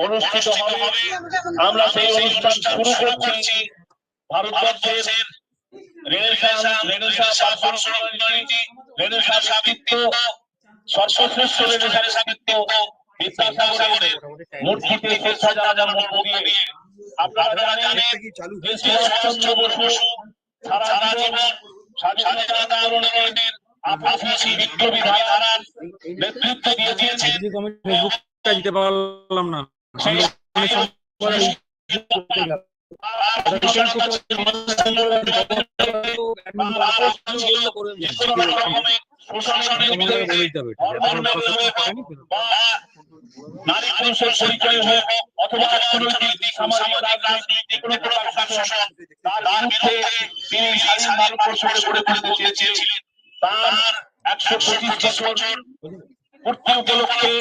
অনুষ্ঠিত হবে। আমরা সেই অনুষ্ঠান শুরু করছি ভারতবর্ষের রেনেসাঁ ব্যক্তিত্ব, সর্বশ্রেষ্ঠ রেনেসাঁ ব্যক্তিত্ব বিদ্যাসাগরের মূর্তিতে শ্রদ্ধা জানানোর মধ্য দিয়ে। আপনারা জানেন যে সুভাষচন্দ্র বসু সারা জীবন স্বাধীনতা আন্দোলনের আপসী বিপ্লবী ধারার নেতৃত্ব দিয়েছেন। দিতে পারলাম না, নারী পুরুষের পরিচয় হোক অথবা অর্থনৈতিক, সামাজিক, রাজনৈতিক কোনো প্রকার শাসন, তার বিরুদ্ধে তিনি স্বাধীন ভারতবর্ষ গড়ে তুলতে চেয়েছিলেন। তার 125 বছর পূর্তি উপলক্ষে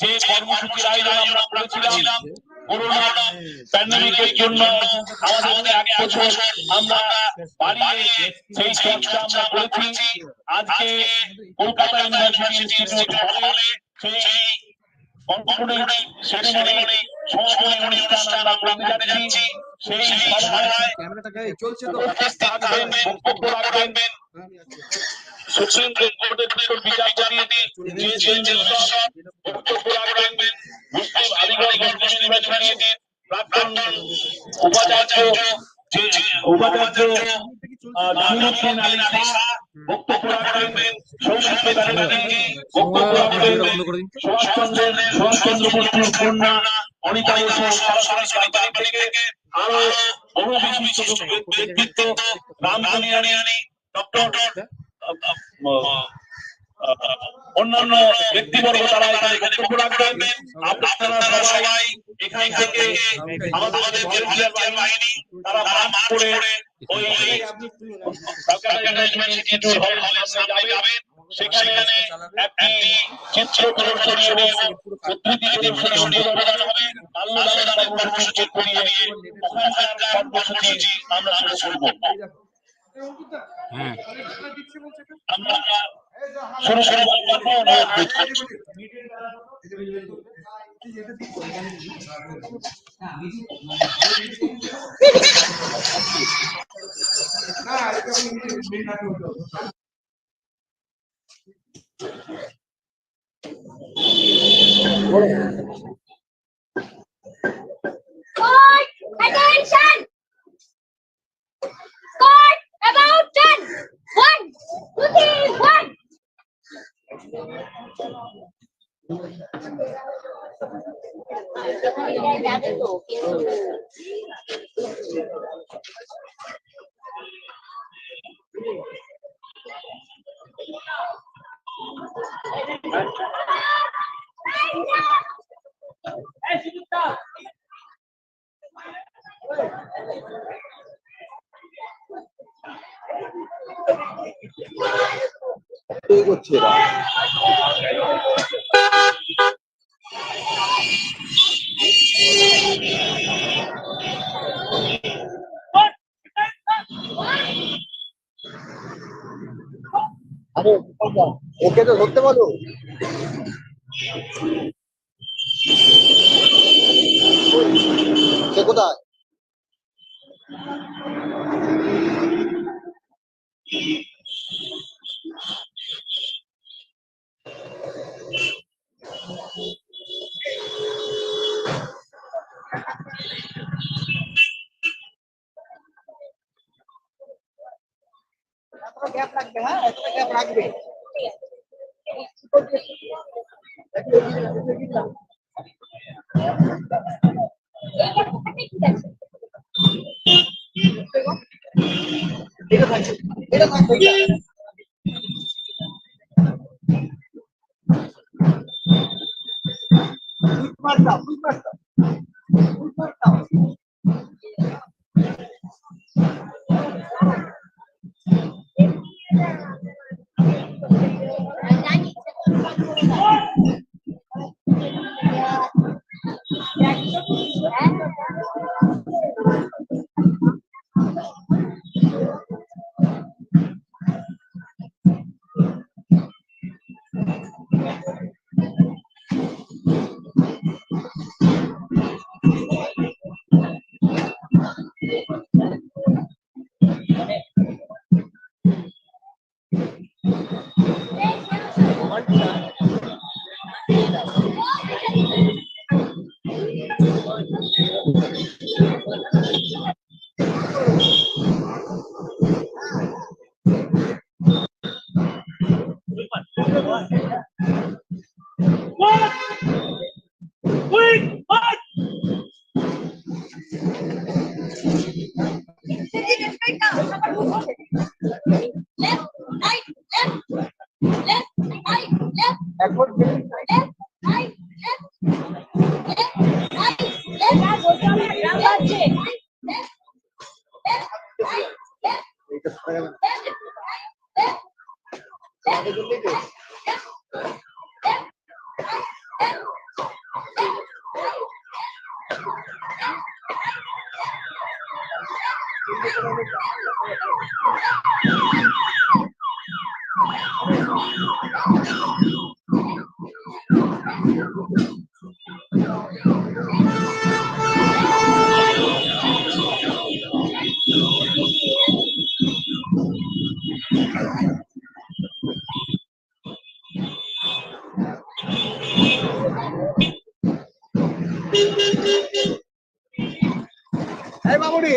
যে কর্মসূচির আয়োজন আমরা করেছিলাম, করোনা প্যান্ডেমিকের জন্য আমাদেরকে 1 বছর আমরা বাড়িয়ে সেই চর্চা আমরা করেছি। আজকে কলকাতা ইউনিভার্সিটি হলে সেই সেরেমনি সমাপনী অনুষ্ঠান আমরা করতে যাচ্ছি। সেই সভায় উপস্থিত থাকবেন, বক্তব্য রাখবেন সুপ্রিম কোর্টের বিচারপতি জে চেলমেশ্বর, বক্তব্য রাখবেন মুসলিম আলিগড় মুসলিম ইউনিভার্সিটির প্রাক্তন উপাচার্য জাহিরুদ্দিন আলী খান, বক্তব্য রাখবেন সৌমিত্র ব্যানার্জি, বক্তব্য রাখবেন সুভাষচন্দ্র বসুর কন্যা অনিতা বসু সরাসরি জার্মানি থেকে, আরো বহু বিশিষ্ট ব্যক্তিত্ব পুনিয়ানি, ডক্টর অন্যান্য ব্যক্তিবর্গ তারা এখানে বক্তব্য রাখবেন। আপনারা সবাই এখান থেকে আমাদের ভলেন্টিয়ার বাহিনী তারা মার্চ করে ওই ইনস্টিটিউট হলের সামনে যাবেন। সেখানে একটি চিত্র প্রদর্শনী এবং উদ্ধৃতি প্রদর্শনী প্রদান হবে। মাল্যদান কর্মসূচি করিয়ে ওখানকার কর্মসূচি আমরা শুরু করব। আমরা শুরু অনুরোধ করছি। Attention! Start about 10. 1, 2, 3, 1. ওকে তো ধরতে বলো। সে কোথায়? গ্যাপ রাখবে, হ্যাঁ গ্যাপ রাখবে। এই বাবুরি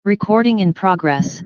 Recording in progress.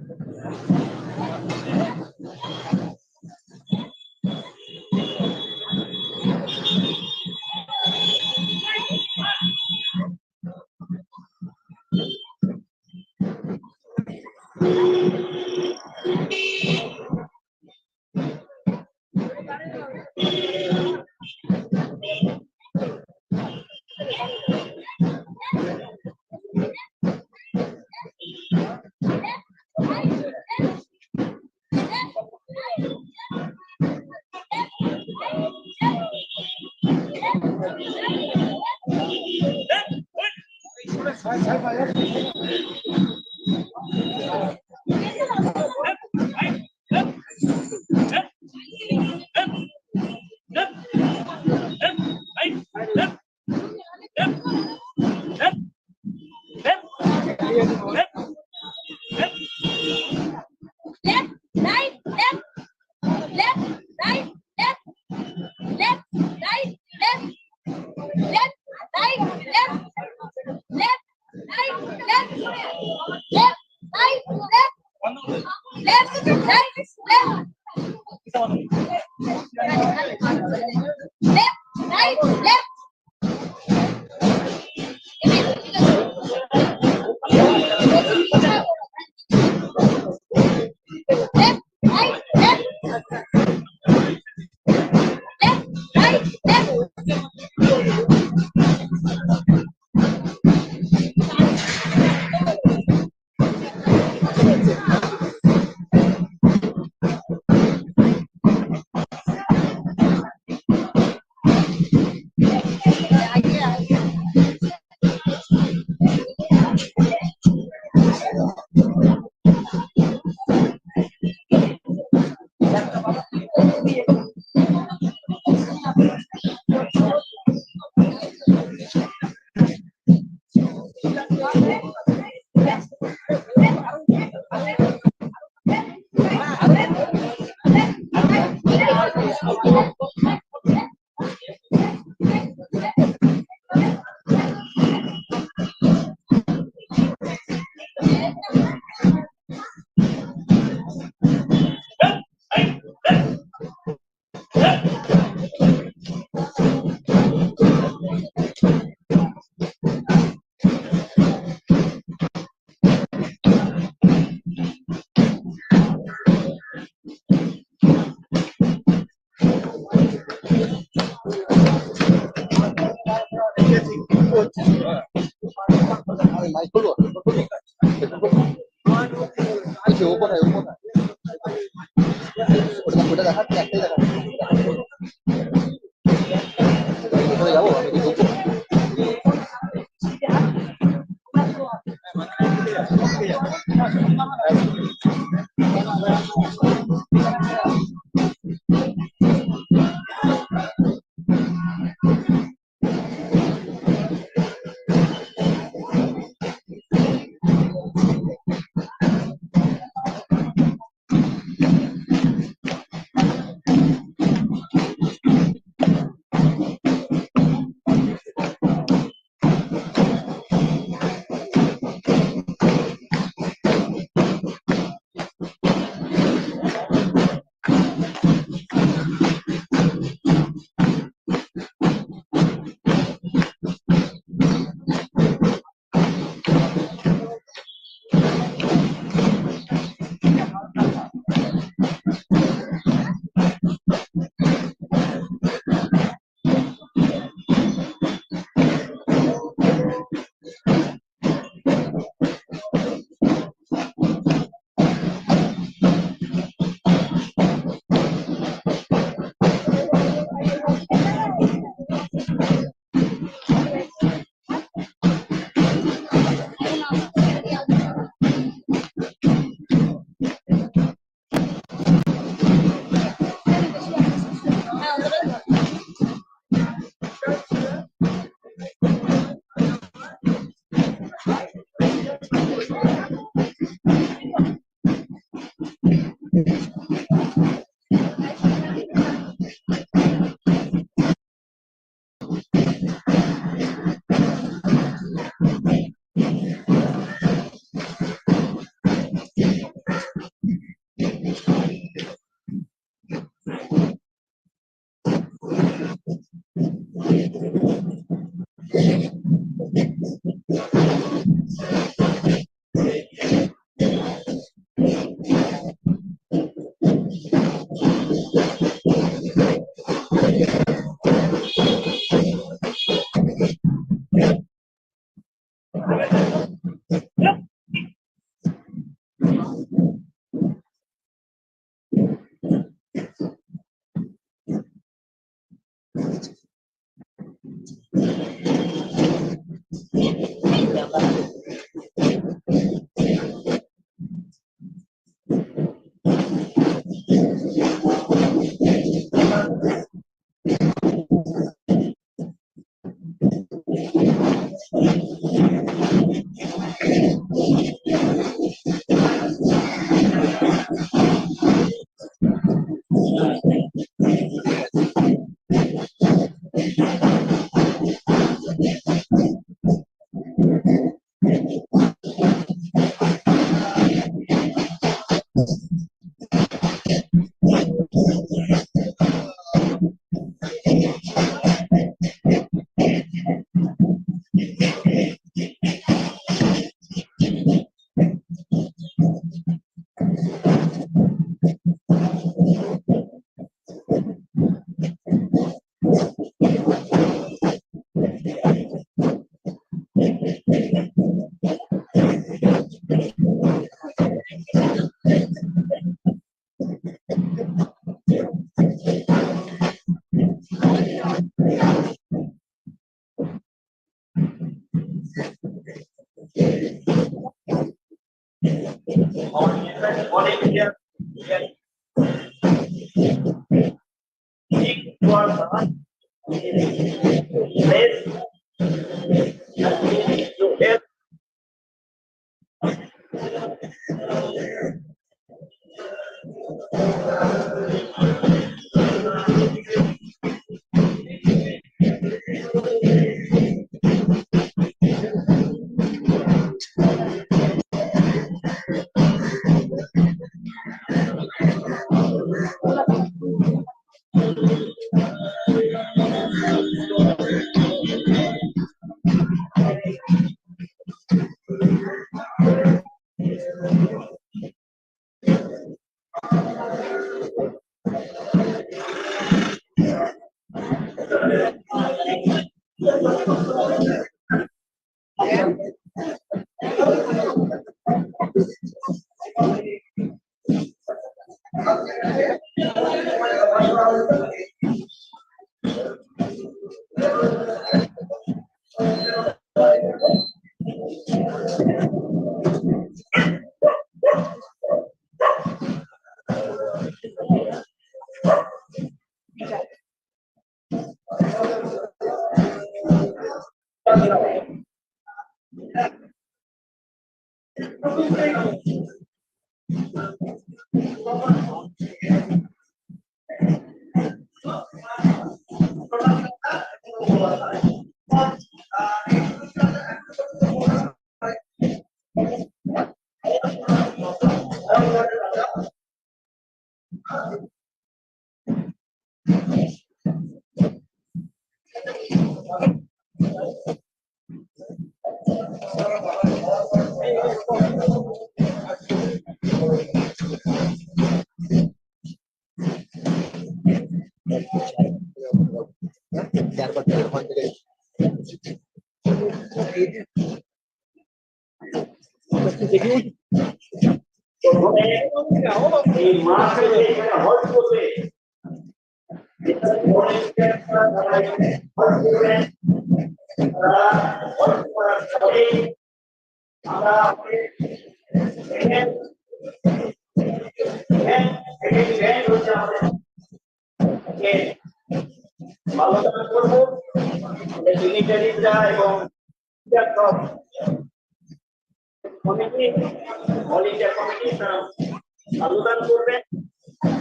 আলোচনা করবেন,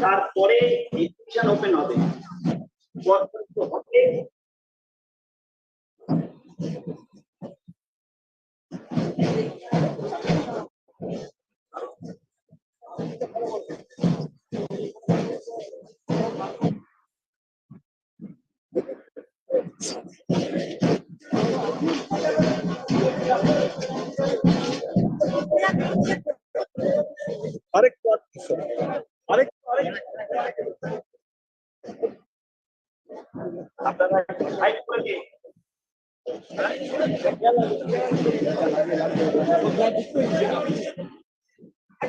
তারপরে ডিসকাশন ওপেন হবে। আপনারা সাইড করে দিন।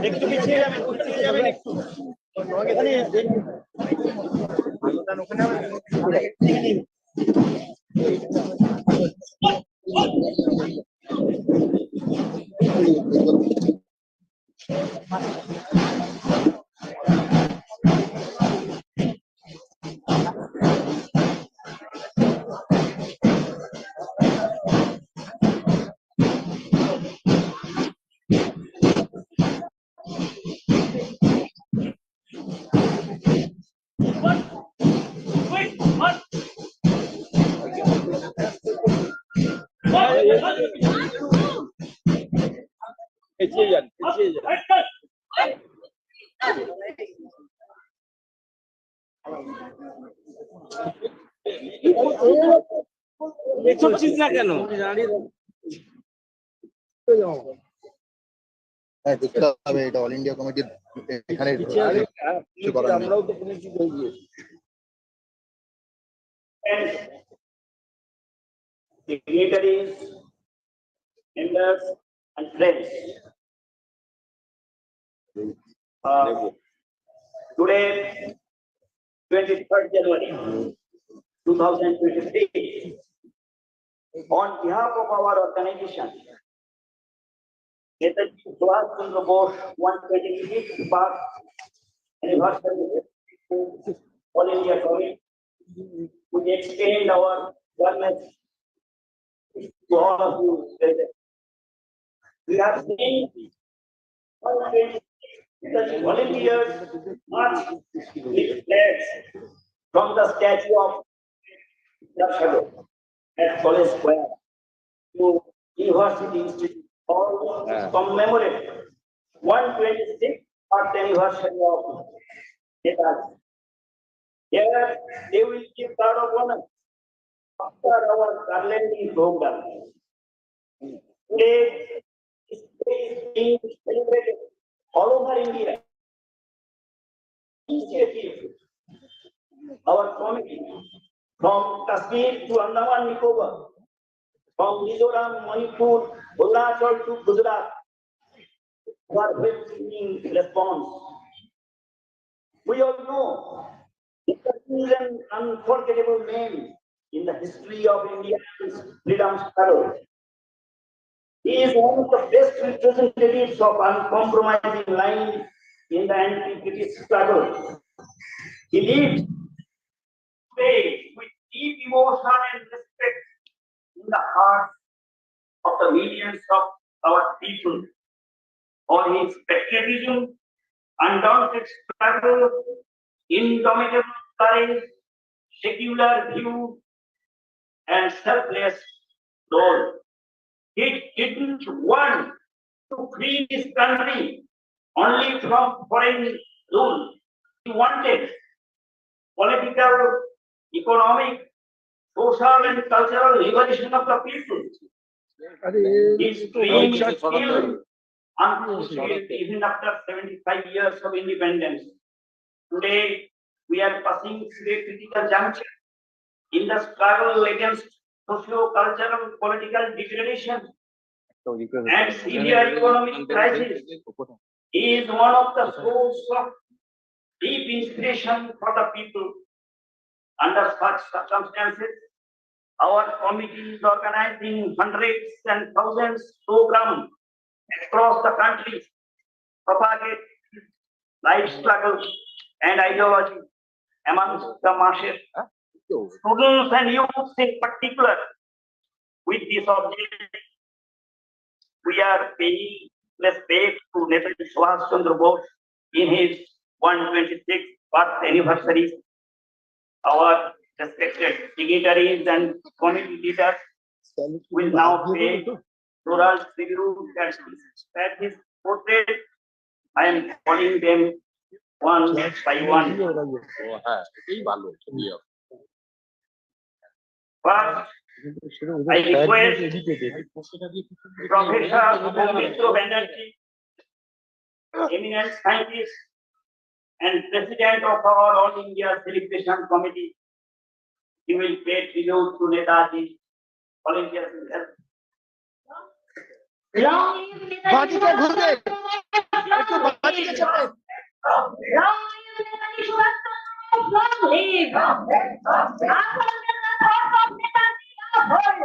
একটু পিছিয়ে যাবেন একটু। এসব চিজ না কেন? দেখতে হবে এটা অল ইন্ডিয়া কমিটির এখানে কিছু করার নেই। আমরাও তো শুনেছি dignitaries, members and friends. Today, 23rd January 2023, on behalf of our organization, Netaji Subhash Chandra Bose 125th birth anniversary All India Committee, we extend our warmest to all of you present. We have seen volunteers march with flags from the statue of Shah at College Square to University Institute all commemorate 126th birth anniversary of Netaji. Here they will give guard of honor after our garlanding program. Today this day is being celebrated all over India. Initiative, our committee from Kashmir to Andaman Nicobar, from Mizoram, Manipur, Arunachal to Gujarat, who are welcoming response. We all know Netaji is an unforgettable name in the history of India's freedom struggle. He is one of the best representatives of uncompromising line in the anti-British struggle. He lived with deep emotion and respect in the hearts of the millions of our people. For his patriotism, undaunted struggle, indomitable courage, secular view, and selfless role. He didn't want to free his country only from foreign rule. He wanted political, economic, social and cultural liberation of the people. His dream is still unfulfilled even after 75 years of independence. Today, we are passing through a critical juncture in the struggle against socio-cultural political degradation and severe economic crisis. He is one of the sources of deep inspiration for the people. Under such circumstances, our committee is organizing hundreds and thousands programs across the country, propagate life struggle and ideology amongst the masses. Students and youths in particular, with this objective, we are paying respect to Netaji Subhash Chandra Bose in his 126th birth anniversary. Our respected dignitaries and committee leaders will now pay floral tribute at his portrait. I am calling them one by one. First, I request Professor Banerjee, eminent scientist and president of our All India Celebration Committee. He will pay tribute to Netaji. All India Celebration. Long live Netaji Subhash Chandra. Long live Netaji Subhash Chandra. Long live. After the thoughts of Netaji are heard.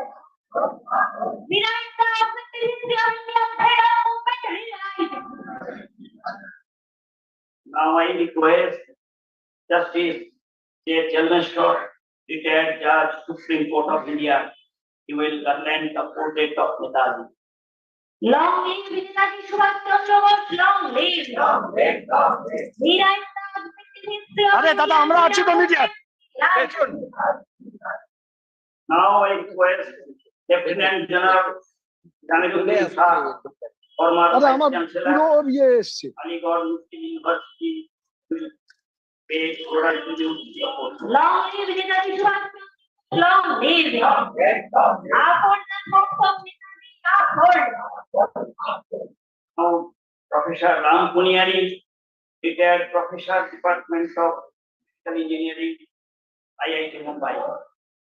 Behind the objectivity of Indian freedom movement realized. Now I request Justice J Chelmeswar, retired Judge, Supreme Court of India. He will present the portrait of Netaji. Long live Netaji Subhash Chandra. Long live. Behind the objectivity of আরে দাদা আমরা আছি তো media Now I request Lieutenant General Zameeruddin Shah, former আরে Vice আমার Chancellor, পুরো ইয়ে এসছে Aligarh University, will pay floral tribute to the portrait. Long live Netaji Subhash Chandra. Long live. After the thoughts of Netaji are heard. Now, Professor Puniyani, retired Professor, Department of Chemical Engineering, IIT Mumbai.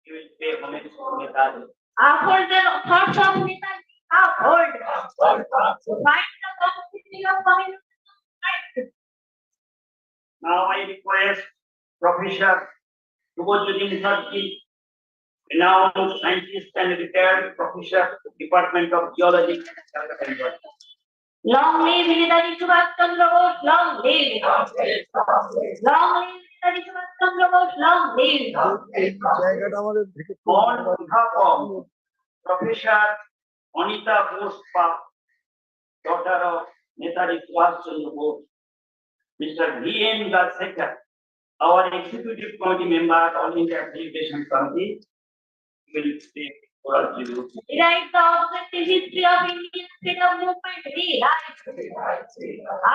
He will pay homage to Netaji. After the thoughts of Netaji are heard. Find the complexity of communism right. Now I request Professor Dhruvajyoti, renowned scientist and retired Professor, Department of Geology, Calcutta. Long live Netaji Subhash Chandra Bose. Long live. Long live Netaji Subhash Chandra Bose. Long live. এই জায়গাটা আমাদের থেকে On behalf of Professor Anita Bose, Pfaff, daughter of Netaji Subhash Chandra Bose, Mr. V.N. Galsekar, our executive committee member, All India Celebration Committee, will take oral tribute. Rewrite the objective history of Indian freedom movement. Rewrite.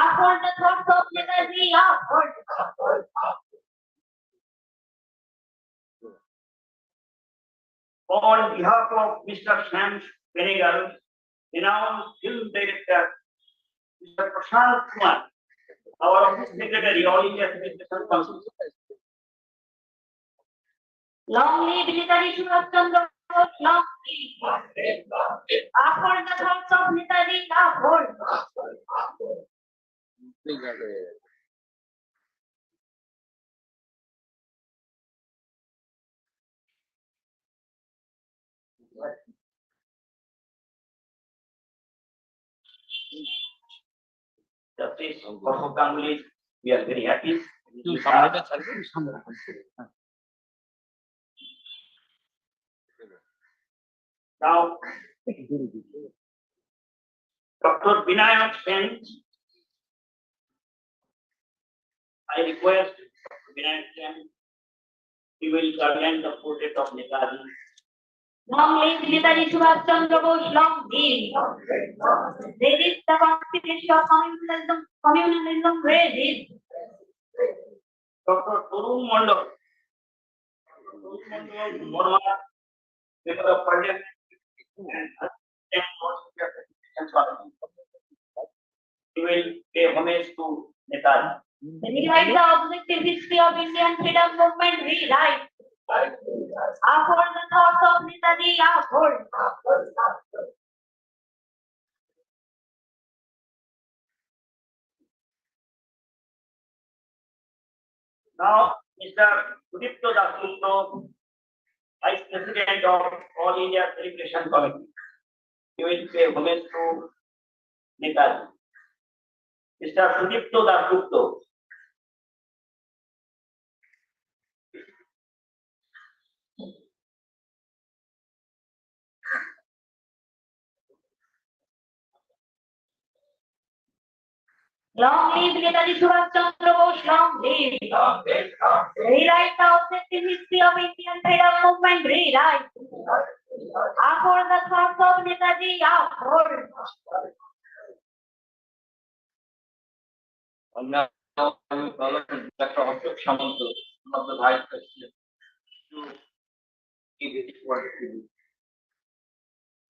After the thoughts of Netaji are heard. On behalf of Mr. Shyam Benegal, renowned film director, Mr. Prashant Kumar, our office secretary, All India Celebration Committee. Long live Netaji Subhash Chandra Bose. Long live. After the thoughts of Netaji are heard. Justice Prof. Ganguly, we are very happy. Now, Dr. Bimal Sen, I request Bimal Sen, he will present the portrait of Netaji. Long live Netaji Subhash Chandra Bose. Long live. Resist the constitution of communalism. Resist. Dr. Tarun Mandal, former member of Parliament and he will pay homage to Netaji. Rewrite the objective history of Indian freedom movement. Rewrite. After the thoughts of Netaji are heard. Now, Mr. Sudipto Dasgupta, Vice President of All India Celebration Committee, he will pay homage to Netaji. Mr. Sudipto Dasgupta. Long live Netaji Subhash Chandra Bose, long live. Rewrite the objective history of Indian freedom movement, rewrite. Uphold the thoughts of Netaji, uphold. Dr. Ashok Samanto, one of the vice president, to give it word to you.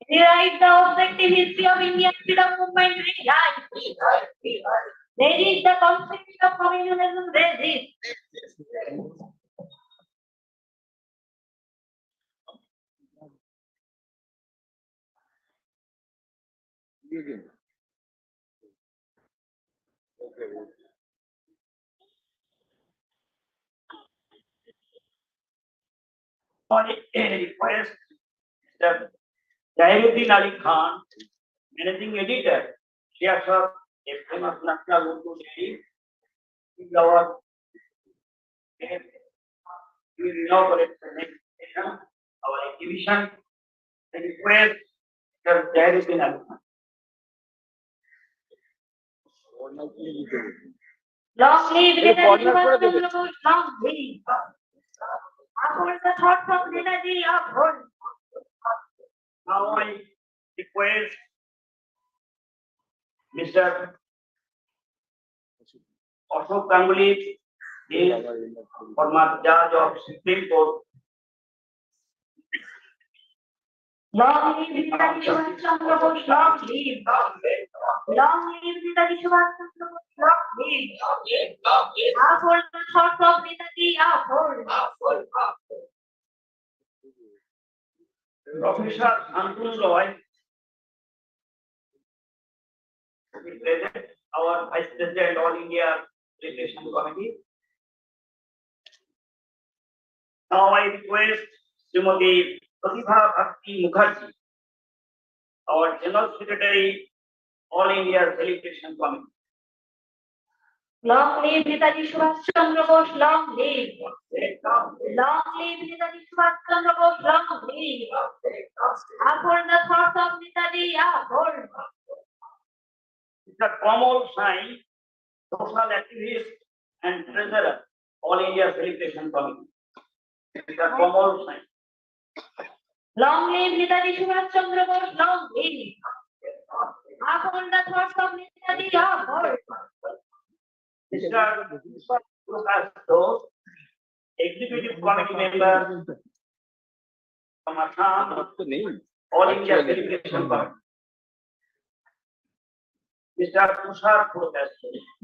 Rewrite the objective history of Indian freedom movement, rewrite. Resist the concept of communalism, resist. On a request, Mr. Zaheeruddin Ali Khan, managing editor, Siasat, a famous national Urdu daily, is our we will inaugurate the next session, our exhibition. I request Mr. Zaheeruddin Ali Khan. Long live Netaji Subhash Chandra Bose, long live. Uphold the thoughts of Netaji, uphold. Now I request Mr. Ashok Ganguly, is former judge of Supreme Court. Long live Netaji Subhash Chandra Bose, long live. Long live Netaji Subhash Chandra Bose, long live. Uphold the thoughts of Netaji, uphold. Professor Antun Roy, we present our Vice President All India Relation Committee. Now I request Srimati Pratibha Bhakti Mukherjee, our General Secretary, All India Celebration Committee. Long live Netaji Subhash Chandra Bose, long live. Long live Netaji Subhash Chandra Bose, long live. Uphold the thoughts of Netaji, uphold. Mr. Kamal Sai, social activist and treasurer, All India Celebration Committee. Mr. Kamal Sai. Long live Netaji Subhash Chandra Bose, long live. Uphold the thoughts of Netaji, uphold. Mr. Prof, Executive Committee member from Assam, All India Celebration Committee. Mr. Prof,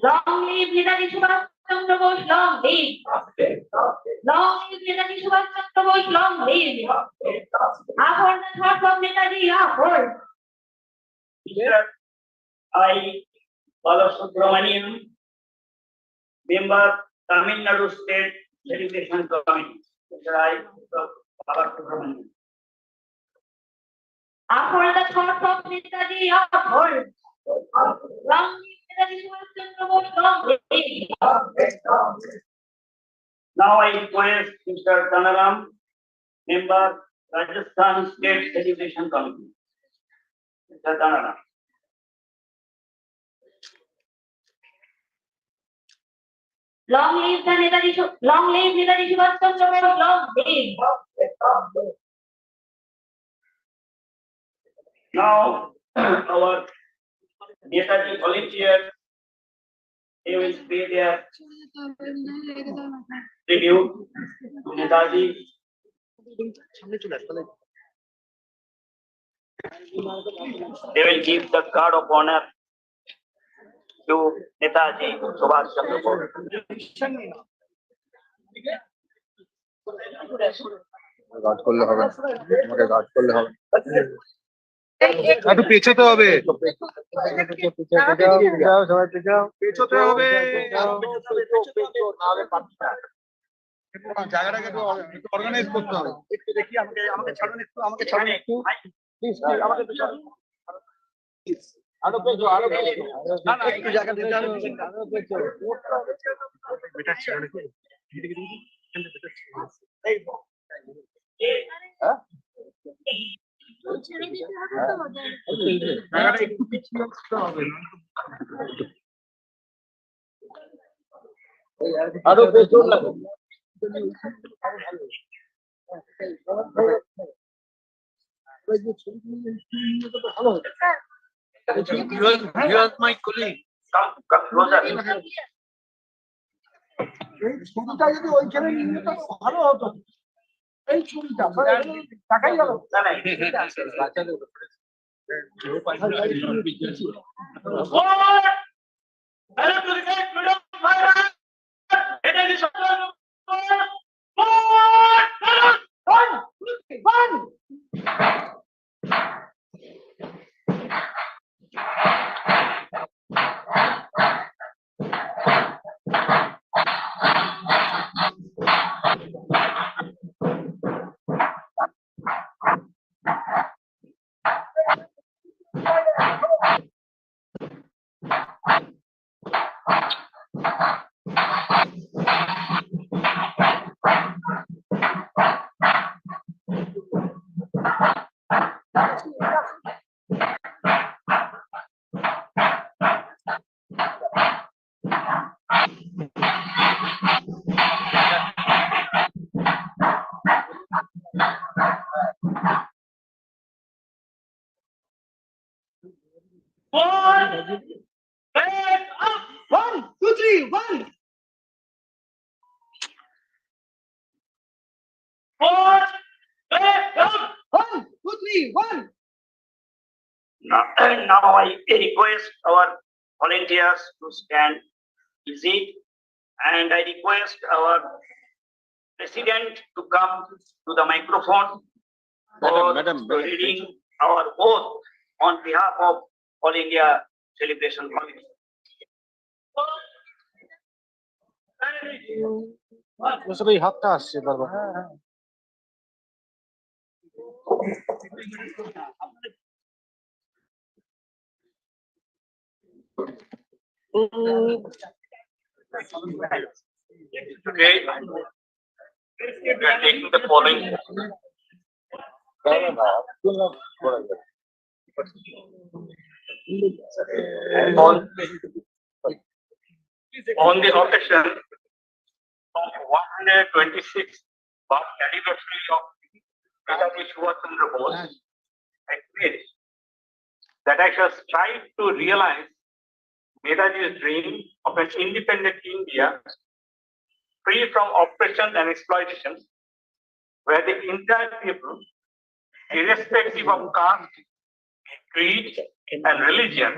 Long live Netaji Subhash Chandra Bose, long live. Long live Netaji Subhash Chandra Bose, long live. Uphold the thoughts of Netaji, uphold. Mr. I. Balasubramanian, member Tamil Nadu State Celebration Committee. Mr. I. Balasubramanian. Uphold the thoughts of Netaji, uphold. Long live Netaji Subhash Chandra Bose, long live. Now I request Mr. Tanaram, member Rajasthan State Celebration Committee. Mr. Tanaram. Long live Netaji Subhash Chandra Bose, long live. Now our Netaji volunteers, they will pay their tribute to Netaji. They will give the card of honor to Netaji Subhash Chandra Bose. Guard করলে হবে না, তোমাকে guard করলে হবে একটু পেছোতে হবে, সবাই পিছাও, পেছোতে হবে, জায়গাটাকে একটু অর্গানাইজ করতে হবে। একটু দেখি, আমাকে ছাড়ুন একটু, আমাকে ছাড়ুন একটু, প্লিজ আমাকে ছাড়ুন। আরো পেছো, আরো পেছো, না না একটু জায়গা দিতে হবে, আরো পেছো। বেটাচ্ছি নাকি জায়গাটা একটু পিছিয়ে আসতে হবে। আরো পেছন লাগে ভালো হতো my colleague. Come closer. এই ছবিটা যদি ওইখানে নিয়ে যেত তো ভালো হতো এই ছবিটা টাকাই গেল না না Hello to the great freedom fighter. Netaji One. One, two, three, one. One, two, three, one. Now I request our volunteers to stand easy, and I request our president to come to the microphone for reading our oath on behalf of All India Celebration Committee. এই হাতটা আসছে বারবার Okay. We are taking the following. On the occasion of 126th birth anniversary of Netaji Chandra Bose, I pledge that I shall strive to realize Netaji's dream of an independent India, free from oppression and exploitation, where the entire people, irrespective of caste, creed, and religion,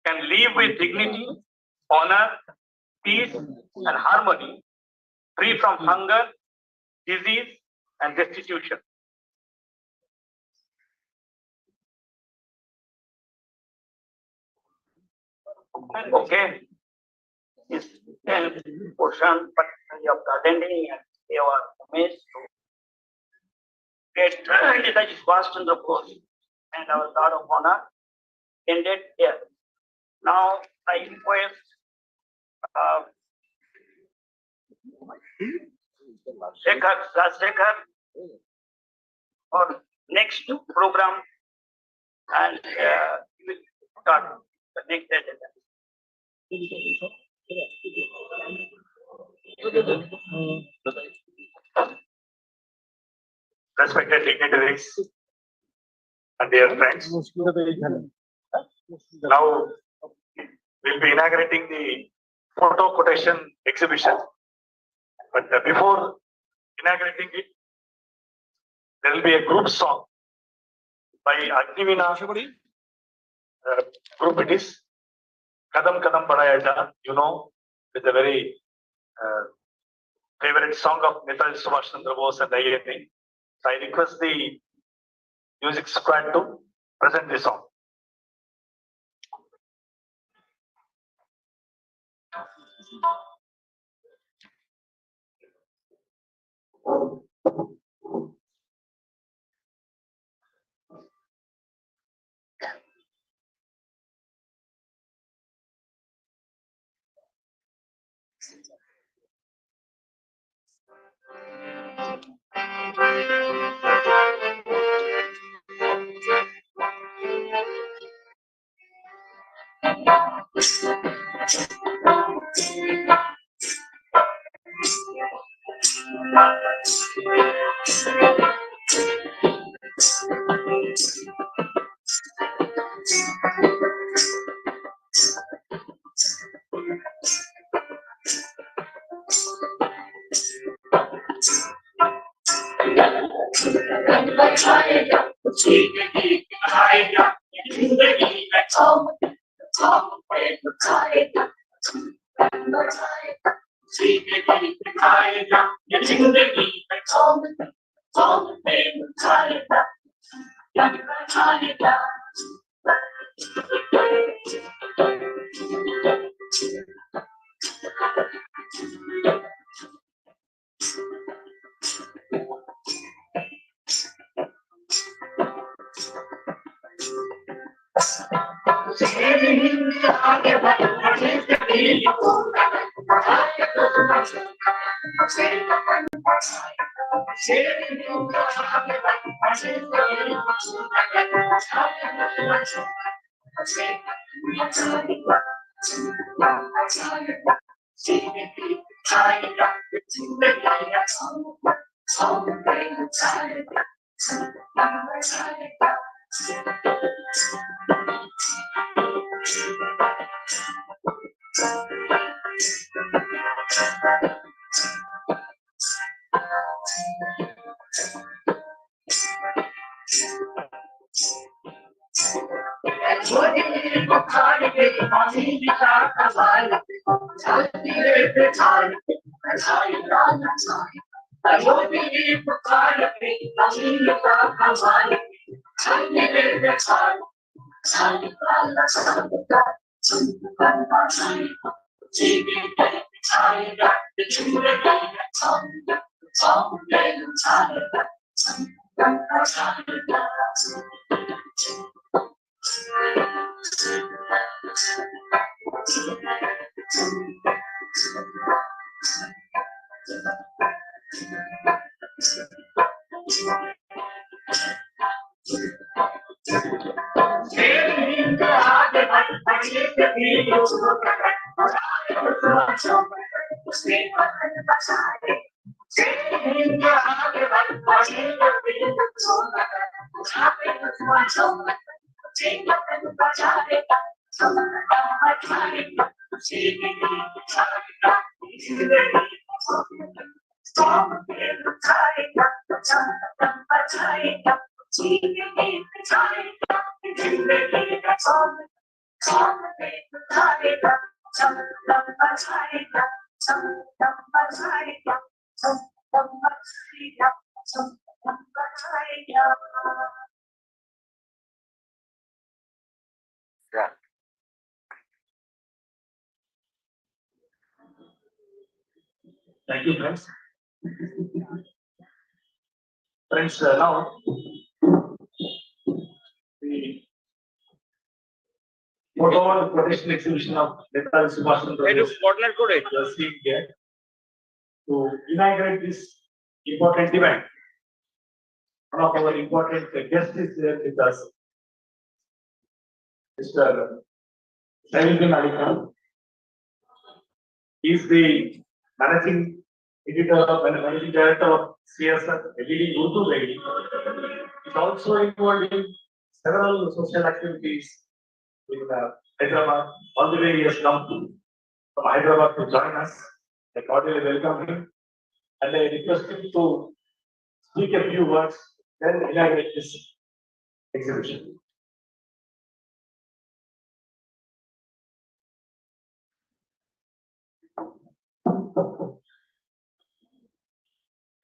can live with dignity, honor, peace, and harmony, free from hunger, disease, and destitution. Okay. This portion, particularly of the attending and they were amazed to get Netaji's vast and the Bose and our guard of honor ended here. Now I request Shekhar for next program and we will start the next agenda. Respected dignitaries and dear friends, now we'll be inaugurating the photo quotation exhibition. But before inaugurating it, there will be a group song by Agnivina group. It is Kadam Kadam Badaya Ja, you know, with a very favorite song of Netaji Subhash Chandra Bose and INA. So I request the music squad to present the song. Thank you, friends. Friends, now the photo protection exhibition of Netaji Subhash Chandra Bose was seen here to inaugurate this important event. One of our important guests is there with us, Mr. Zaheeruddin Ali Khan. He is the managing managing director of Siasat, a leading Urdu lady. He is also involved in several social activities in Hyderabad. All the way he has come from Hyderabad to join us. I cordially welcome him and I request him to speak a few words, then inaugurate this exhibition.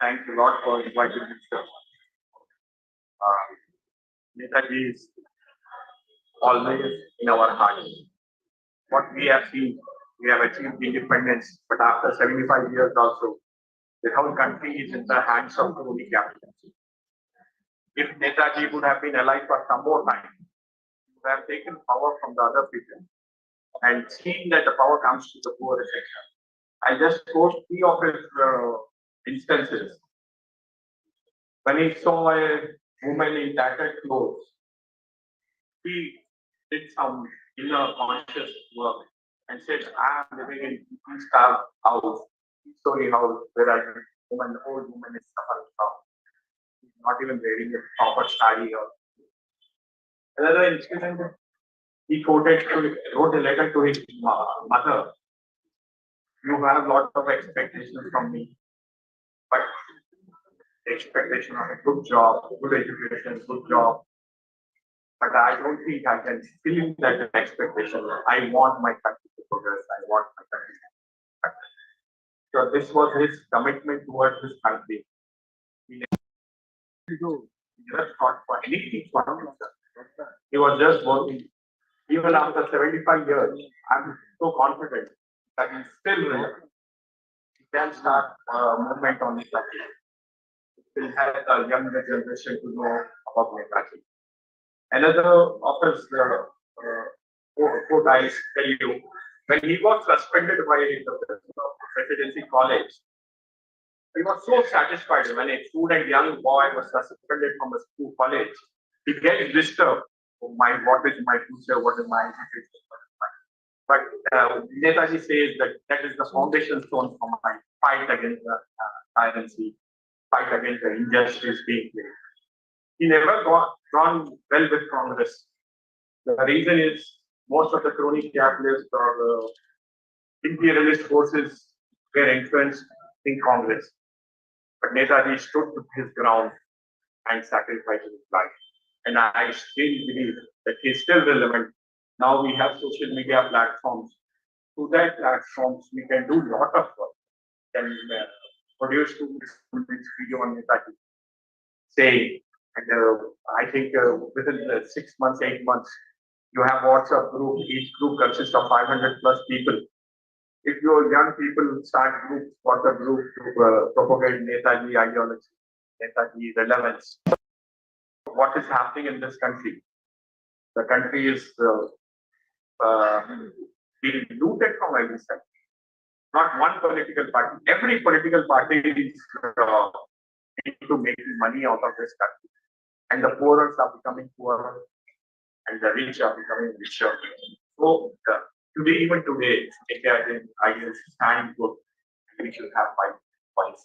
Thanks a lot for inviting me, sir. Netaji is always in our hearts. What we have seen, we have achieved independence, but after 75 years also, the whole country is in the hands of the only capitals. If Netaji would have been alive for some more time, he would have taken power from the other people and seen that the power comes to the poorest section. I just quote three of his instances. When he saw a woman in tattered clothes, he did some inner conscious work and said, I am living in a starved house, story house, where a woman, old woman is suffering from. He's not even wearing a proper sari or. Another incident, he wrote a letter to his mother. You have a lot of expectations from me, but the expectation of a good job, good education, good job. But I don't think I can fill that expectation. I want my country to progress. I want my country to progress. So this was his commitment towards his country. He never thought for anything for himself. He was just working. Even after 75 years, I'm so confident that he's still relevant. He can start a movement on this subject. It will help the younger generation to know about Netaji. Another of his quote I tell you, when he was suspended by the Presidency College, he was so satisfied when a student, young boy, was suspended from a school college. He gets disturbed. Oh my, what is my future? What is my education? But Netaji says that that is the foundation stone for my fight against the tyranny, fight against the injustice being played. He never got gone well with Congress. The reason is most of the crony capitalists or imperialist forces were influenced in Congress. But Netaji stood his ground and sacrificed his life. And I still believe that he's still relevant. Now we have social media platforms. Through that platforms, we can do a lot of work. Can produce 2 minutes video on Netaji. Say, and I think within the 6 months, 8 months, you have WhatsApp group. Each group consists of 500 plus people. If your young people start groups, WhatsApp group to propagate Netaji ideology, Netaji relevance, what is happening in this country? The country is being looted from every side. Not one political party. Every political party is into making money out of this country. And the poor are becoming poorer and the rich are becoming richer. So today, even today, India ideas stand good. We should have 5 points.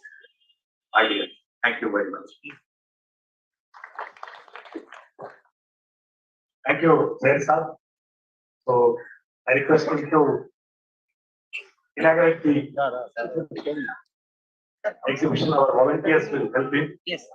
Ideas. Thank you very much. Thank you, Zaheeruddin. So I request you to inaugurate the exhibition. Our volunteers will help you. Yes.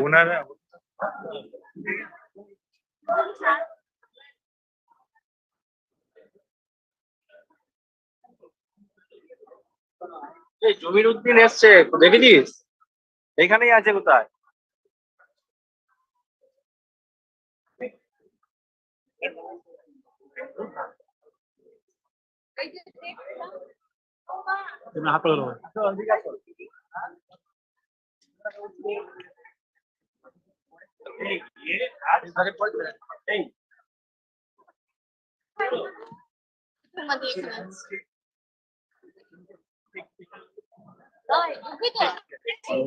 ওনারা জমিরুদ্দিন এসছে, দেখেছিস? এখানেই আছে কোথায়? হাত ধরো।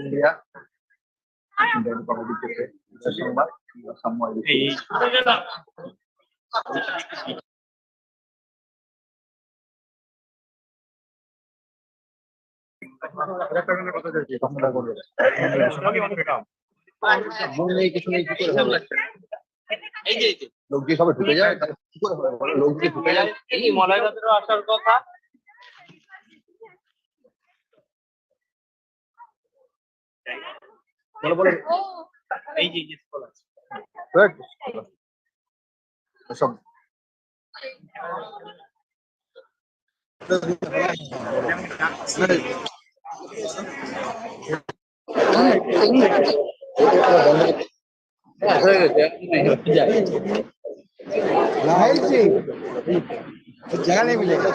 India, Indian comedy সংবাদ সময় কিছু নেই, কি করে হবে? লোক যে সবাই ঢুকে যায়, কি করে হবে বলো? লোক যে ঢুকে যায়, এই মলয়দাদেরও আসার কথা। বলো বলো এই যে স্কুল আছে সব जगह नहीं मिलेगा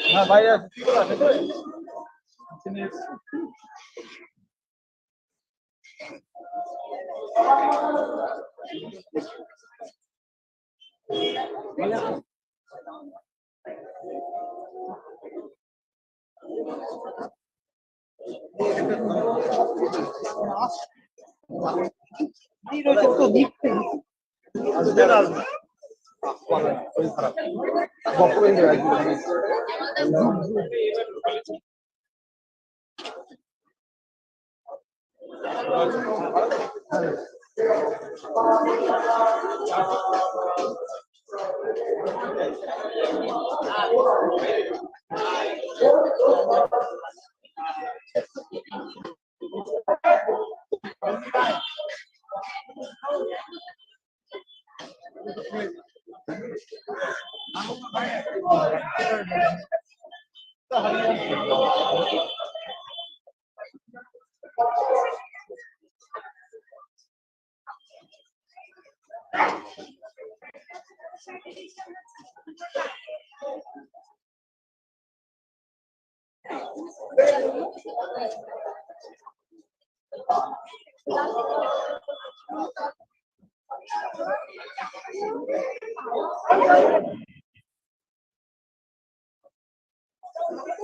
হ্যাঁ ভাইয়া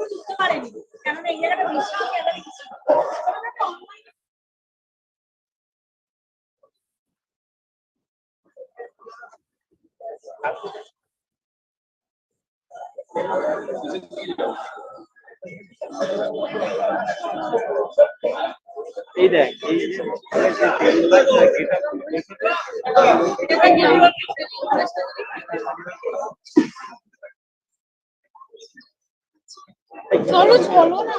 বুঝতে পারেনি কেননা এই জায়গাটা বৃষ্টি এই দেখ এই চলো চলো না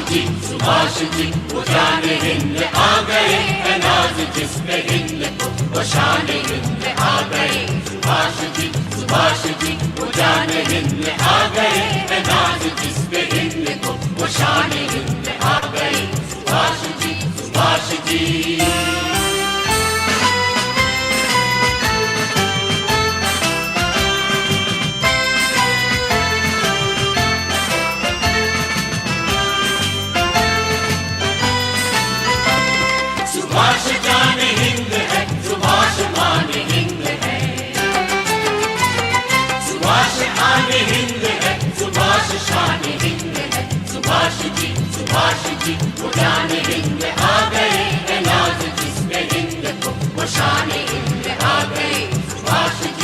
जी सुभाष जी वो जाने हिंद आ गए, है नाज जिस पे हिंद को वो शान हिंद आ गए। सुभाष जी वो जाने हिंद आ गए, है नाज जिस पे हिंद को वो शान हिंद आ गए। सुभाष जी सुभाष जाने हिंद है, सुभाष माने हिंद है, सुभाष आने हिंद है, सुभाष शान हिंद है। सुभाष जी वो जाने हिंद आ गए, है नाज जिस पे हिंद को वो शान हिंद आ गए। सुभाष जी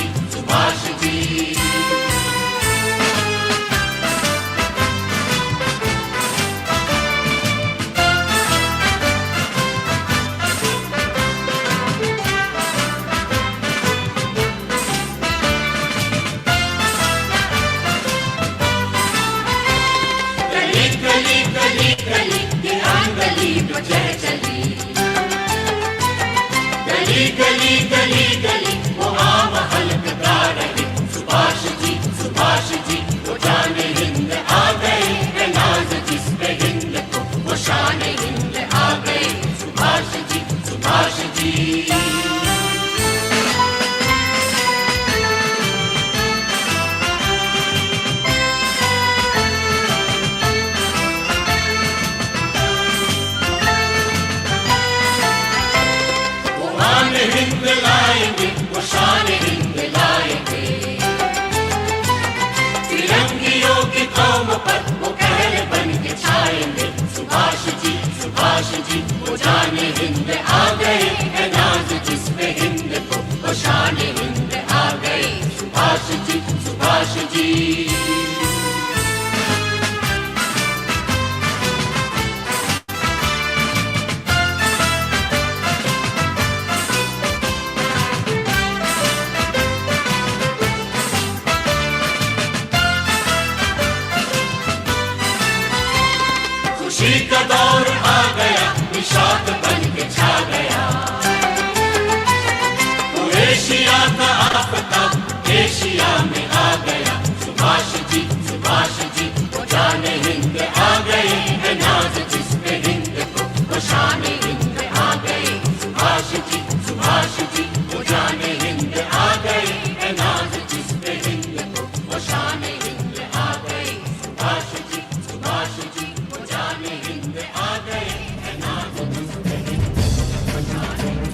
गली गली वो आम हलकता रहे। सुभाष जी वो जाने हिंद आ गए, है नाज जिस पे हिंद को वो शान हिंद आ गए। सुभाष जी हिंद लाएंगे, वो शान हिंद लाएंगे। तिरंगियों की कौम पर वो कहर बन के छाएंगे। सुभाष जी वो जाने हिंद आ गए, है नाज जिस पे हिंद को वो शान हिंद आ गए। सुभाष जी खुशी का दौर आ गया, निशात बन के छा गया। एशिया का आफताब एशिया में आ गया। सुभाष जी वो जाने हिंद आ गए, है नाज जिस पे हिंद को वो शान हिंद आ गए। सुभाष जी वो जाने हिंद आ गए, है नाज जिस पे हिंद को वो शान हिंद आ गए। सुभाष जी वो जाने हिंद आ गए, है नाज जिस पे हिंद को वो शान हिंद।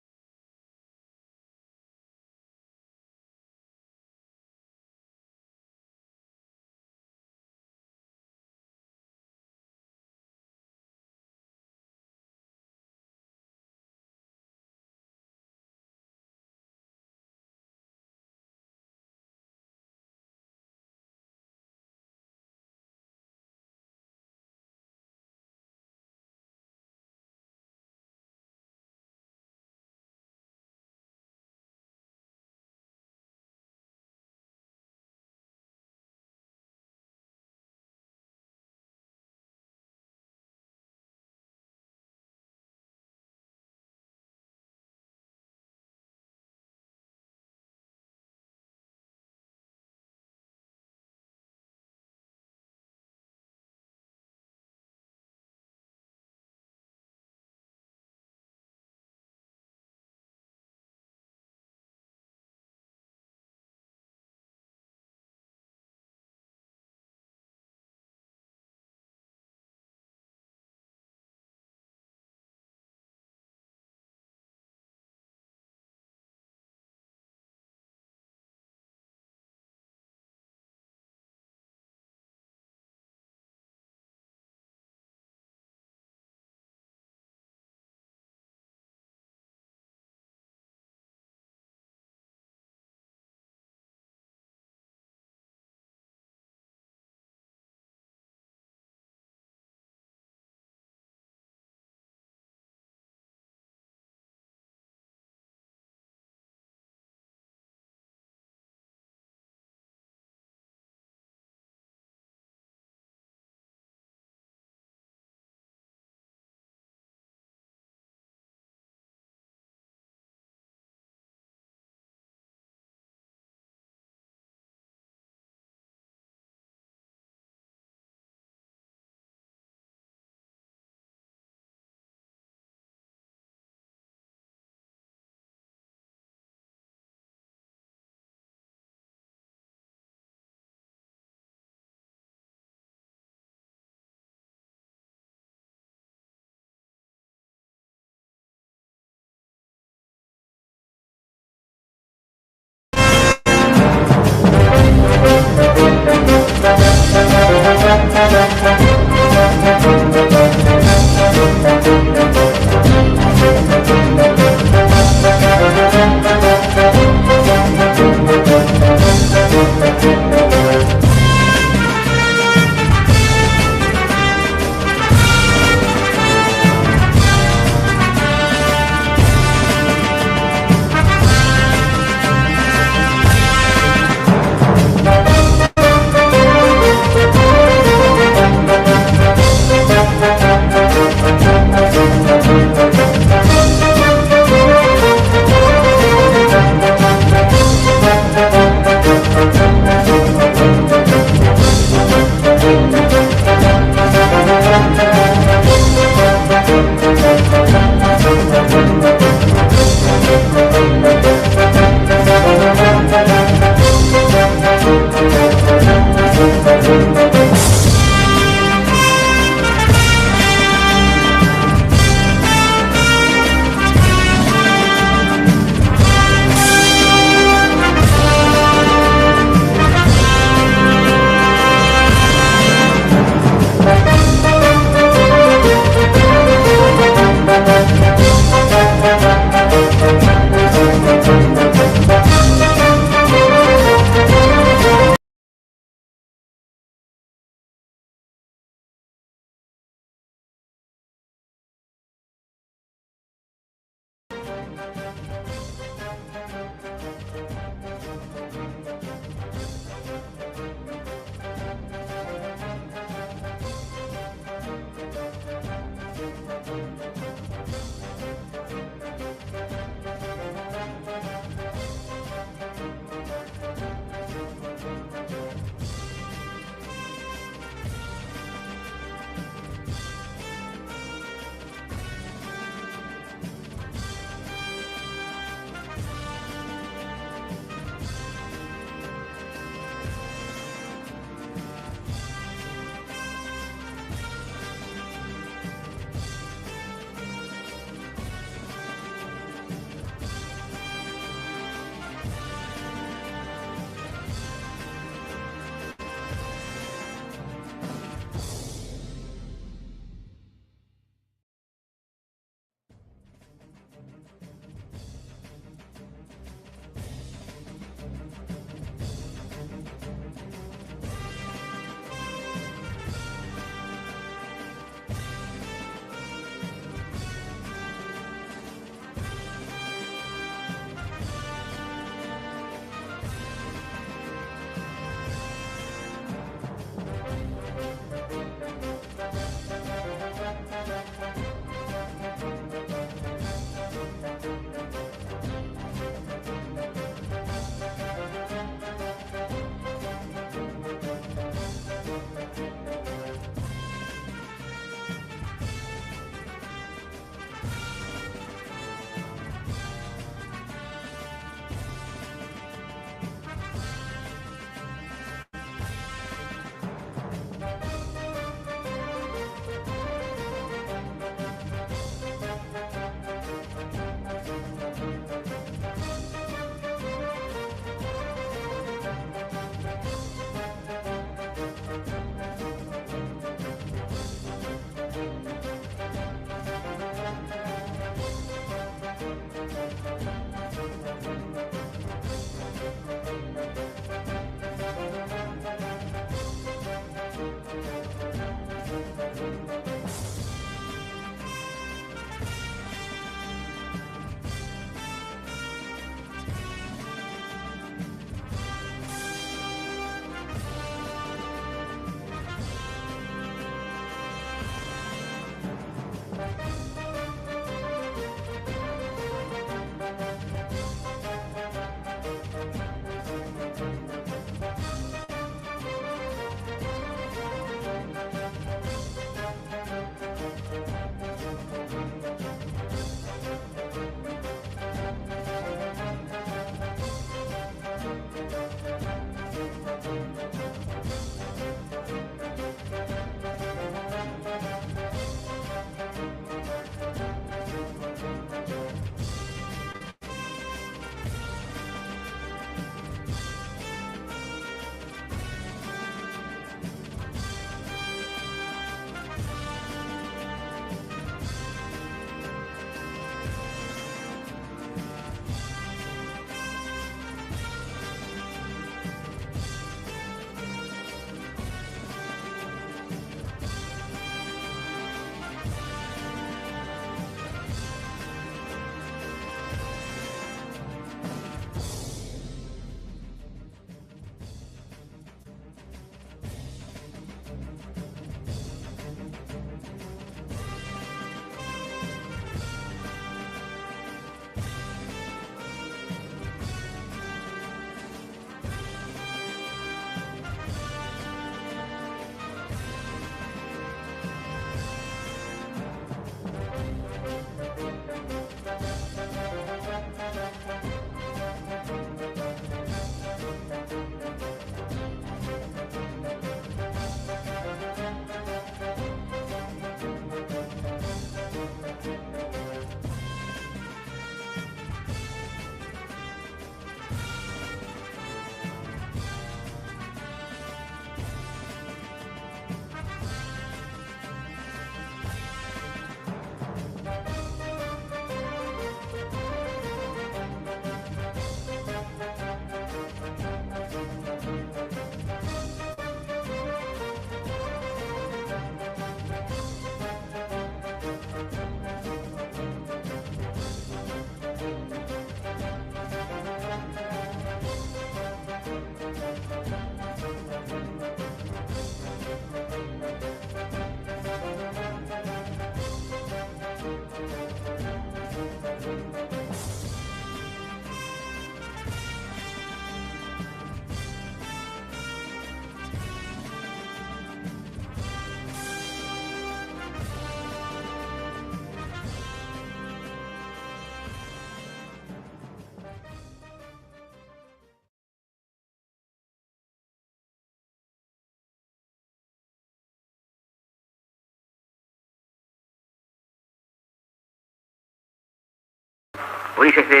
পরিশেষে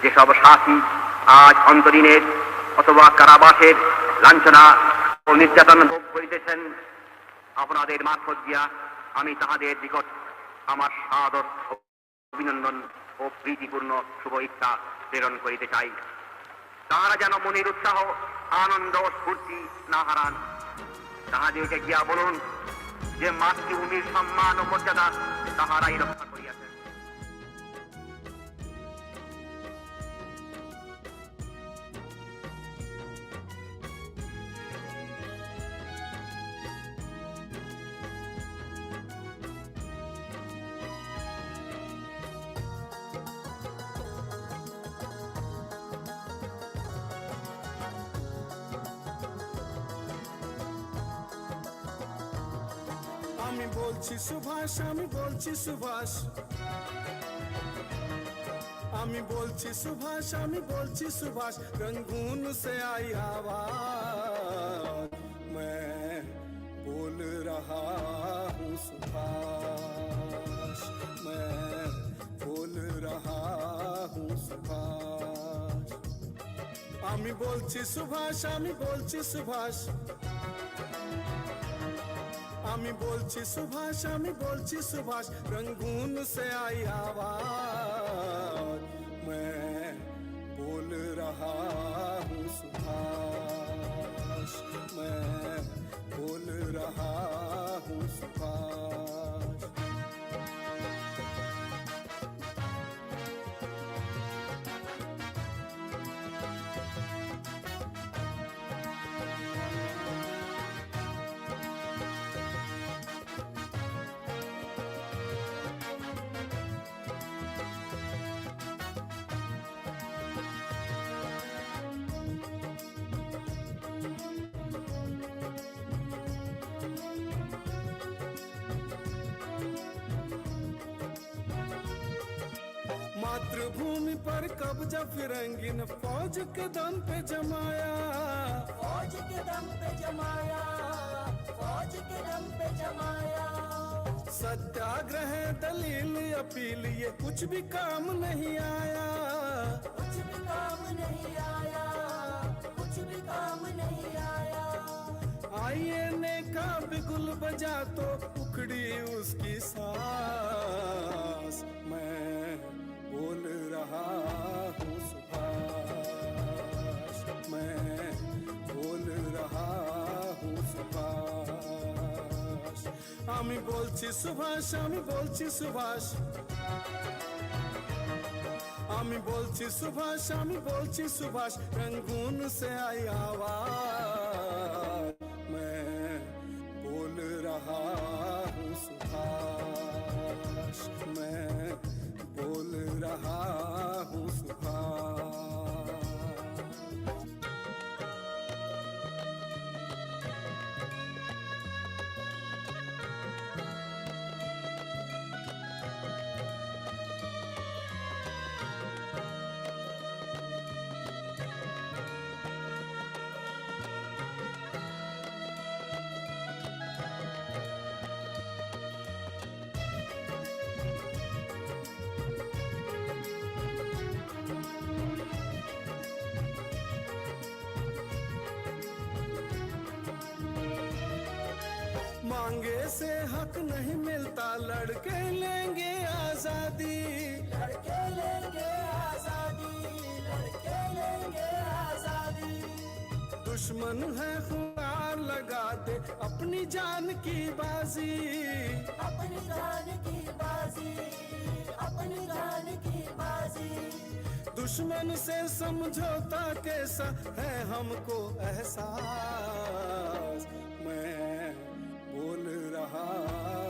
যেসব সাথী আজ অন্তরীণের অথবা কারাবাসের লাঞ্ছনা ও নির্যাতন ভোগ করিতেছেন, আপনাদের মারফত দিয়া আমি তাহাদের নিকট আমার সাদর অভিনন্দন ও প্রীতিপূর্ণ শুভ ইচ্ছা প্রেরণ করিতে চাই। তাহারা যেন মনের উৎসাহ, আনন্দ ও স্ফূর্তি না হারান। তাহাদেরকে গিয়া বলুন যে মাতৃভূমির সম্মান ও মর্যাদা তাহারাই রক্ষা করিয়াছেন। আমি বলছি সুভাষ, আমি বলছি সুভাষ, আমি বলছি সুভাষ, আমি বলছি সুভাষ, रंगून से आई आवाज मैं बोल रहा हूँ सुभाष, मैं बोल रहा हूँ सुभाष। আমি বলছি সুভাষ, আমি বলছি সুভাষ, আমি বলছি সুভাষ, আমি বলছি সুভাষ, रंगून से आई आवाज मैं बोल रहा हूँ सुभाष, मैं बोल रहा हूँ सुभाष। मातृभूमि पर कब्जा फिरंगी ने फौज के दम पे जमाया, फौज के दम पे जमाया, फौज के दम पे जमाया। सत्याग्रह दलील अपील ये कुछ भी काम नहीं आया, कुछ भी काम नहीं आया, कुछ भी काम नहीं आया। आइए ने का बिगुल बजा तो उखड़ी उसकी सांस मैं बोल रहा हूँ सुभाष, मैं बोल रहा हूँ सुभाष। আমি বলছি সুভাষ, আমি বলছি সুভাষ, আমি বলছি সুভাষ, আমি বলছি সুভাষ, रंगून से आई आवाज मैं बोल रहा हूँ सुभाष, मैं बोल रहा हूँ सुभाष। मांगे से हक नहीं मिलता, लड़के लेंगे आजादी, लड़के लेंगे आजादी, लड़के लेंगे आजादी। दुश्मन है खुमार लगा दे अपनी जान की बाजी, अपनी जान की बाजी, अपनी जान की बाजी। दुश्मन से समझौता कैसा है हमको एहसास मैं बोल रहा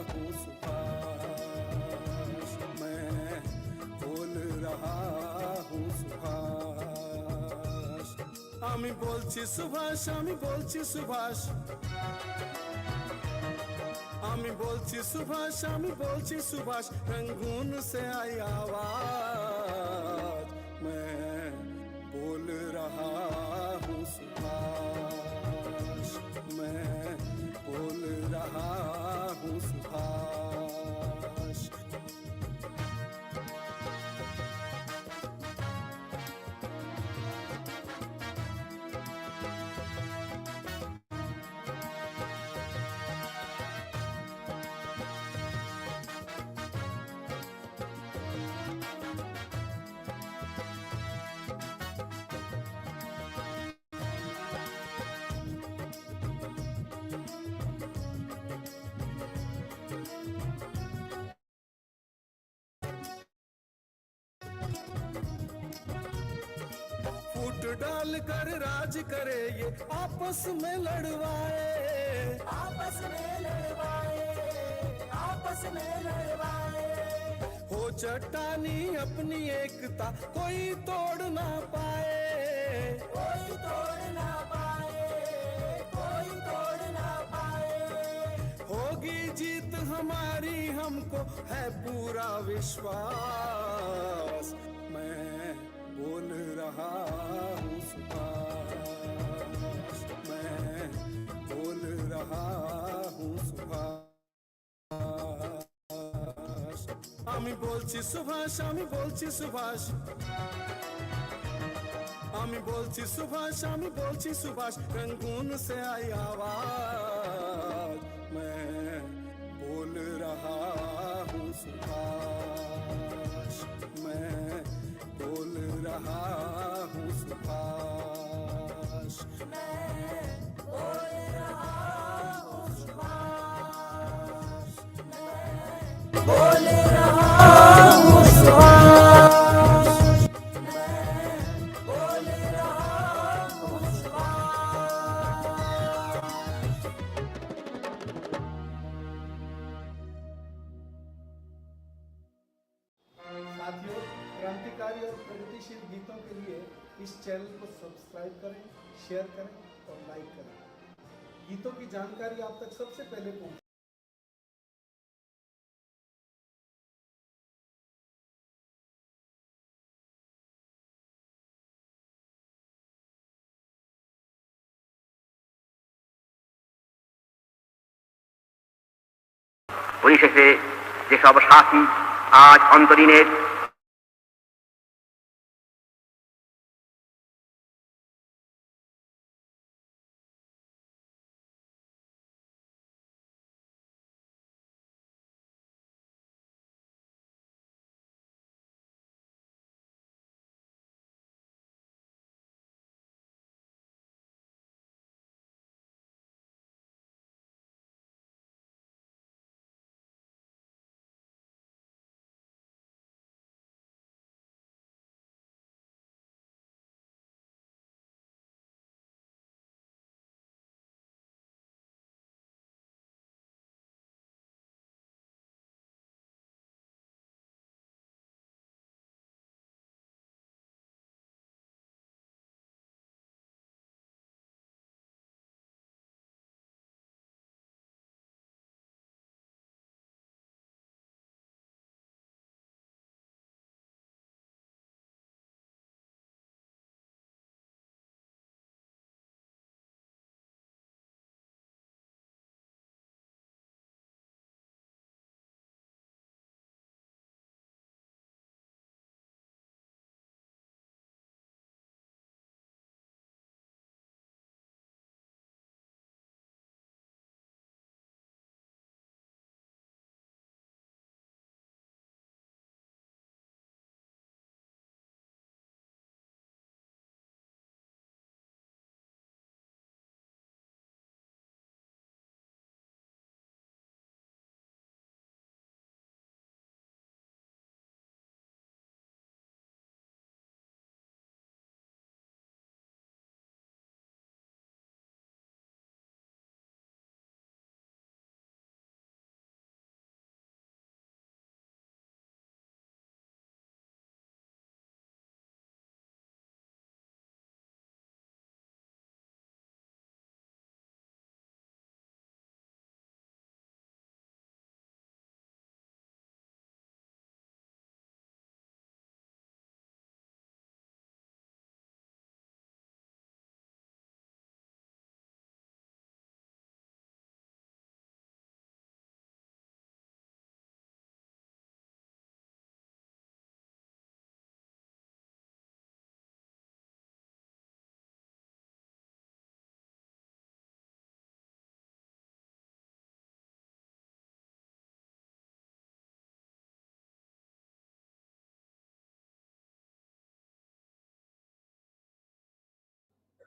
हूँ सुभाष, मैं बोल रहा हूँ सुभाष। আমি বলছি সুভাষ, আমি বলছি সুভাষ, আমি বলছি সুভাষ, আমি বলছি সুভাষ, रंगून से आई आवाज मैं बोल रहा हूँ सुभाष, मैं बोल रहा हूँ सुभाष। डाल कर राज करे ये आपस में लड़वाए, आपस में लड़वाए, आपस में लड़वाए। हो चट्टानी अपनी एकता कोई तोड़ ना पाए, कोई तोड़ ना पाए, कोई तोड़ ना पाए। होगी जीत हमारी हमको है पूरा विश्वास। मैं बोल रहा हूँ सुभाष, मैं बोल रहा हूँ सुभाष। আমি বলছি সুভাষ, আমি বলছি সুভাষ, আমি বলছি সুভাষ, আমি বলছি সুভাষ। रंगून से आई आवाज, मैं बोल रहा हूँ सुभाष, मैं बोल रहा हूँ सुभाष, मैं बोल रहा हूँ सुभाष, मैं बोल रहा हूँ सुभाष, मैं बोल रहा हूँ सुभाष। साथियों, क्रांतिकारी और प्रगतिशील गीतों के लिए इस चैनल को सब्सक्राइब करें, शेयर करें और लाइक करें। गीतों की जानकारी आप तक सबसे पहले पहुंचे। পরিশেষে যেসব সাথী আজ অন্তরীণের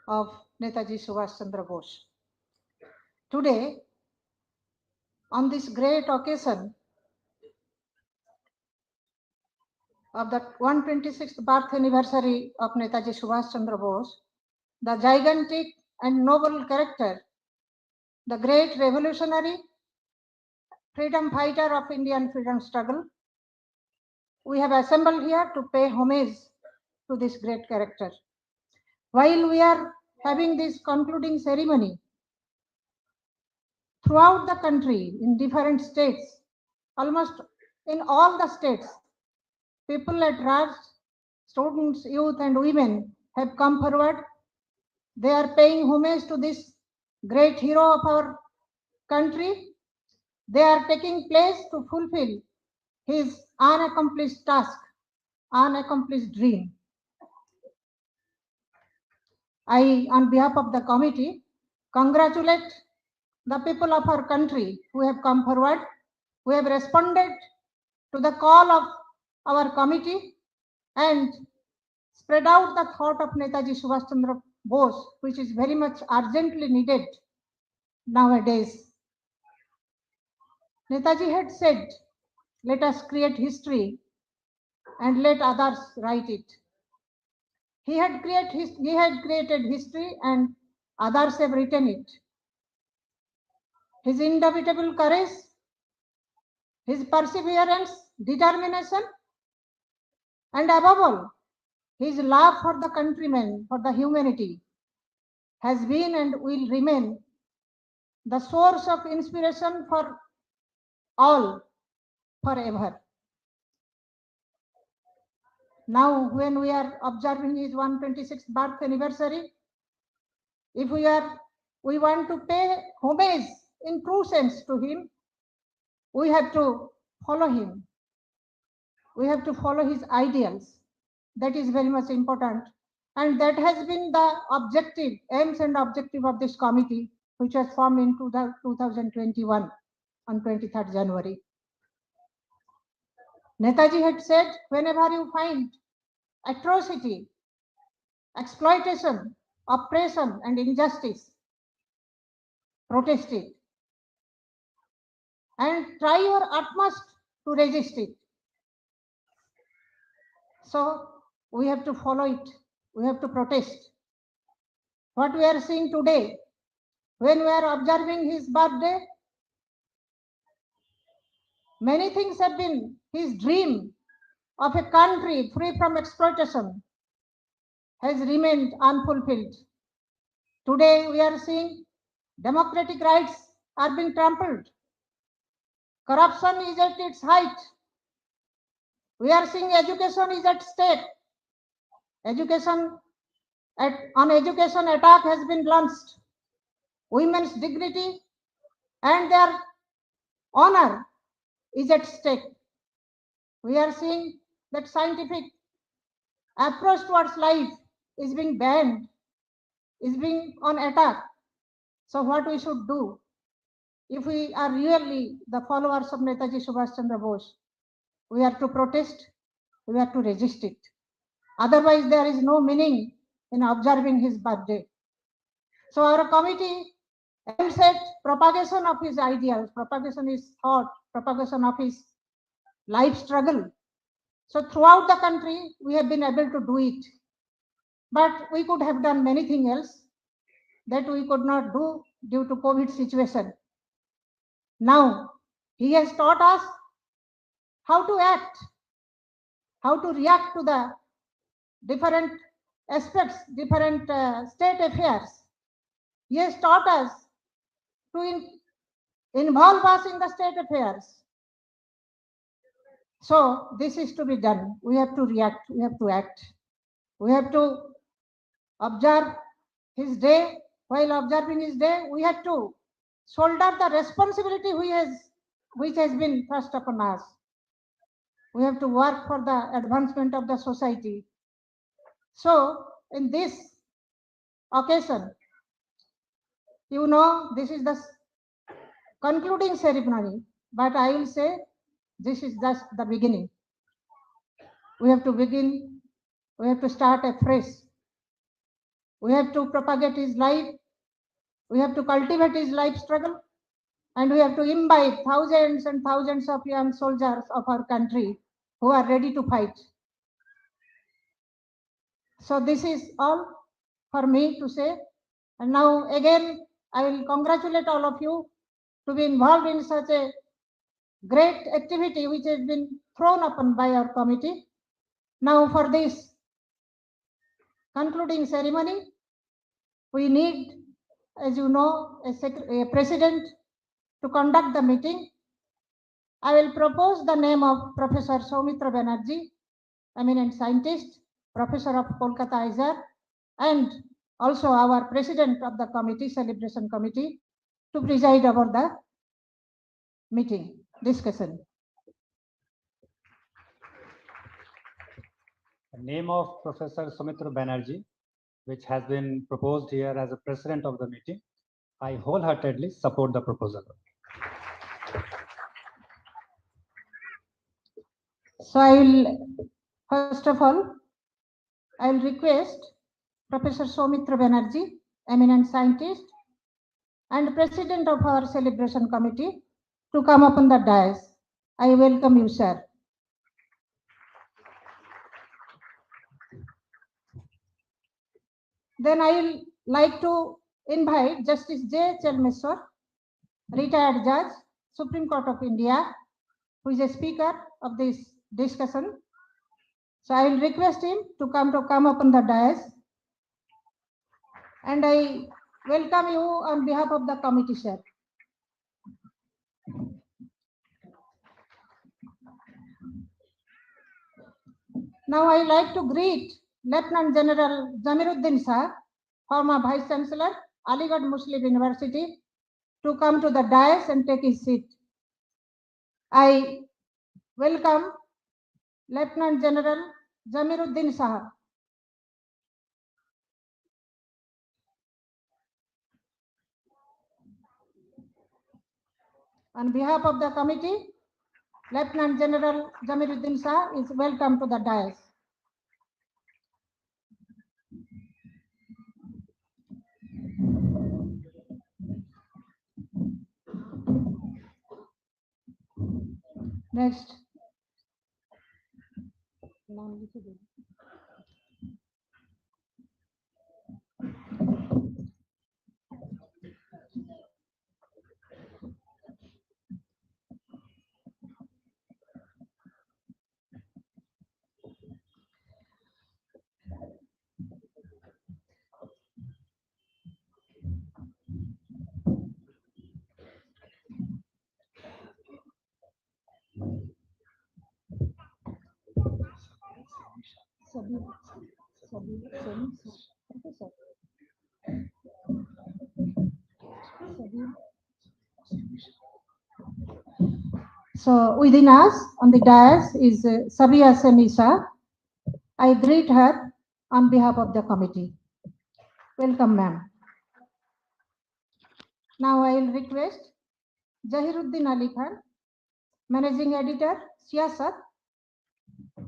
of Netaji Subhash Chandra Bose. Today, on this great occasion of the 126th birth anniversary of Netaji Subhash Chandra Bose, the gigantic and noble character, the great revolutionary, freedom fighter of Indian freedom struggle. We have assembled here to pay homage to this great character. While we are having this concluding ceremony, throughout the country, in different states, almost in all the states, people at large, students, youth, and women have come forward. They are paying homage to this great hero of our country. They are taking place to fulfill his unaccomplished task, unaccomplished dream. I, on behalf of the committee, congratulate the people of our country who have come forward, who have responded to the call of our committee and spread out the thought of Netaji Subhash Chandra Bose, which is very much urgently needed nowadays. Netaji had said, let us create history and let others write it. He had created history and others have written it. His indomitable courage, his perseverance, determination, and above all, his love for the countrymen, for the humanity, has been and will remain the source of inspiration for all forever. Now, when we are observing his 126th birth anniversary, if we want to pay homage in true sense to him, we have to follow him. We have to follow his ideals. That is very much important. And that has been the objective, aims and objective of this committee, which was formed in 2021 on 23rd January. Netaji had said, whenever you find atrocity, exploitation, oppression, and injustice, protest it. And try your utmost to resist it. So we have to follow it. We have to protest. What we are seeing today, when we are observing his birthday, many things have been his dream of a country free from exploitation has remained unfulfilled. Today we are seeing democratic rights are being trampled. Corruption is at its height. We are seeing education is at stake. On education attack has been launched. Women's dignity and their honor is at stake. We are seeing that scientific approach towards life is being banned, is being on attack. So what we should do if we are really the followers of Netaji Subhash Chandra Bose? We have to protest, we have to resist it. Otherwise, there is no meaning in observing his birthday. So our committee aims at propagation of his ideals, propagation his thought, propagation of his life struggle. So throughout the country, we have been able to do it. But we could have done many things else that we could not do due to COVID situation. Now, he has taught us how to act, how to react to the different aspects, different state affairs. He has taught us to involve us in the state affairs. So this is to be done. We have to react, we have to act. We have to observe his day. While observing his day, we have to shoulder the responsibility which has been thrust upon us. We have to work for the advancement of the society. So in this occasion, you know, this is the concluding ceremony, but I will say this is just the beginning. We have to begin, we have to start afresh. We have to propagate his life, we have to cultivate his life struggle, and we have to imbibe thousands and thousands of young soldiers of our country who are ready to fight. So this is all for me to say. And now again, I will congratulate all of you to be involved in such a great activity which has been thrown upon by our committee. Now for this concluding ceremony, we need, as you know, a president to conduct the meeting. I will propose the name of Professor Soumitra Banerjee, eminent scientist, professor of Kolkata Aligarh, and also our president of the committee, celebration committee, to preside over the meeting discussion. The name of Professor Soumitra Banerjee, which has been proposed here as a president of the meeting, I wholeheartedly support the proposal. So I will, first of all, I will request Professor Soumitra Banerjee, eminent scientist and president of our celebration committee, to come up on the dais. I welcome you, sir. Then I will like to invite Justice J Chelmeswar, retired judge, Supreme Court of India, who is a speaker of this discussion. So I will request him to come up on the dais. And I welcome you on behalf of the committee, sir. Now I like to greet Lieutenant General Zameeruddin Shah, former Vice Chancellor, Aligarh Muslim University, to come to the dais and take his seat. I welcome Lieutenant General Zameeruddin Shah. On behalf of the committee, Lieutenant General Zameeruddin Shah is welcome to the dais. Next. So within us on the dais is Sabia Shah. I greet her on behalf of the committee. Welcome, ma'am. Now I will request Zaheeruddin Ali Khan, Managing Editor, Siasat,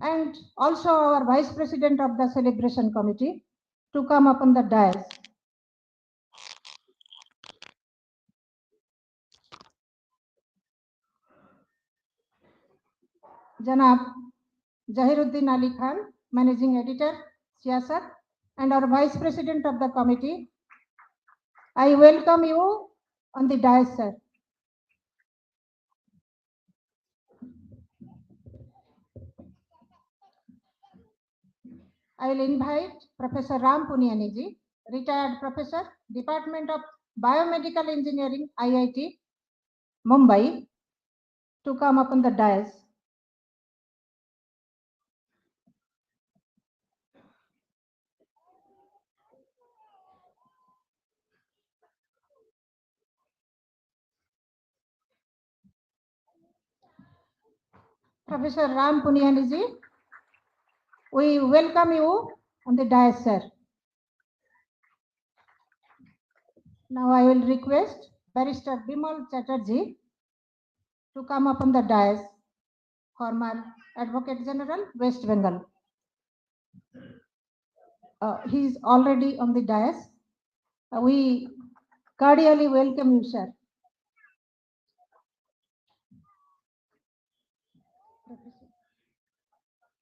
and also our Vice President of the Celebration Committee, to come up on the dais. Janab Zaheeruddin Ali Khan, Managing Editor, Siasat, and our Vice President of the committee. I welcome you on the dais, sir. I will invite Professor Ram Puniyani ji, retired professor, Department of Biomedical Engineering, IIT, Mumbai, to come up on the dais. Professor Ram Puniyani ji, we welcome you on the dais, sir. Now I will request Barrister Bimal Chatterjee to come up on the dais, former Advocate General, West Bengal. He is already on the dais. We cordially welcome you, sir.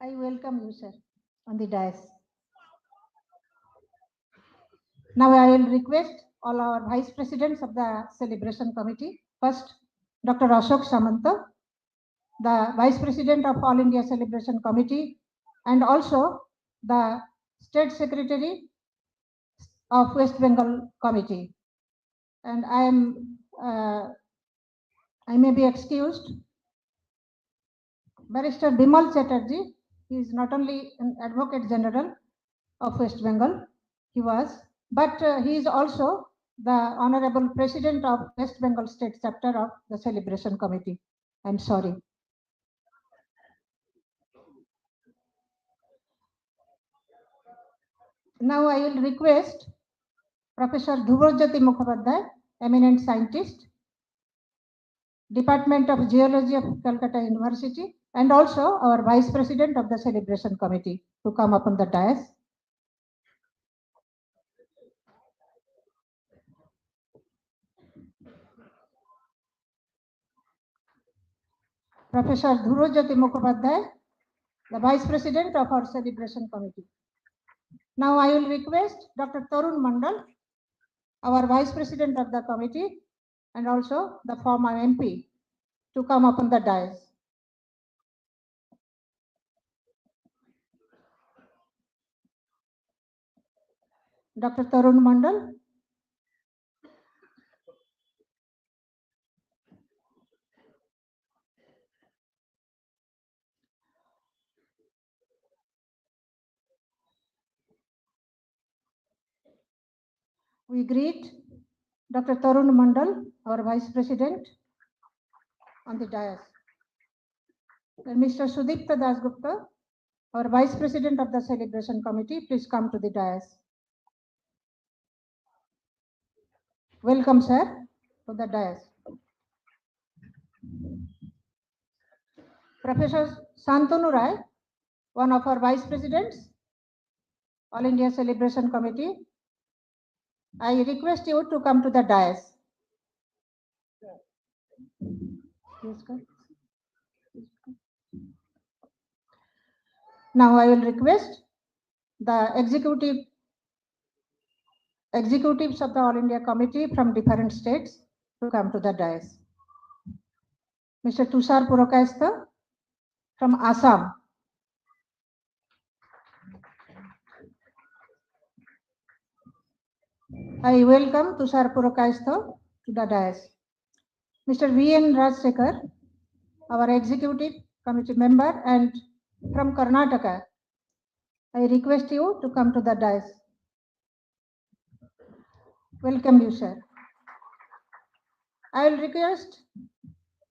I welcome you, sir, on the dais. Now I will request all our vice presidents of the celebration committee. First, Dr. Ashok Samanta, the vice president of All India Celebration Committee, and also the state secretary of West Bengal Committee. And I may be excused. Barrister Bimal Chatterjee, he is not only an Advocate General of West Bengal, he was, but he is also the Honorable President of West Bengal State Chapter of the Celebration Committee. I'm sorry. Now I will request Professor Dhruvajyoti Mukherjee, eminent scientist, Department of Geology of Calcutta University, and also our Vice President of the Celebration Committee to come up on the dais. Professor Dhruvajyoti Mukherjee, the Vice President of our Celebration Committee. Now I will request Dr. Tarun Mandal, our Vice President of the committee and also the former MP, to come up on the dais. Dr. Tarun Mandal. We greet Dr. Tarun Mandal, our Vice President, on the dais. And Mr. Sudipta Dasgupta, our Vice President of the Celebration Committee, please come to the dais. Welcome, sir, to the dais. Professor Santanu Rai, one of our Vice Presidents, All India Celebration Committee, I request you to come to the dais. Now I will request the executives of the All India Committee from different states to come to the dais. Mr. Tushar Purokayastha from Assam. I welcome Tushar Purokayastha to the dais. Mr. V.N. Rajsekhar, our executive committee member and from Karnataka. I request you to come to the dais. Welcome you, sir. I will request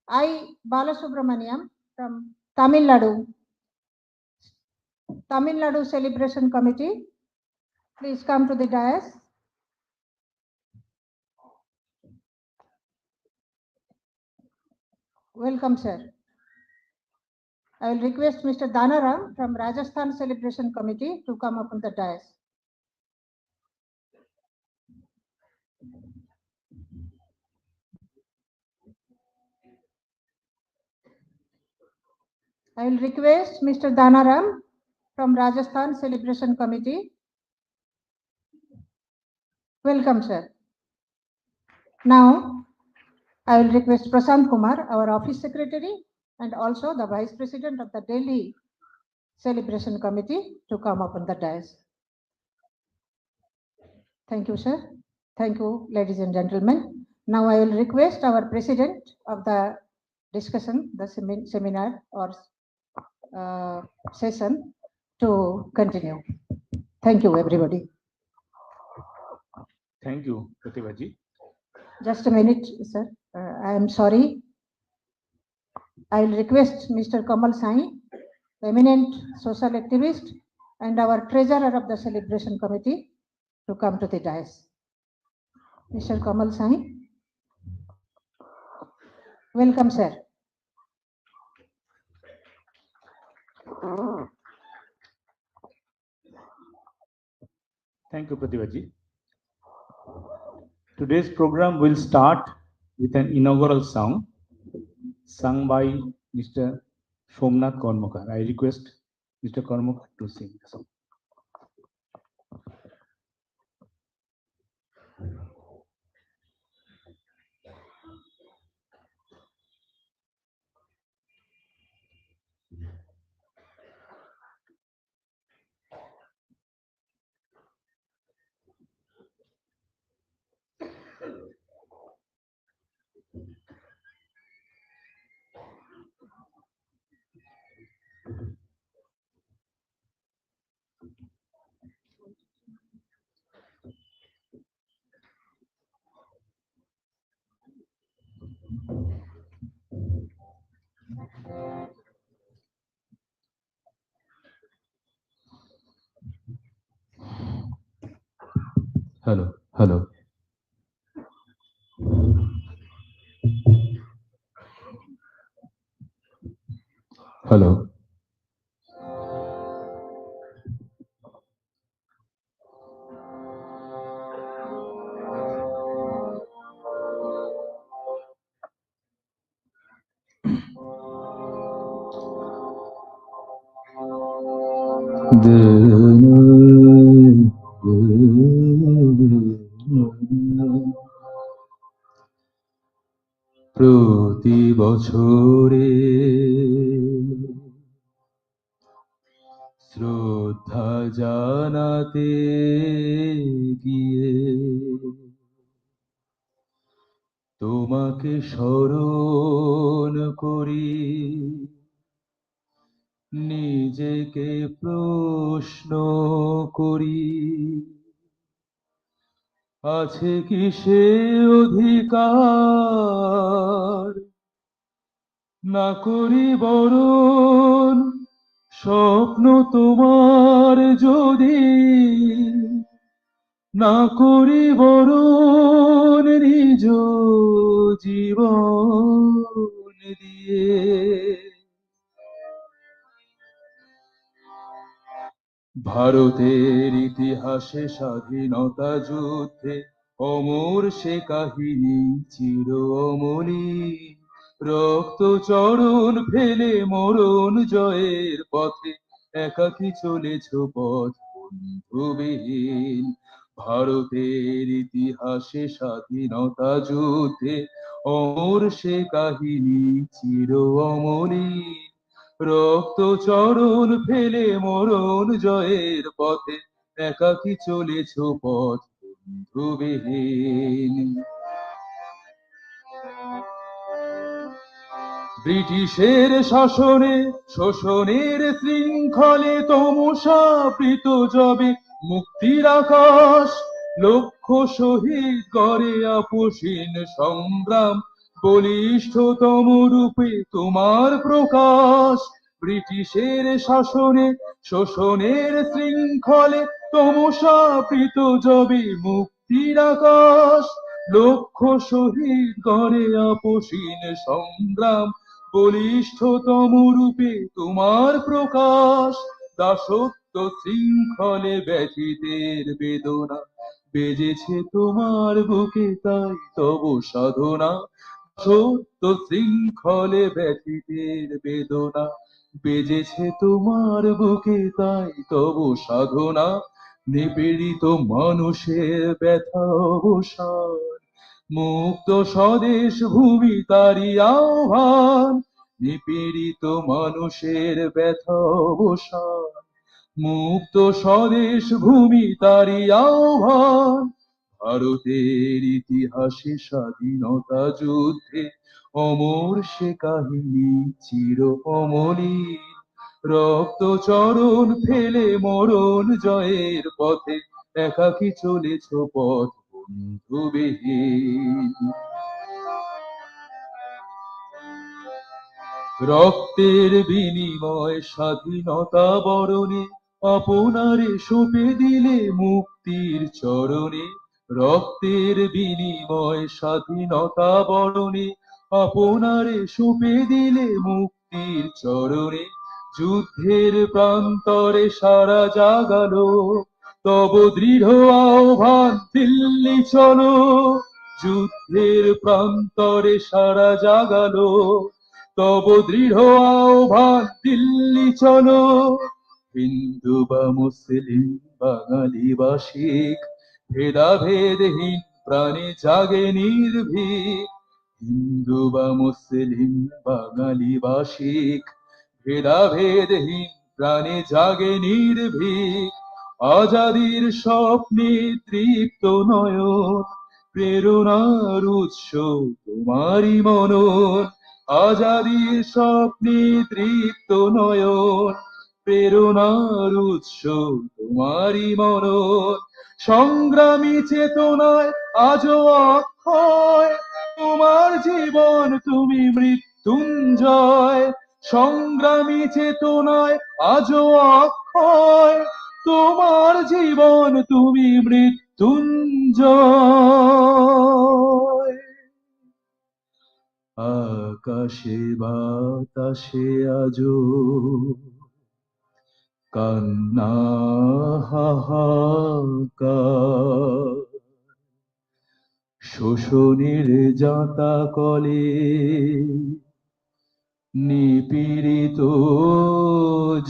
I. Balasubramaniam from Tamil Nadu Celebration Committee. Please come to the dais. Welcome, sir. I will request Mr. Danaram from Rajasthan Celebration Committee to come up on the dais. I will request Mr. Danaram from Rajasthan Celebration Committee. Welcome, sir. Now, I will request Prasant Kumar, our Office Secretary, and also the Vice President of the Delhi Celebration Committee to come up on the dais. Thank you, sir. Thank you, ladies and gentlemen. Now I will request our President of the discussion, the seminar or session to continue. Thank you, everybody. Thank you, Pratibhaji. Just a minute, sir. I am sorry. I will request Mr. Kamal Sai, eminent social activist and our treasurer of the celebration committee, to come to the dais. Mr. Kamal Sai. Welcome, sir. Thank you, Pratibhaji. Today's program will start with an inaugural song sung by Mr. Somnath Karmakar. I request Mr. Karmakar to sing the song. Hello, hello. Hello. প্রতি বছরে শ্রদ্ধা জানাতে গিয়ে তোমাকে স্মরণ করি, নিজেকে প্রশ্ন করি, আছে কি সে অধিকার না করি বরণ স্বপ্ন তোমার যদি, না করি বরণ নিজ জীবন দিয়ে। ভারতের ইতিহাসে স্বাধীনতা যুদ্ধে অমর সে কাহিনী চির অমলিন, রক্ত চরণ ফেলে মরণ জয়ের পথে একাকী চলেছ পথ বন্ধুবিহীন। ভারতের ইতিহাসে স্বাধীনতা যুদ্ধে অমর সে কাহিনী চির অমলিন, রক্ত চরণ ফেলে মরণ জয়ের পথে একাকী চলেছ পথ বন্ধুবিহীন। ব্রিটিশের শাসনে শোষণের শৃঙ্খলে তমসাবৃত যবে মুক্তির আকাশ, লক্ষ শহীদ করে আপসীন সংগ্রাম, বলিষ্ঠতম রূপে তোমার প্রকাশ। ব্রিটিশের শাসনে শোষণের শৃঙ্খলে তমসাবৃত যবে মুক্তির আকাশ, লক্ষ শহীদ করে আপসীন সংগ্রাম, বলিষ্ঠতম রূপে তোমার প্রকাশ। দাসত্ব শৃঙ্খলে ব্যথিতের বেদনা বেজেছে তোমার বুকে, তাই তব সাধনা। সত্য শৃঙ্খলে ব্যথিতের বেদনা বেজেছে তোমার বুকে, তাই তব সাধনা। নিপীড়িত মানুষের ব্যথা অবসান, মুক্ত স্বদেশ ভূমি তারি আহ্বান। নিপীড়িত মানুষের ব্যথা অবসান, মুক্ত স্বদেশ ভূমি তারি আহ্বান। ভারতের ইতিহাসে স্বাধীনতা যুদ্ধে অমর সে কাহিনী চির অমলিন, রক্ত চরণ ফেলে মরণ জয়ের পথে একাকী চলেছ পথ বন্ধুবিহীন। রক্তের বিনিময় স্বাধীনতা বরণে আপনারে সঁপে দিলে মুক্তির চরণে। রক্তের বিনিময় স্বাধীনতা বরণে আপনারে সঁপে দিলে মুক্তির চরণে। যুদ্ধের প্রান্তরে সারা জাগালো তব দৃঢ় আহ্বান, দিল্লি চলো। যুদ্ধের প্রান্তরে সারা জাগালো তব দৃঢ় আহ্বান, দিল্লি চলো। হিন্দু বা মুসলিম বাঙালি বা শিখ ভেদাভেদহীন প্রাণে জাগে নির্ভীক। হিন্দু বা মুসলিম বাঙালি বা শিখ ভেদাভেদহীন প্রাণে জাগে নির্ভীক। আজাদির স্বপ্নে তৃপ্ত নয়ন প্রেরণার উৎস তোমারই মনন, আজাদির স্বপ্নে তৃপ্ত নয়ন, প্রেরণার উৎস তোমারই মনন, সংগ্রামী চেতনায় আজও অক্ষয়, তোমার জীবন তুমি মৃত্যুঞ্জয়, সংগ্রামী চেতনায় আজও অক্ষয়, তোমার জীবন তুমি মৃত্যুঞ্জয়। আকাশে বাতাসে আজো কান্না হাহাকার, শোষণের জাঁতা কলে নিপীড়িত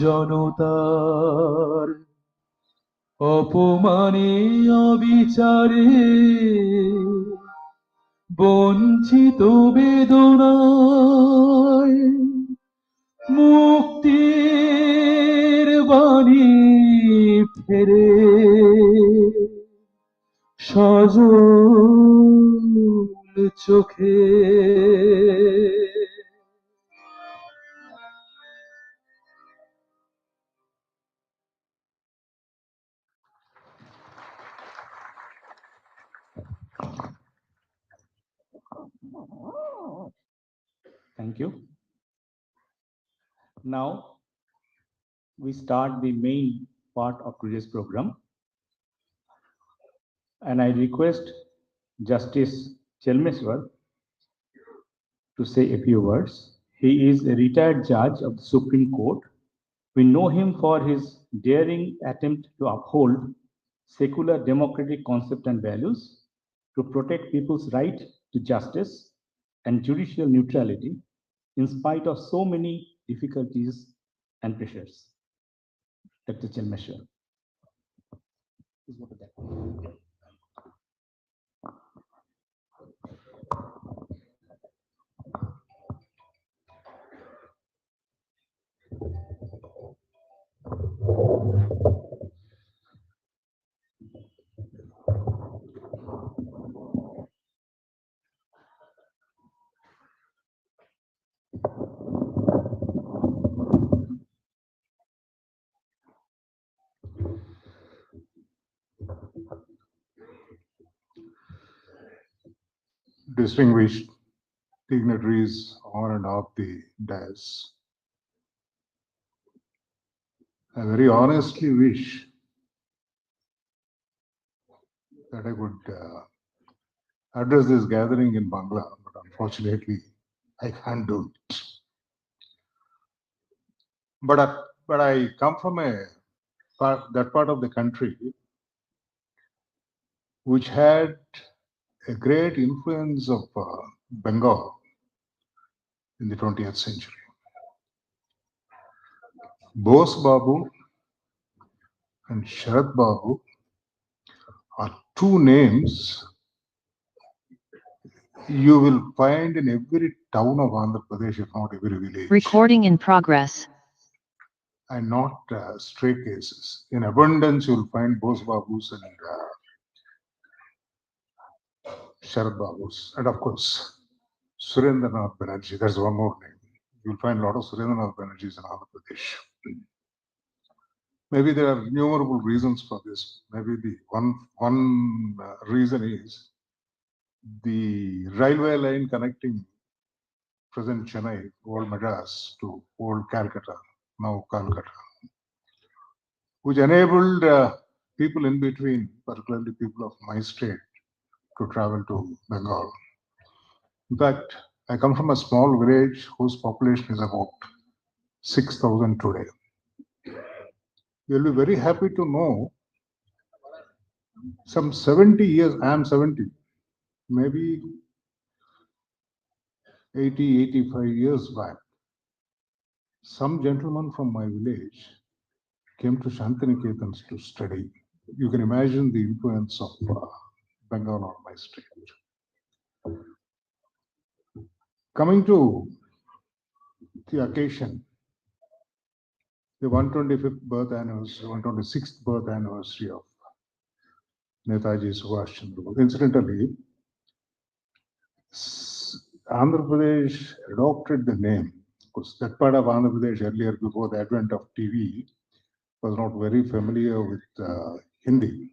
জনতার, অপমানে অবিচারে বঞ্চিত বেদনায়, মুক্তির বাণী ফেরে সজল চোখে। Thank you. Now we start the main part of today's program, and I request Justice Chelmeswar to say a few words. He is a retired judge of the Supreme Court. We know him for his daring attempt to uphold secular democratic concepts and values, to protect people's right to justice and judicial neutrality in spite of so many difficulties and pressures. Dr. Chelmeswar. Please go to that. Distinguished dignitaries on and off the dais, I very honestly wish that I could address this gathering in Bangla, but unfortunately I can't do it. But I come from that part of the country which had a great influence of Bengal in the 20th century. Bose Babu and Sharad Babu are two names you will find in every town of Andhra Pradesh, if not every village. Recording in progress. And not stray cases. In abundance, you will find Bose Babus and Sharad Babus. And of course, Surendranath Banerjee. There's one more name. You'll find a lot of Surendranath Banerjees in Andhra Pradesh. Maybe there are innumerable reasons for this. Maybe the one reason is the railway line connecting present Chennai, old Madras, to old Calcutta, now Calcutta, which enabled people in between, particularly people of my state, to travel to Bengal. In fact, I come from a small village whose population is about 6,000 today. You'll be very happy to know some 70 years, I am 70, maybe 80, 85 years back, some gentleman from my village came to Shantiniketan to study. You can imagine the influence of Bengal on my state. Coming to the occasion, the 125th birth anniversary, 126th birth anniversary of Netaji Subhash Chandra. Incidentally, Andhra Pradesh adopted the name, because that part of Andhra Pradesh earlier, before the advent of TV, was not very familiar with Hindi.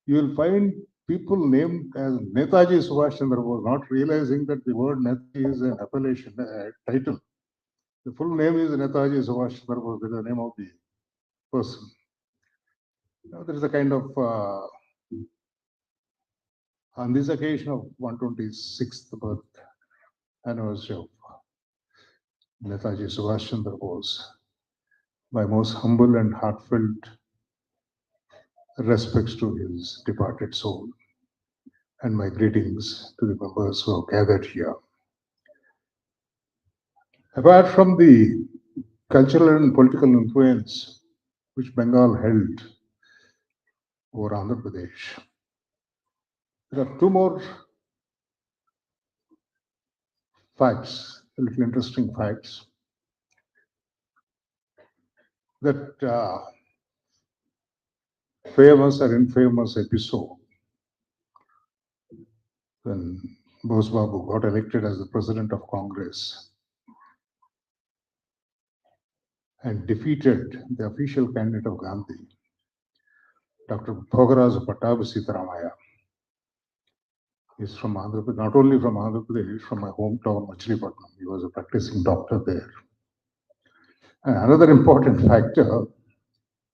You will find people named as Netaji Subhash Chandra Bose, not realizing that the word Netaji is an appellation, a title. The full name is Netaji Subhash Chandra Bose, that is the name of the person. Now, there is a kind of, on this occasion of 126th birth anniversary of Netaji Subhash Chandra Bose, my most humble and heartfelt respects to his departed soul, and my greetings to the members who have gathered here. Apart from the cultural and political influence which Bengal held over Andhra Pradesh, there are two more facts, a little interesting facts, that famous or infamous episode when Bose Babu got elected as the president of Congress and defeated the official candidate of Gandhi, Dr. Bhogaraj Pattabhi. He's from Andhra Pradesh, not only from Andhra Pradesh, from my hometown, Machilipatnam. He was a practicing doctor there. And another important factor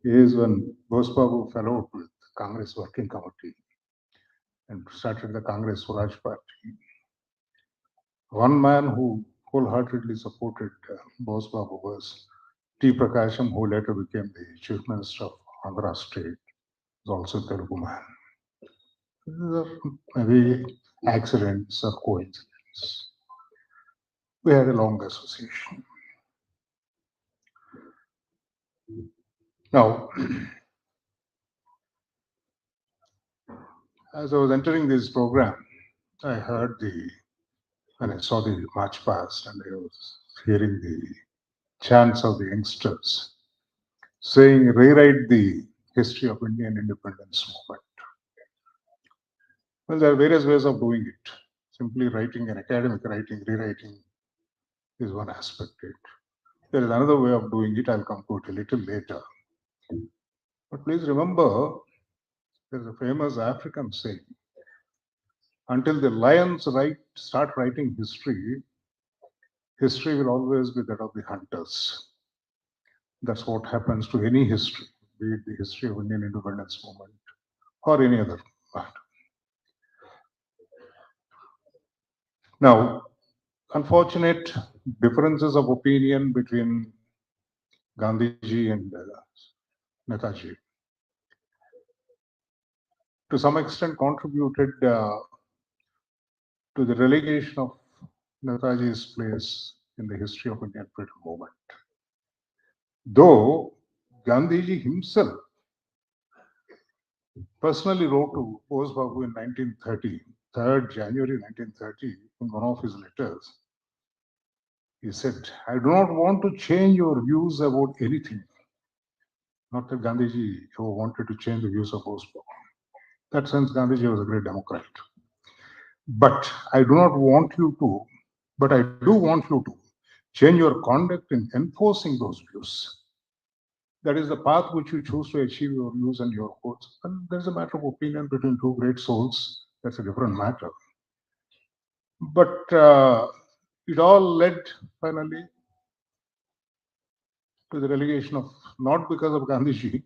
is when Bose Babu fell out with the Congress Working Committee and started the Congress Swaraj Party. One man who wholeheartedly supported Bose Babu was T. Prakasham, who later became the Chief Minister of Andhra State, was also a Telugu man. These are maybe accidents or coincidence. We had a long association. Now, as I was entering this program, I heard when I saw the march past and I was hearing the chants of the youngsters saying, rewrite the history of Indian independence movement. Well, there are various ways of doing it. Simply writing an academic writing, rewriting is one aspect of it. There is another way of doing it. I'll come to it a little later. But please remember, there's a famous African saying, until the lions start writing history, history will always be that of the hunters. That's what happens to any history, be it the history of Indian independence movement or any other matter. Now, unfortunate differences of opinion between Gandhiji and Netaji to some extent contributed to the relegation of Netaji's place in the history of Indian freedom movement. Though Gandhiji himself personally wrote to Bose Babu in 1930, 3rd January 1930, in one of his letters, he said, I do not want to change your views about anything. Not that Gandhiji ever wanted to change the views of Bose Babu. In that sense, Gandhiji was a great Democrat. But I do not want you to, but I do want you to change your conduct in enforcing those views. That is the path which you choose to achieve your views and your goals. And there's a matter of opinion between two great souls. That's a different matter. But it all led finally to the relegation of, not because of Gandhiji,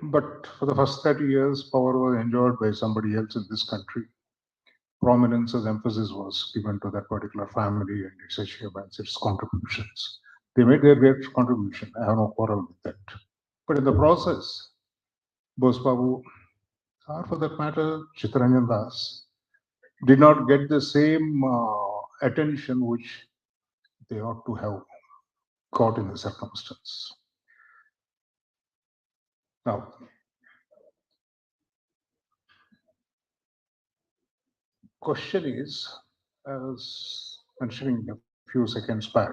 but for the first 30 years, power was enjoyed by somebody else in this country. Prominence as emphasis was given to that particular family and its achievements, its contributions. They made their great contribution. I have no quarrel with that. But in the process, Bose Babu, or for that matter, Chittaranjan Das, did not get the same attention which they ought to have got in the circumstance. Now, question is, I was mentioning a few seconds back,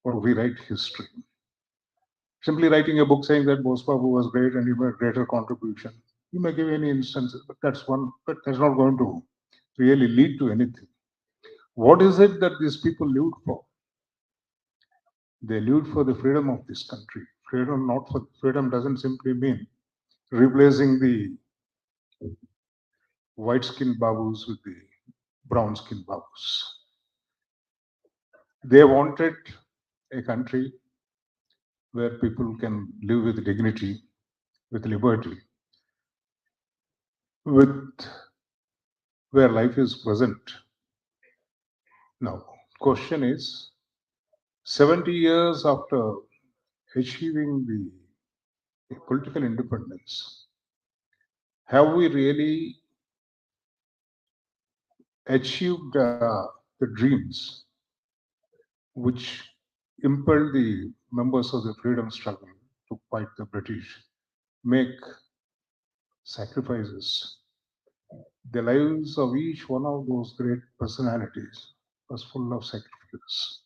or we write history. Simply writing a book saying that Bose Babu was great and he made greater contribution. You may give any instances, but that's not going to really lead to anything. What is it that these people lived for? They lived for the freedom of this country. Freedom doesn't simply mean replacing the white-skinned babus with the brown-skinned babus. They wanted a country where people can live with dignity, with liberty, with where life is pleasant. Now, question is, 70 years after achieving the political independence, have we really achieved the dreams which impelled the members of the freedom struggle to fight the British, make sacrifices? The lives of each one of those great personalities was full of sacrifices.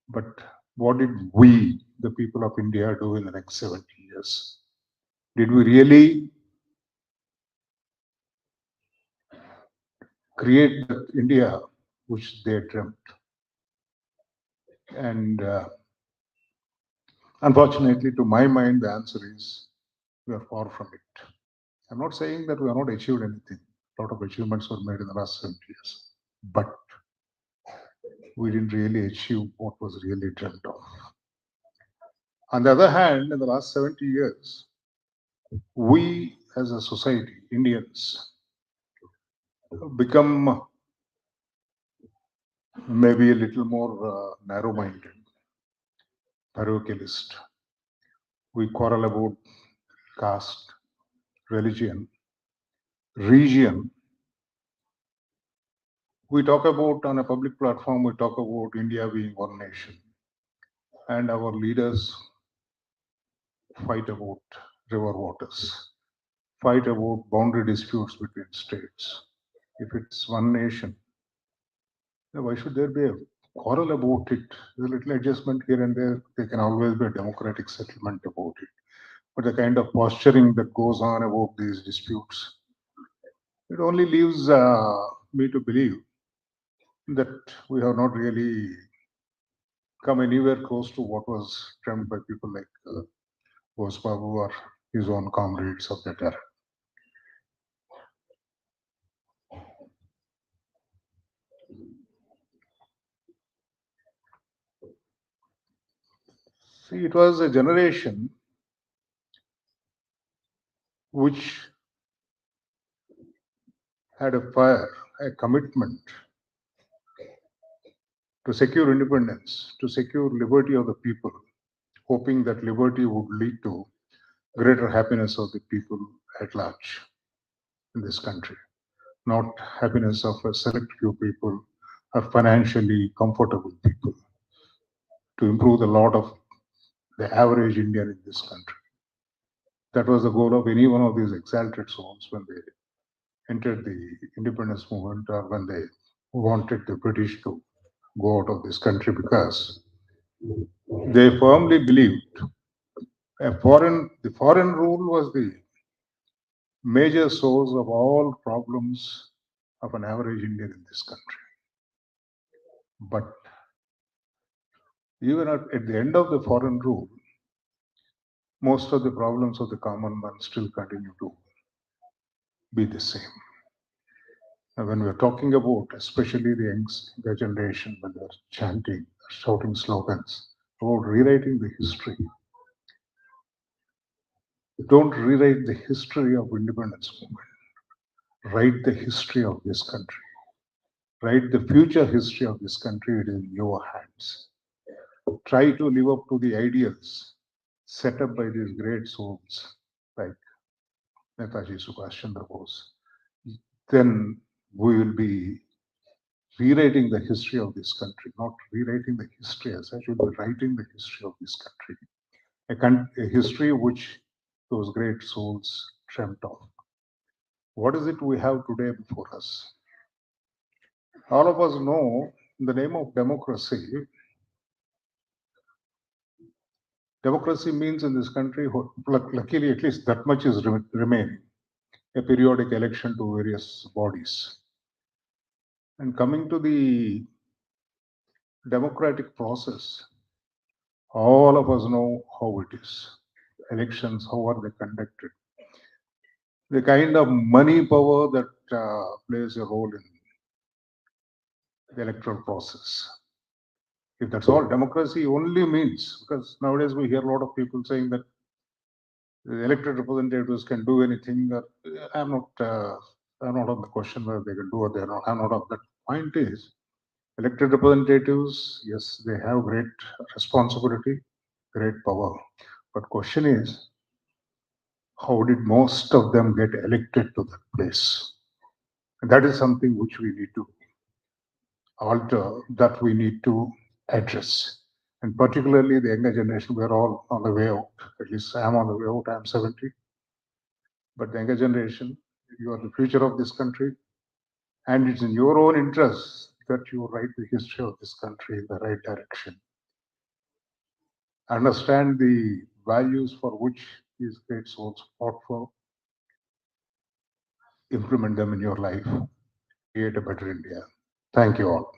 But what did we, the people of India, do in the next 70 years? Did we really create that India which they dreamt? And unfortunately, to my mind, the answer is we are far from it. I'm not saying that we have not achieved anything. A lot of achievements were made in the last 70 years. But we didn't really achieve what was really dreamt of. On the other hand, in the last 70 years, we as a society, Indians, become maybe a little more narrow-minded, parochialist. We quarrel about caste, religion, region. We talk about, on a public platform, we talk about India being one nation. And our leaders fight about river waters, fight about boundary disputes between states. If it's one nation, then why should there be a quarrel about it? There's a little adjustment here and there. There can always be a democratic settlement about it. But the kind of posturing that goes on about these disputes, it only leaves me to believe that we have not really come anywhere close to what was dreamt by people like Bose Babu or his own comrades of that era. See, it was a generation which had a fire, a commitment to secure independence, to secure liberty of the people, hoping that liberty would lead to greater happiness of the people at large in this country, not happiness of a select few people or financially comfortable people, to improve the lot of the average Indian in this country. That was the goal of any one of these exalted souls when they entered the independence movement or when they wanted the British to go out of this country, because they firmly believed the foreign rule was the major source of all problems of an average Indian in this country. But even at the end of the foreign rule, most of the problems of the common man still continue to be the same. And when we're talking about, especially the younger generation, when they're chanting, shouting slogans about rewriting the history, don't rewrite the history of independence movement. Write the history of this country. Write the future history of this country. It is in your hands. Try to live up to the ideals set up by these great souls like Netaji, Subhash, Chandra, Bose. Then we will be rewriting the history of this country, not rewriting the history as such, we'll be writing the history of this country. A history which those great souls dreamt of. What is it we have today before us? All of us know, in the name of democracy, democracy means in this country, luckily at least that much is remaining, a periodic election to various bodies. And coming to the democratic process, all of us know how it is. Elections, how are they conducted? The kind of money power that plays a role in the electoral process. If that's all democracy only means, because nowadays we hear a lot of people saying that the elected representatives can do anything. I'm not on the question whether they can do or they're not. I'm not on that. Point is, elected representatives, yes, they have great responsibility, great power. But question is, how did most of them get elected to that place? And that is something which we need to alter, that we need to address. And particularly the younger generation, we're all on the way out. At least I'm on the way out, I'm 70. But the younger generation, you are the future of this country. And it's in your own interest that you write the history of this country in the right direction. Understand the values for which these great souls fought for. Implement them in your life. Create a better India. Thank you all.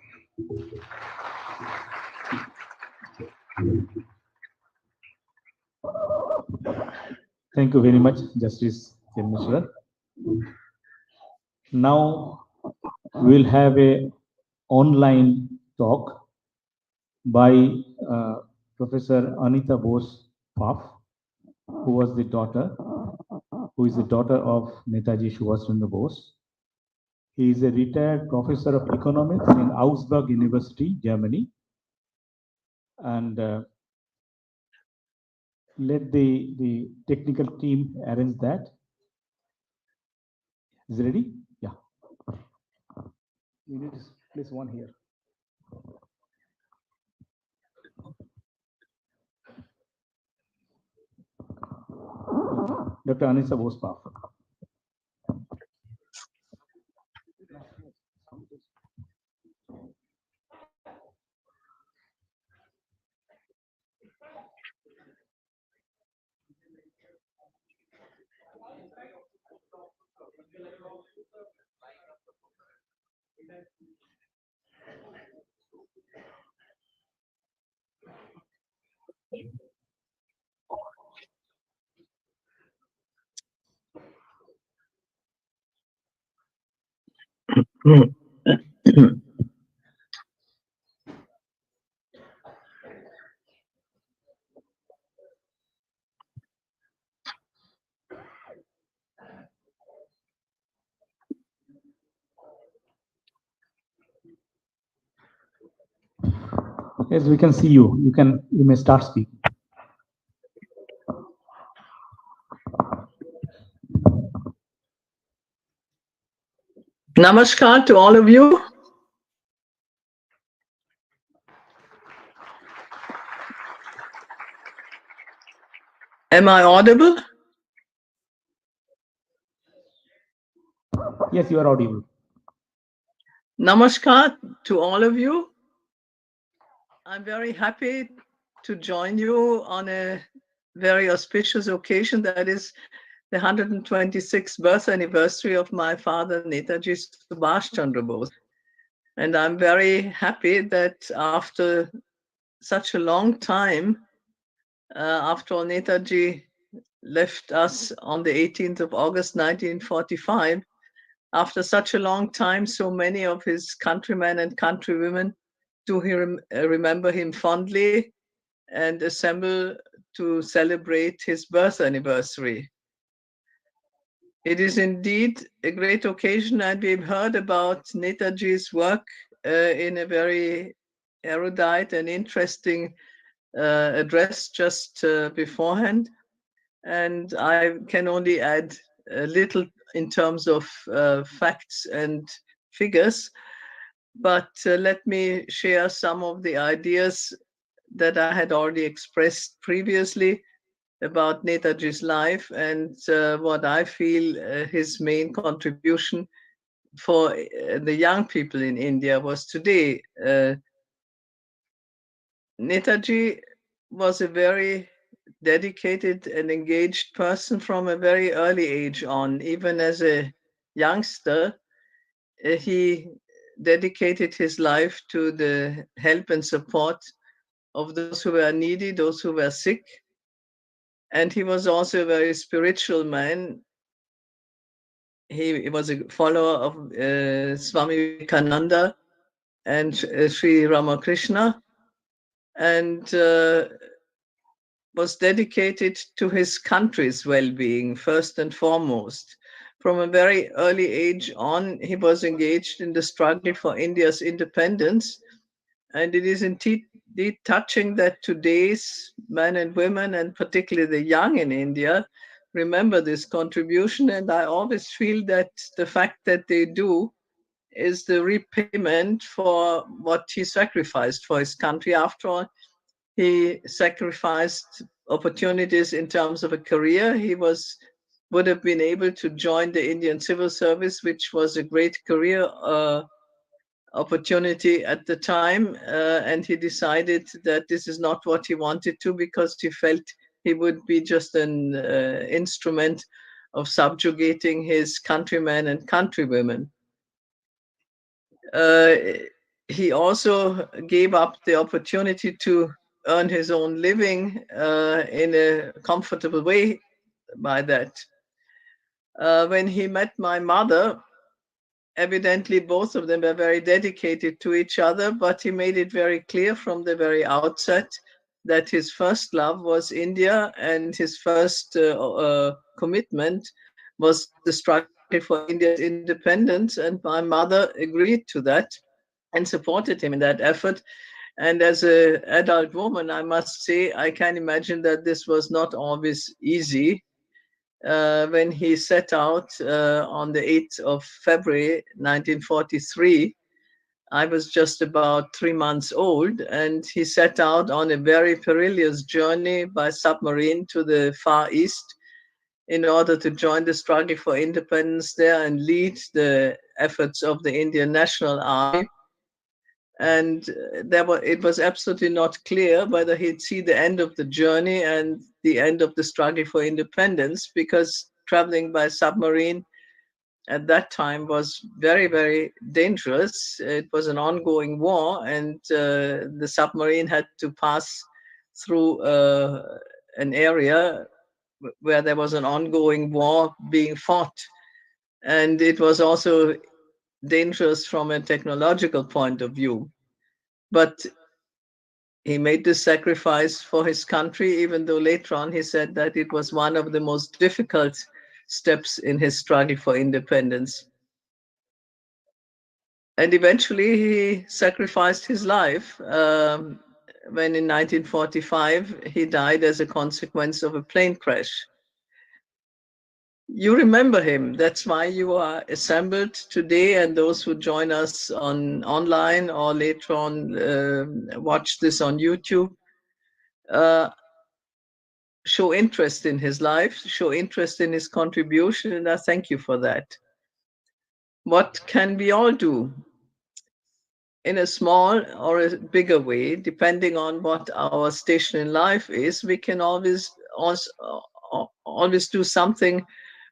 Thank you very much, Justice Chelmeswar. Now we'll have a online talk by Professor Anita Bose Pfaff, who is the daughter of Netaji Subhash Chandra Bose. He is a retired professor of economics in Augsburg University, Germany, and let the technical team arrange that. Is it ready? Yeah. You need to place one here. Dr. Anita Bose Pfaff. Yes, we can see you. You may start speaking. Namaskar to all of you. Am I audible? Yes, you are audible. Namaskar to all of you. I'm very happy to join you on a very auspicious occasion, that is the 126th birth anniversary of my father, Netaji Subhash Chandra Bose. And I'm very happy that after such a long time, after all, Netaji left us on the 18th of August, 1945, after such a long time, so many of his countrymen and countrywomen do remember him fondly and assemble to celebrate his birth anniversary. It is indeed a great occasion, and we've heard about Netaji's work in a very erudite and interesting address just beforehand. And I can only add a little in terms of facts and figures, but let me share some of the ideas that I had already expressed previously about Netaji's life and what I feel his main contribution for the young people in India was today. Netaji was a very dedicated and engaged person from a very early age on. Even as a youngster, he dedicated his life to the help and support of those who were needy, those who were sick. And he was also a very spiritual man. He was a follower of Swami Vivekananda and Sri Ramakrishna, and was dedicated to his country's well-being first and foremost. From a very early age on, he was engaged in the struggle for India's independence. And it is indeed touching that today's men and women, and particularly the young in India, remember this contribution. And I always feel that the fact that they do is the repayment for what he sacrificed for his country. After all, he sacrificed opportunities in terms of a career. He would have been able to join the Indian civil service, which was a great career opportunity at the time, and he decided that this is not what he wanted to, because he felt he would be just an instrument of subjugating his countrymen and countrywomen. He also gave up the opportunity to earn his own living in a comfortable way by that. When he met my mother, evidently both of them were very dedicated to each other, but he made it very clear from the very outset that his first love was India, and his first commitment was the struggle for India's independence. And my mother agreed to that and supported him in that effort. And as an adult woman, I must say, I can imagine that this was not always easy. When he set out on the 8th of February 1943, I was just about 3 months old, and he set out on a very perilous journey by submarine to the Far East in order to join the struggle for independence there and lead the efforts of the Indian National Army. And it was absolutely not clear whether he'd see the end of the journey and the end of the struggle for independence, because traveling by submarine at that time was very, very dangerous. It was an ongoing war, and the submarine had to pass through an area where there was an ongoing war being fought. And it was also dangerous from a technological point of view. But he made this sacrifice for his country, even though later on he said that it was one of the most difficult steps in his struggle for independence. And eventually he sacrificed his life when in 1945 he died as a consequence of a plane crash. You remember him. That's why you are assembled today, and those who join us online or later on watch this on YouTube, show interest in his life, show interest in his contribution, and I thank you for that. What can we all do? In a small or a bigger way, depending on what our station in life is, we can always do something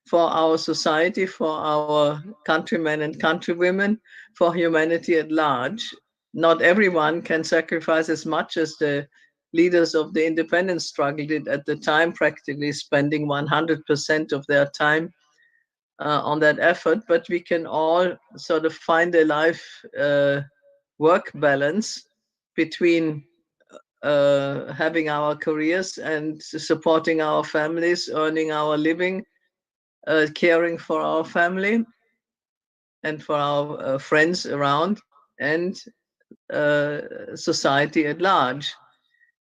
for our society, for our countrymen and countrywomen, for humanity at large. Not everyone can sacrifice as much as the leaders of the independence struggle did at the time, practically spending 100% of their time on that effort, but we can all sort of find a life work balance between having our careers and supporting our families, earning our living, caring for our family and for our friends around, and society at large.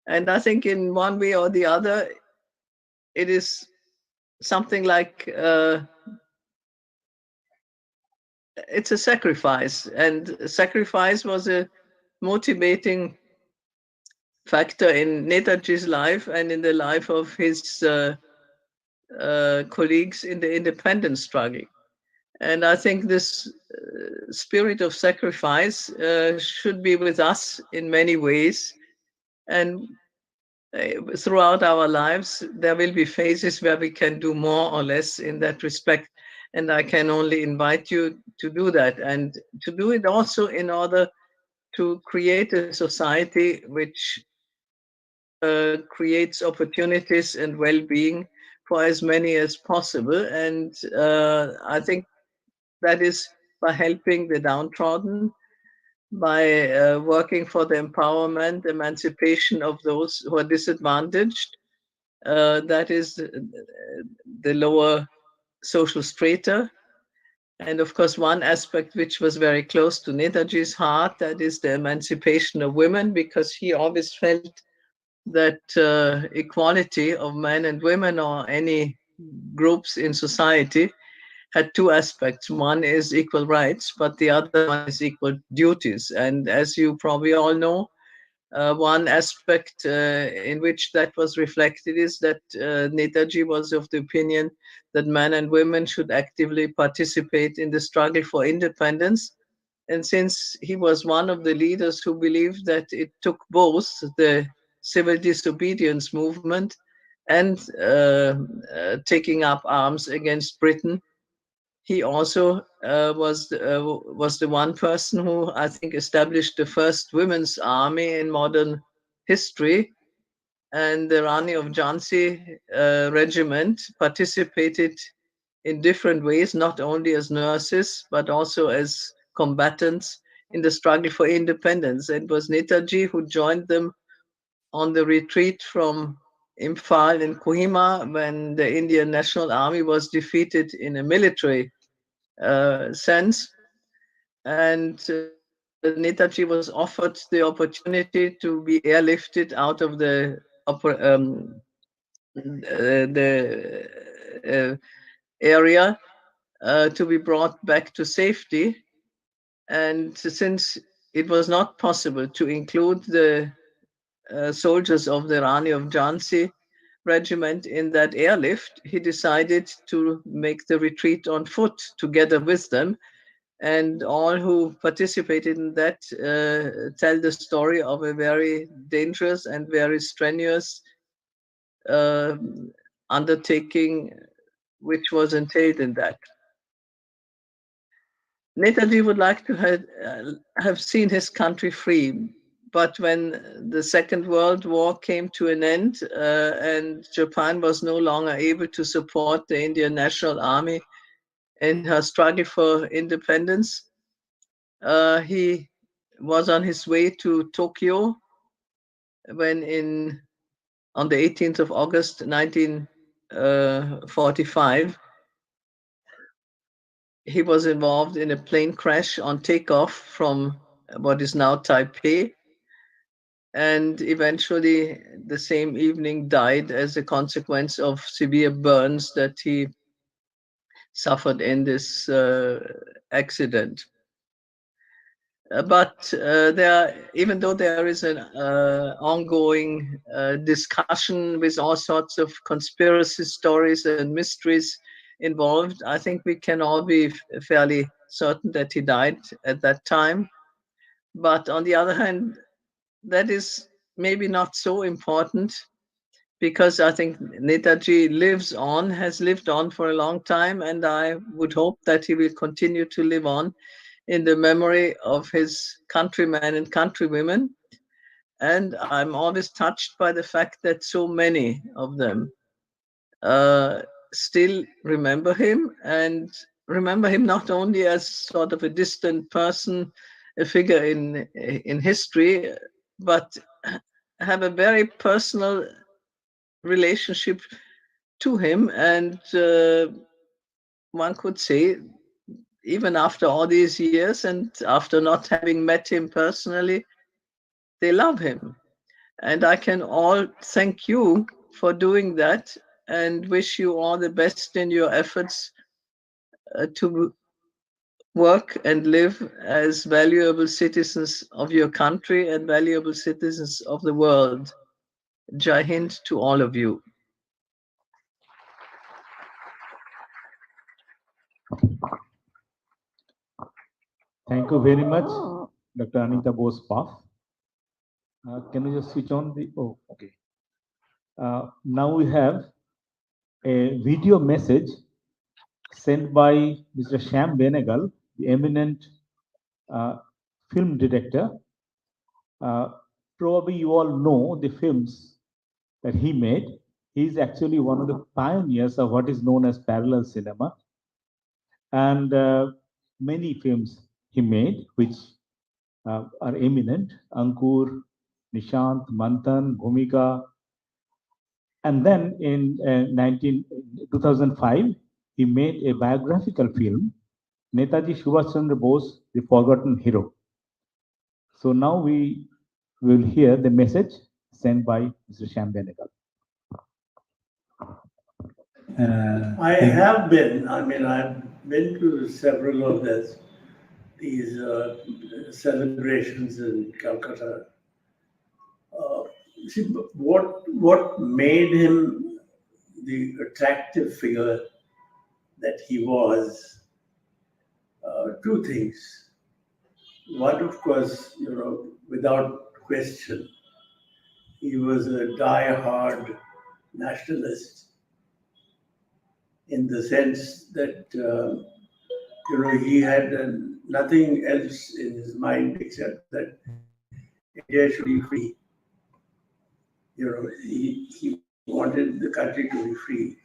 And I think in one way or the other, it is something like it's a sacrifice, and sacrifice was a motivating factor in Netaji's life and in the life of his colleagues in the independence struggle. And I think this spirit of sacrifice should be with us in many ways. And throughout our lives, there will be phases where we can do more or less in that respect. And I can only invite you to do that, and to do it also in order to create a society which creates opportunities and well-being for as many as possible. And I think that is by helping the downtrodden, by working for the empowerment, emancipation of those who are disadvantaged. That is the lower social strata. And of course, one aspect which was very close to Netaji's heart, that is the emancipation of women, because he always felt that equality of men and women or any groups in society had two aspects. One is equal rights, but the other one is equal duties. And as you probably all know, one aspect in which that was reflected is that Netaji was of the opinion that men and women should actively participate in the struggle for independence. And since he was one of the leaders who believed that it took both the civil disobedience movement and taking up arms against Britain, he also was the one person who I think established the first women's army in modern history. And the Rani of Jhansi regiment participated in different ways, not only as nurses, but also as combatants in the struggle for independence. It was Netaji who joined them on the retreat from Imphal and Kohima when the Indian National Army was defeated in a military sense. And Netaji was offered the opportunity to be airlifted out of the area to be brought back to safety. And since it was not possible to include the soldiers of the Rani of Jhansi regiment in that airlift, he decided to make the retreat on foot together with them. And all who participated in that tell the story of a very dangerous and very strenuous undertaking which was entailed in that. Netaji would like to have seen his country free, but when the Second World War came to an end and Japan was no longer able to support the Indian National Army in her struggle for independence, he was on his way to Tokyo when on the 18th of August 1945, he was involved in a plane crash on takeoff from what is now Taipei, and eventually the same evening died as a consequence of severe burns that he suffered in this accident. But even though there is an ongoing discussion with all sorts of conspiracy stories and mysteries involved, I think we can all be fairly certain that he died at that time. But on the other hand, that is maybe not so important, because I think Netaji has lived on for a long time, and I would hope that he will continue to live on in the memory of his countrymen and countrywomen. And I'm always touched by the fact that so many of them still remember him, and remember him not only as sort of a distant person, a figure in history, but have a very personal relationship to him. And one could say, even after all these years and after not having met him personally, they love him. And I can all thank you for doing that and wish you all the best in your efforts to work and live as valuable citizens of your country and valuable citizens of the world. Jai Hind to all of you. Thank you very much, Dr. Anita Bose Pfaff. Can we just switch on the, oh, okay. Now we have a video message sent by Mr. Shyam Benegal, the eminent film director. Probably you all know the films that he made. He is actually one of the pioneers of what is known as parallel cinema. And many films he made, which are eminent: Ankur, Nishant, Manthan, Bhumika. And then in 2005, he made a biographical film, Netaji Subhash Chandra Bose, The Forgotten Hero. So now we will hear the message sent by Mr. Shyam Benegal. I've been to several of these celebrations in Calcutta. See, what made him the attractive figure that he was? Two things. One, of course, without question, he was a die-hard nationalist in the sense that he had nothing else in his mind except that India should be free. He wanted the country to be free.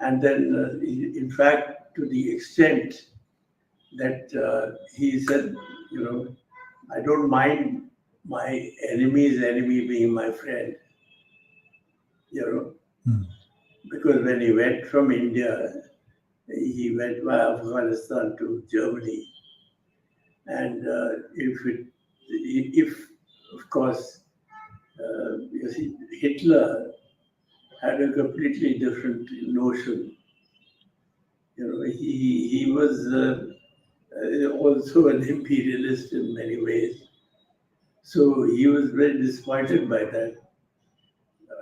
And then, in fact, to the extent that he said, I don't mind my enemy's enemy being my friend. Because when he went from India, he went via Afghanistan to Germany. And if of course, you see, Hitler had a completely different notion. He was also an imperialist in many ways. So he was very disappointed by that.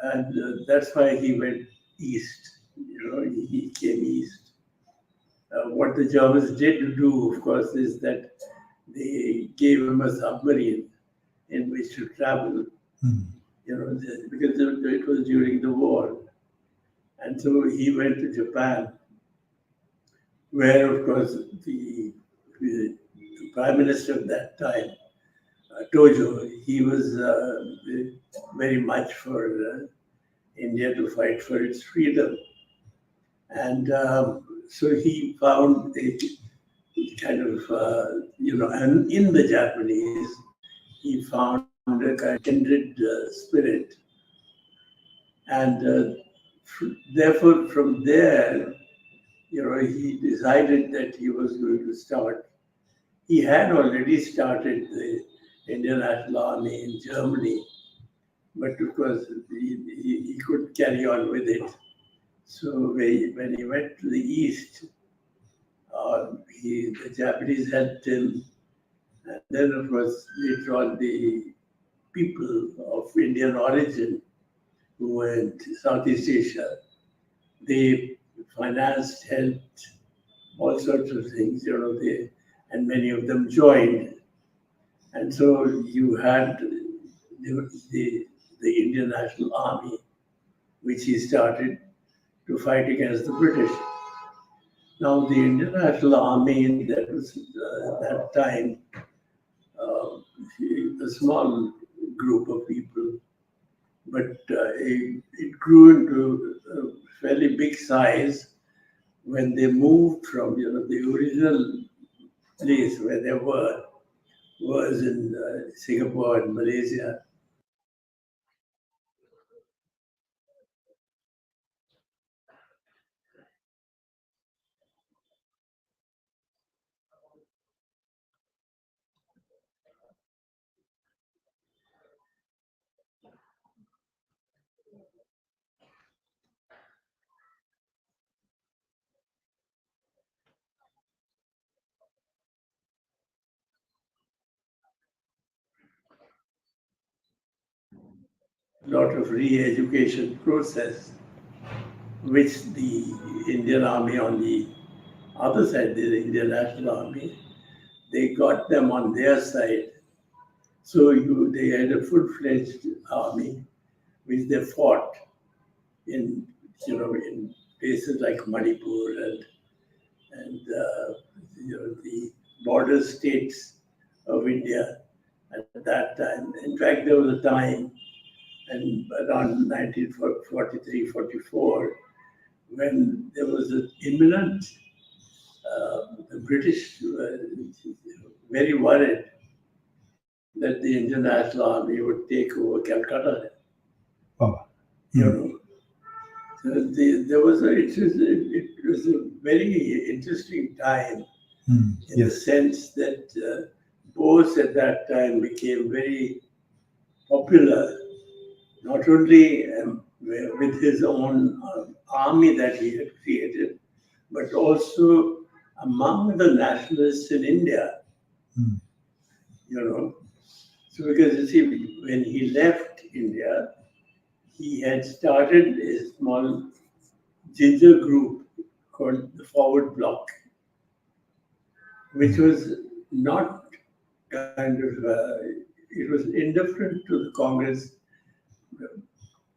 And that's why he went east. He came east. What the Germans did do, of course, is that they gave him a submarine in which to travel. Because it was during the war. And so he went to Japan, where, of course, the Prime Minister of that time, Tojo, he was very much for India to fight for its freedom. And so he found a kind of, and in the Japanese, he found a kind of kindred spirit. And therefore, from there, he decided that he was going to start. He had already started the Indian National Army in Germany, but of course, he couldn't carry on with it. So when he went to the east, the Japanese helped him. And then, of course, later on, the people of Indian origin who were in Southeast Asia, they financed, helped, all sorts of things, and many of them joined. And so you had the Indian National Army, which he started to fight against the British. Now, the Indian National Army, that was that time a small group of people, but it grew into a fairly big size when they moved from the original place where they was in Singapore and Malaysia. Lot of re-education process, which the Indian Army on the other side, the Indian National Army, they got them on their side. So they had a full-fledged army, which they fought in, in places like Manipur and and the border states of India at that time. In fact, there was a time, and around 1943-44, when there was an imminent, the British were very worried that the Indian National Army would take over Calcutta. Oh. You know, so it was a very interesting time in the sense that Bose at that time became very popular, not only with his own army that he had created, but also among the nationalists in India. You know, so because you see, when he left India, he had started a small ginger group called the Forward Bloc, which was not kind of, it was indifferent to the Congress.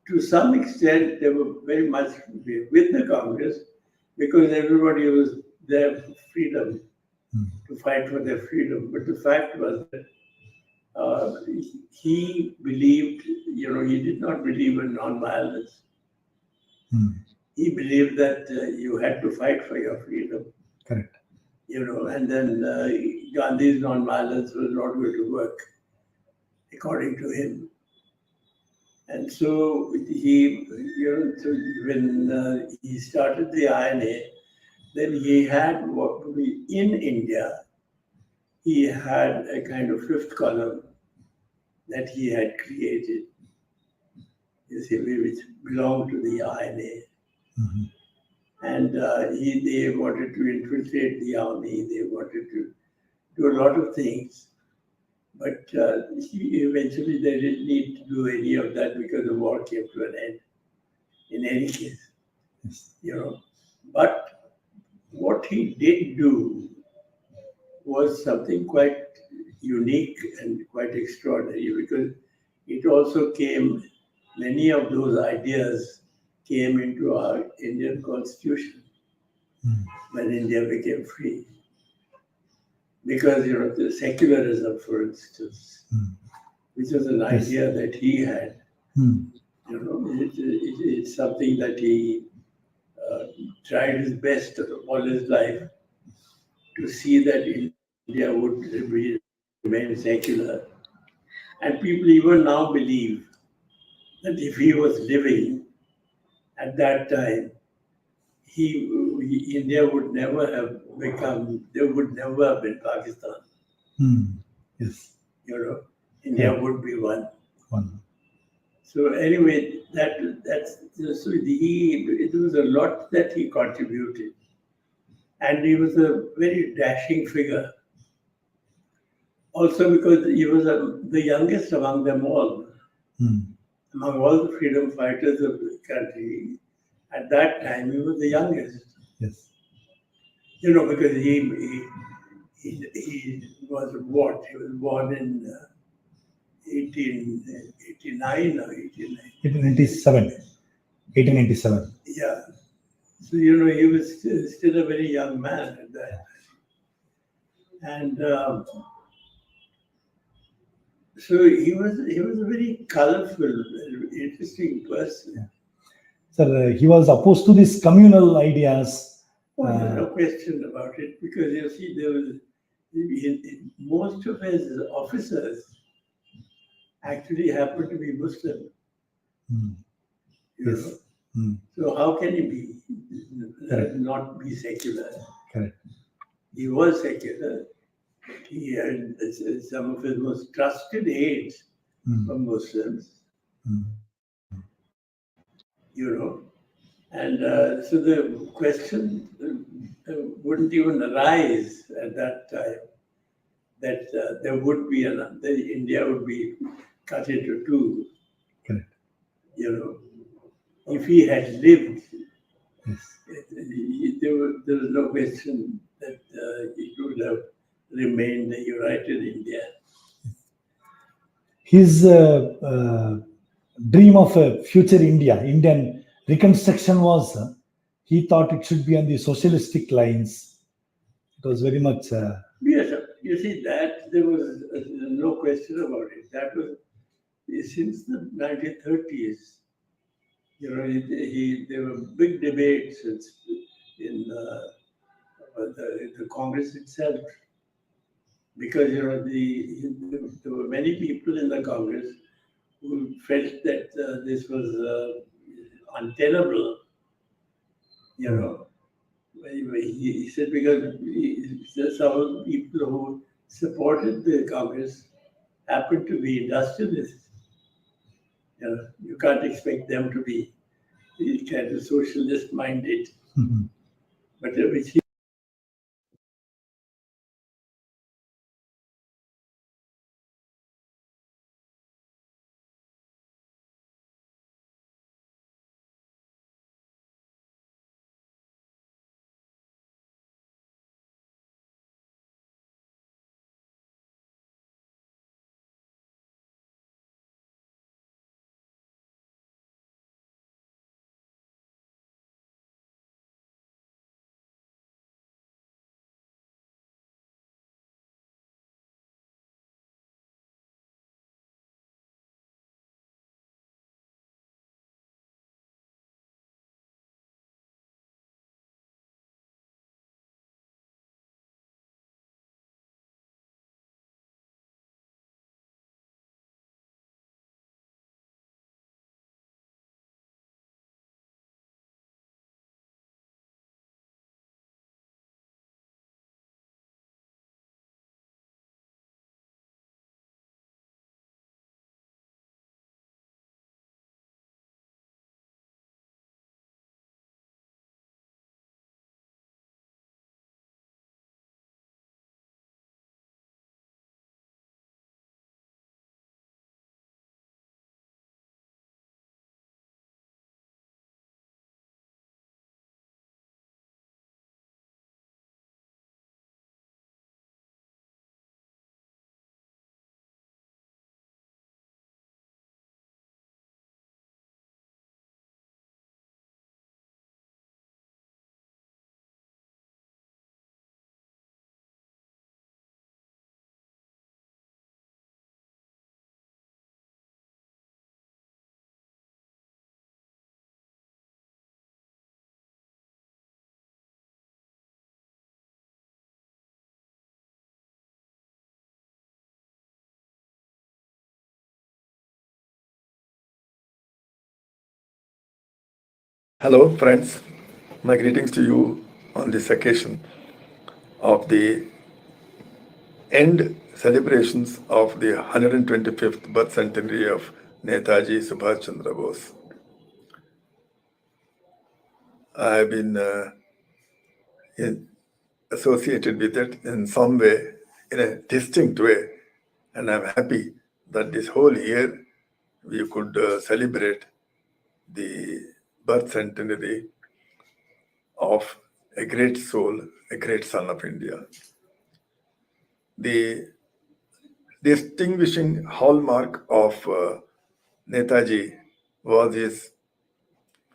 To some extent, they were very much with the Congress because everybody was there for freedom, to fight for their freedom. But the fact was that he believed, he did not believe in non-violence. He believed that you had to fight for your freedom. Correct. And then Gandhi's non-violence was not going to work, according to him. And so he, when he started the INA, then he had in India, he had a kind of fifth column that he had created, which belonged to the INA. And they wanted to infiltrate the army, they wanted to do a lot of things. But eventually they didn't need to do any of that because the war came to an end, in any case. But what he did do was something quite unique and quite extraordinary, because it also many of those ideas came into our Indian constitution when India became free. Because, the secularism, for instance, which was an idea that he had, it's something that he tried his best all his life to see that India would remain secular. And people even now believe that if he was living at that time, India would never have there would never have been Pakistan. Yes. India would be one. So anyway, so it was a lot that he contributed. And he was a very dashing figure. Also because he was the youngest among them all. Among all the freedom fighters of the country, at that time he was the youngest. Yes. Because he was what? He was born in 1889 or 1897. 1897. Yeah. So, he was still a very young man at that time. And so he was a very colorful, interesting person. Yeah. Sir, he was opposed to these communal ideas. There's no question about it, because you see, there was most of his officers actually happened to be Muslim. Yes. So how can he not be secular? Correct. He was secular. He had some of his most trusted aides were Muslims. And so the question wouldn't even arise at that time that there would be that India would be cut into two. Correct. If he had lived, there was no question that it would have remained a united India. His dream of a future Indian reconstruction was, he thought it should be on the socialistic lines, It was very much. Yes, you see that there was no question about it. That was since the 1930s. You know, there were big debates in the Congress itself, because you know there were many people in the Congress who felt that this was untenable. You know, he said because some people who supported the Congress happened to be industrialists. You know, you can't expect them to be kind of socialist minded. But which he Hello, friends. My greetings to you on this occasion of the end celebrations of the 125th birth centenary of Netaji Subhash Chandra Bose. I have been associated with it in some way, in a distinct way, and I'm happy that this whole year we could celebrate the birth centenary of a great soul, a great son of India. The distinguishing hallmark of Netaji was his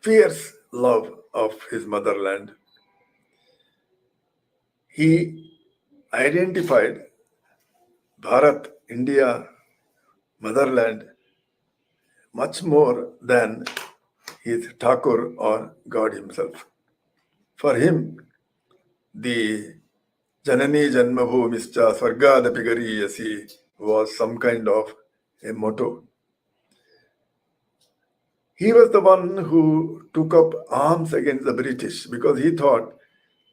fierce love of his motherland. He identified Bharat, India, motherland, much more than his Thakur or God himself. For him, the Janani Janmabhumischa Swargadapi Gariyasi was some kind of a motto. He was the one who took up arms against the British because he thought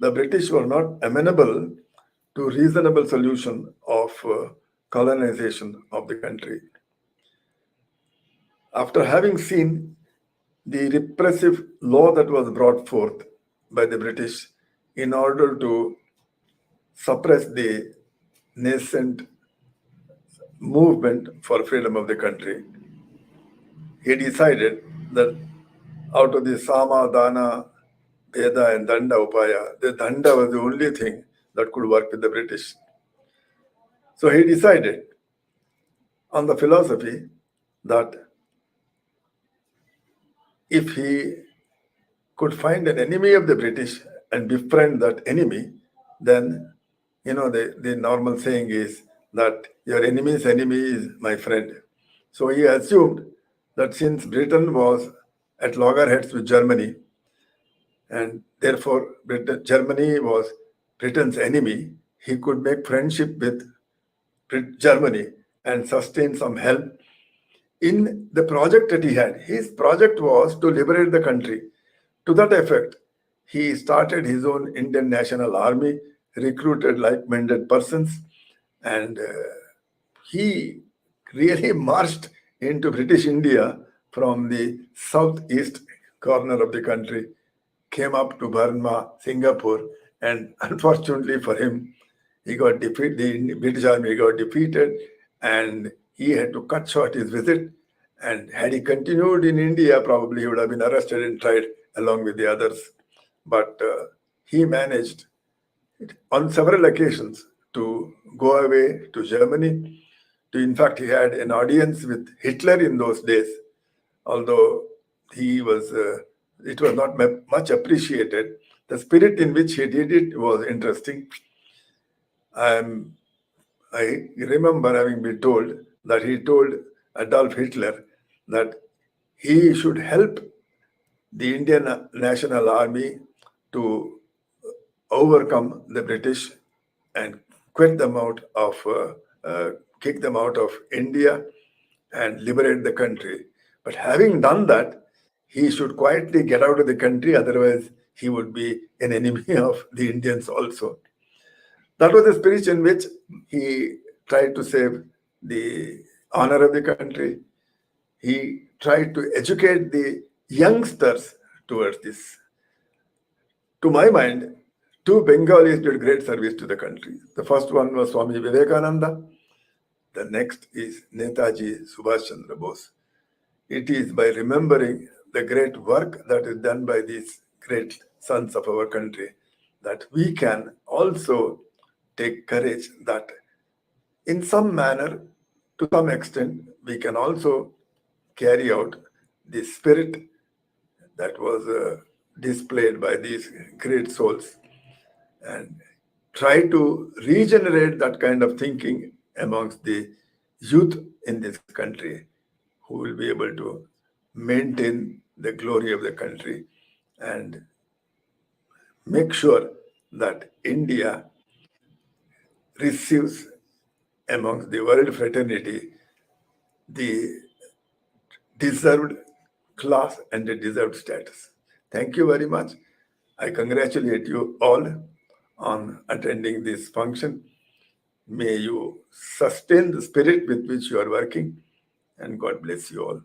the British were not amenable to reasonable solution of colonization of the country. After having seen the repressive law that was brought forth by the British in order to suppress the nascent movement for freedom of the country, he decided that out of the Sama, Dana, Veda and Danda Upaya, the Danda was the only thing that could work with the British. So he decided on the philosophy that if he could find an enemy of the British and befriend that enemy, then the normal saying is that your enemy's enemy is my friend. So he assumed that since Britain was at loggerheads with Germany, and therefore Germany was Britain's enemy, he could make friendship with Germany and sustain some help in the project that he had. His project was to liberate the country. To that effect, he started his own Indian National Army, recruited like-minded persons, and he really marched into British India from the southeast corner of the country, came up to Burma, Singapore, and unfortunately for him, he got defeated. The British Army got defeated, and he had to cut short his visit. And had he continued in India, probably he would have been arrested and tried along with the others. But he managed on several occasions to go away to Germany. In fact, he had an audience with Hitler in those days, although it was not much appreciated. The spirit in which he did it was interesting. I remember having been told that he told Adolf Hitler that he should help the Indian National Army to overcome the British and kick them out of India and liberate the country. But having done that, he should quietly get out of the country, otherwise he would be an enemy of the Indians also. That was the spirit in which he tried to save the honor of the country. He tried to educate the youngsters towards this. To my mind, two Bengalis did great service to the country. The first one was Swami Vivekananda. The next is Netaji Subhash Chandra Bose. It is by remembering the great work that is done by these great sons of our country that we can also take courage that in some manner, to some extent, we can also carry out the spirit that was displayed by these great souls and try to regenerate that kind of thinking amongst the youth in this country who will be able to maintain the glory of the country and make sure that India receives amongst the world fraternity the deserved class and the deserved status. Thank you very much. I congratulate you all on attending this function. May you sustain the spirit with which you are working, and God bless you all.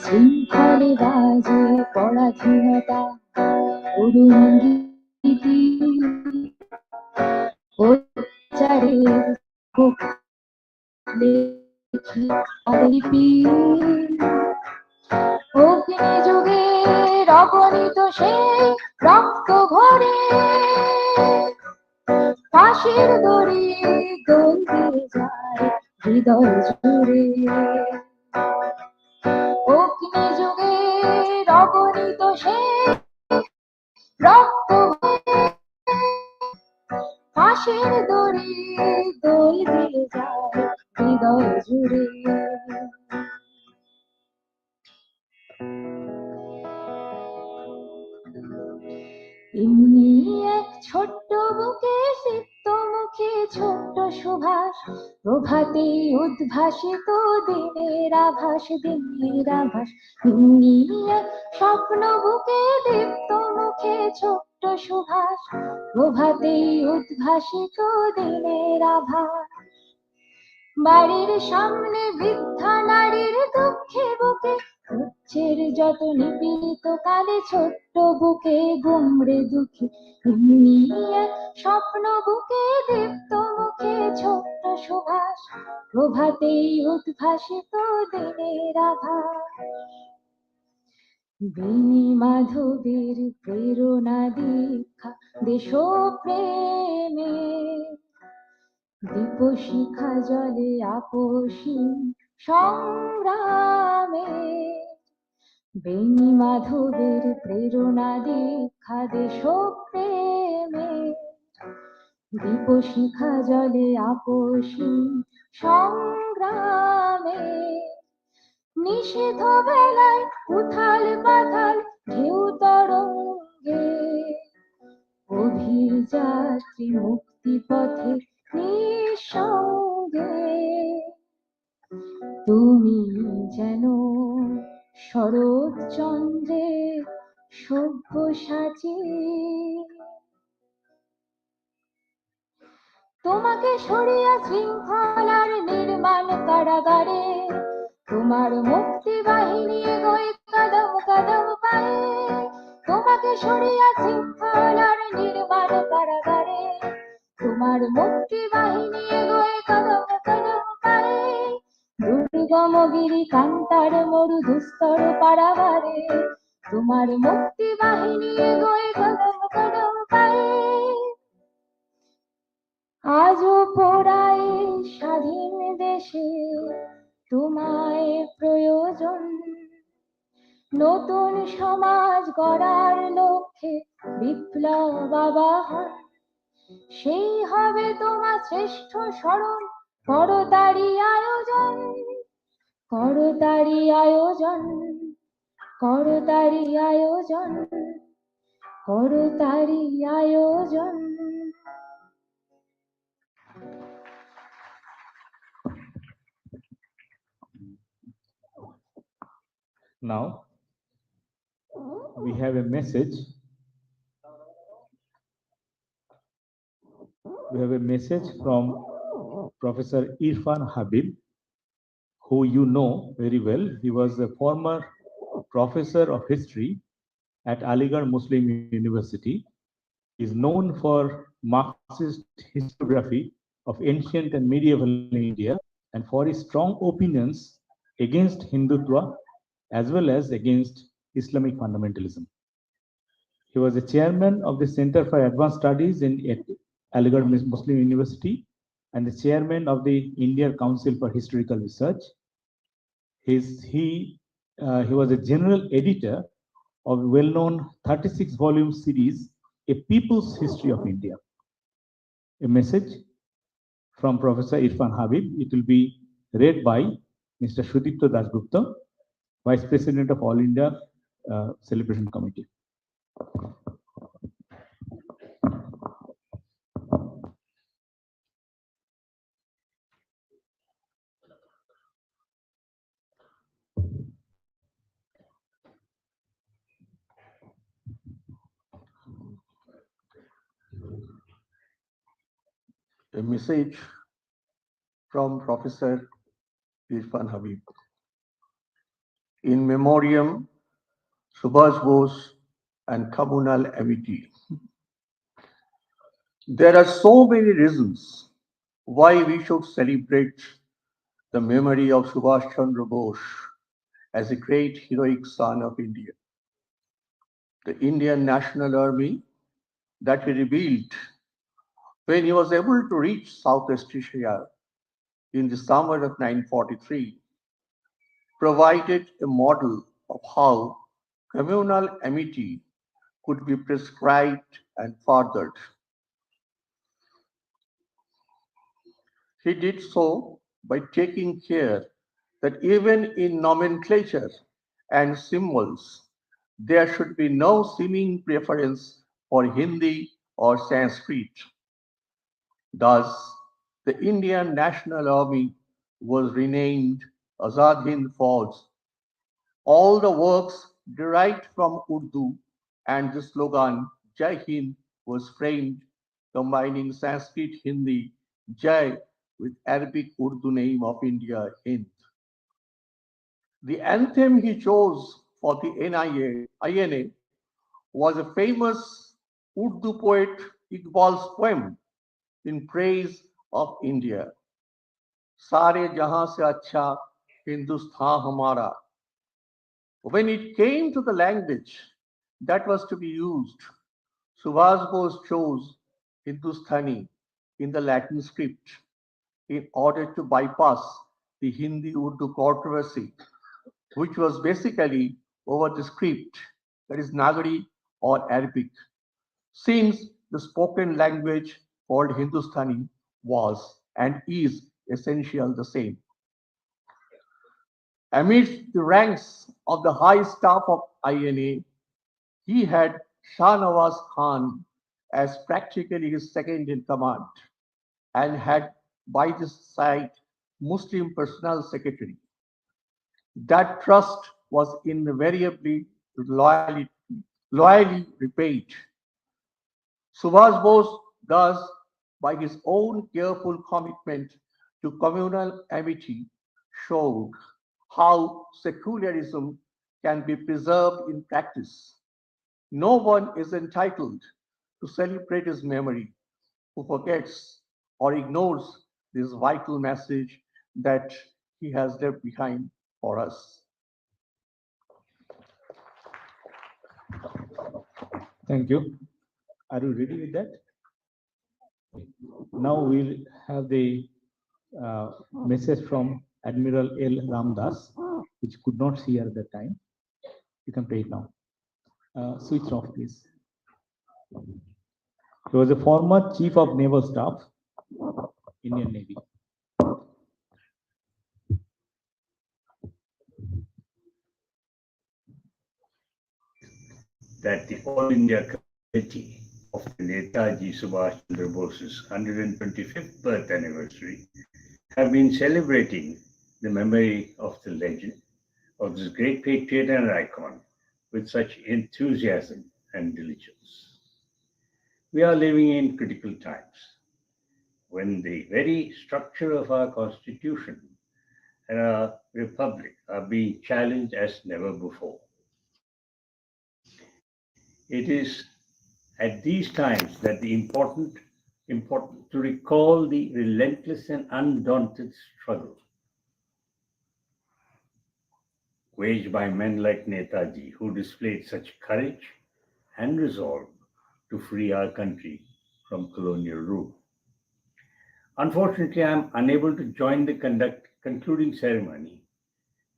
শৃঙ্খলে বাজে পরাধীনতা অরুন্ধতি অত্যাচারের বুক লেখি আলিপি অগ্নি যুগের অগণিত সেই রক্ত ভরে ফাঁসির দড়ি দোল দিয়ে যায় হৃদয় জুড়ে অগ্নি যুগের অগণিত সেই রক্ত ভরে ফাঁসির দড়ি দোল দিয়ে যায় হৃদয় জুড়ে এমনি এক ছোট্ট বুকে সিক্ত মুখে ছোট্ট সুভাষ প্রভাতে উদ্ভাসিত দিনের আভাস এমনি এক স্বপ্ন বুকে দীপ্ত মুখে ছোট্ট সুভাষ প্রভাতে উদ্ভাসিত দিনের আভাস বাড়ির সামনে বৃদ্ধা নারীর দুঃখে বুকে উচ্ছের যত নিপীড়িত কালে ছোট্ট বুকে গুমড়ে দুঃখী এমনি এক স্বপ্ন বুকে দীপ্ত মুখে ছোট্ট সুভাষ প্রভাতেই উদ্ভাসিত দিনের আভাস বেনি মাধবের প্রেরণা দীক্ষা দেশপ্রেমে দীপশিখা জলে আপসী সংগ্রামে বেনি মাধবের প্রেরণা দীক্ষা দেশপ্রেমে দীপশিখা জলে আপসী সংগ্রামে নিষিদ্ধ বেলায় উথাল পাথাল ঢেউ তরঙ্গে অভিযাত্রী মুক্তি পথে নিঃসঙ্গে তুমি যেন শরৎ চন্দ্রের সব্যসাচী তোমাকে সরিয়া শৃঙ্খলার নির্মাণ কারাগারে তোমার মুক্তি বাহিনী এগোয় কদম কদম পায়ে তোমাকে সরিয়া শৃঙ্খলার নির্মাণ কারাগারে তোমার মুক্তি বাহিনী এগোয় কদম কদম পায়ে দুর্গম গিরি কান্তার মরু দুস্তর পারাবারে তোমার মুক্তি বাহিনী এগোয় কদম কদম পায়ে আজও পোড়ায় স্বাধীন দেশে তোমায় প্রয়োজন নতুন সমাজ গড়ার লক্ষ্যে বিপ্লব আবাহন সেই হবে তোমার শ্রেষ্ঠ স্মরণ করতারি আয়োজন করতারি আয়োজন করতারি আয়োজন করতারি আয়োজন Now, we have a message. We have a message from Professor Irfan Habib, who you know very well. He was a former professor of history at Aligarh Muslim University. He is known for Marxist historiography of ancient and medieval India and for his strong opinions against Hindutva as well as against Islamic fundamentalism. He was a chairman of the Center for Advanced Studies at Aligarh Muslim University and the chairman of the Indian Council for Historical Research. He was a general editor of a well-known 36-volume series, A People's History of India. A message from Professor Irfan Habib. It will be read by Mr. Sudipto Dasgupta, Vice President of All India Celebration Committee. A message from Professor Irfan Habib. In memoriam, Subhash Bose and communal amity. There are so many reasons why we should celebrate the memory of Subhash Chandra Bose as a great heroic son of India. The Indian National Army that he revealed when he was able to reach Southeast Asia in the summer of 1943 provided a model of how communal amity could be prescribed and furthered. He did so by taking care that even in nomenclature and symbols, there should be no seeming preference for Hindi or Sanskrit. Thus, the Indian National Army was renamed Azad Hind Fauj. All the works derived from Urdu and the slogan Jai Hind was framed combining Sanskrit Hindi Jai with Arabic Urdu name of India Hind. The anthem he chose for the INA was a famous Urdu poet Iqbal's poem in praise of India. Sare jahan se acha Hindustan hamara. When it came to the language that was to be used, Subhash Bose chose Hindustani in the Latin script in order to bypass the Hindi-Urdu controversy, which was basically over the script, that is Nagari or Arabic, since the spoken language called Hindustani was and is essentially the same. Amidst the ranks of the high staff of INA, he had Shah Nawaz Khan as practically his second in command and had by his side Muslim Personnel Secretary. That trust was invariably loyally repaid. Subhash Bose thus, by his own careful commitment to communal amity, showed how secularism can be preserved in practice. No one is entitled to celebrate his memory who forgets or ignores this vital message that he has left behind for us. Thank you. Are you ready with that? Now we'll have the message from Admiral L. Ramdas, which could not see at that time. You can play it now. Switch off, please. He was a former Chief of Naval Staff, Indian Navy. That the All India Committee of the Netaji Subhash Chandra Bose's 125th birth anniversary have been celebrating the memory of the legend of this great patriot and icon with such enthusiasm and diligence. We are living in critical times when the very structure of our constitution and our republic are being challenged as never before. It is at these times that the important to recall the relentless and undaunted struggle waged by men like Netaji, who displayed such courage and resolve to free our country from colonial rule. Unfortunately, I am unable to join the concluding ceremony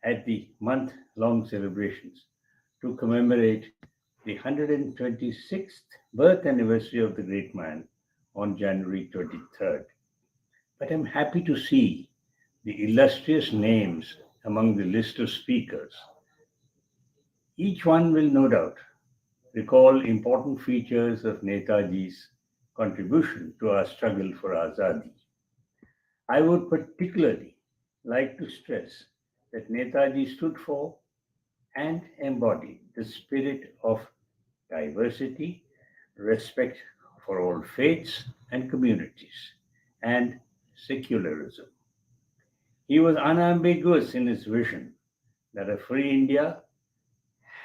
at the month-long celebrations to commemorate the 126th birth anniversary of the great man on January 23rd. But I'm happy to see the illustrious names among the list of speakers. Each one will no doubt recall important features of Netaji's contribution to our struggle for Azadi. I would particularly like to stress that Netaji stood for and embodied the spirit of diversity, respect for all faiths and communities, and secularism. He was unambiguous in his vision that a free India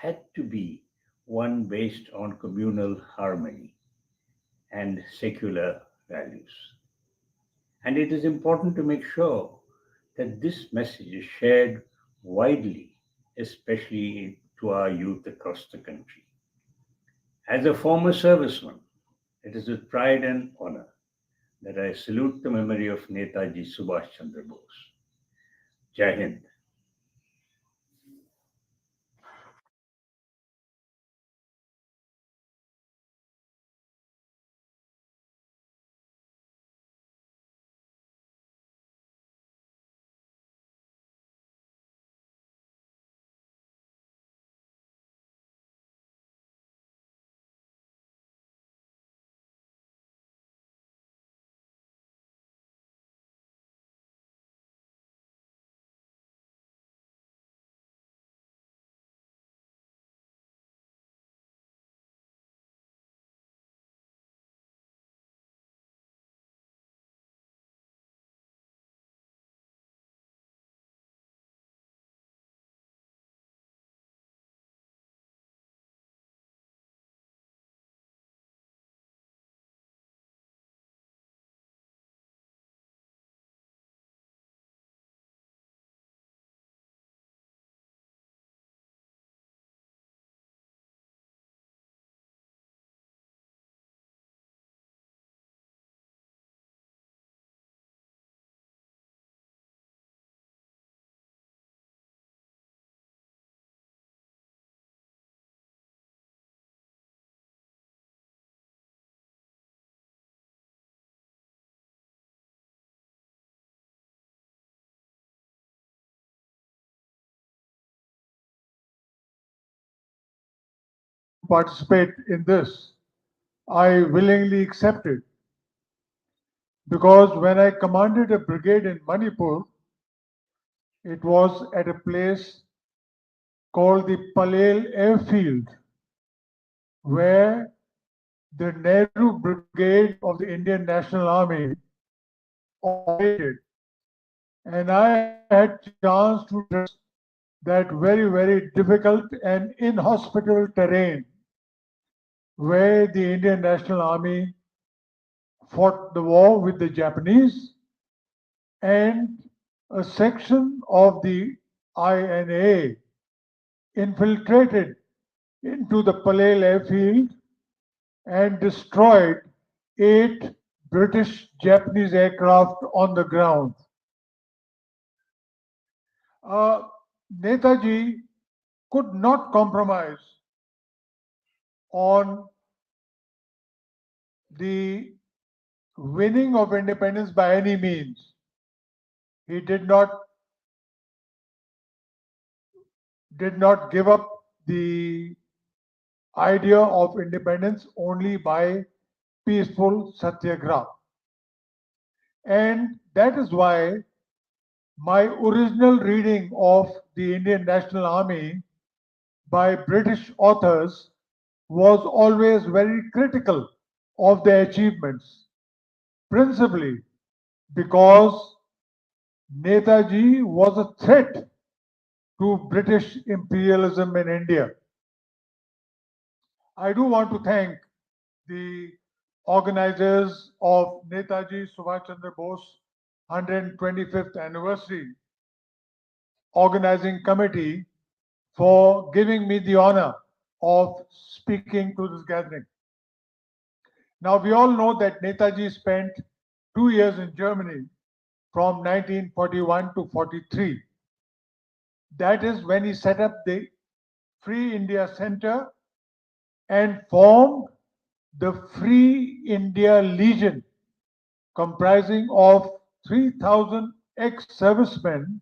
had to be one based on communal harmony and secular values. And it is important to make sure that this message is shared widely, especially to our youth across the country. As a former serviceman, it is with pride and honor that I salute the memory of Netaji Subhash Chandra Bose. Jai Hind. Participate in this. I willingly accepted because when I commanded a brigade in Manipur, it was at a place called the Palel Airfield, where the Nehru Brigade of the Indian National Army operated. And I had chance to traverse that very, very difficult and inhospitable terrain where the Indian National Army fought the war with the Japanese, and a section of the INA infiltrated into the Palel airfield and destroyed 8 British Japanese aircraft on the ground. Netaji could not compromise on the winning of independence by any means. He did not give up the idea of independence only by peaceful satyagraha. And that is why my original reading of the Indian National Army by British authors was always very critical of their achievements, principally because Netaji was a threat to British imperialism in India. I do want to thank the organizers of Netaji Subhash Chandra Bose 125th anniversary organizing committee for giving me the honor of speaking to this gathering. Now, we all know that Netaji spent 2 years in Germany from 1941 to 43. That is when he set up the Free India Center and formed the Free India Legion, comprising of 3,000 ex-servicemen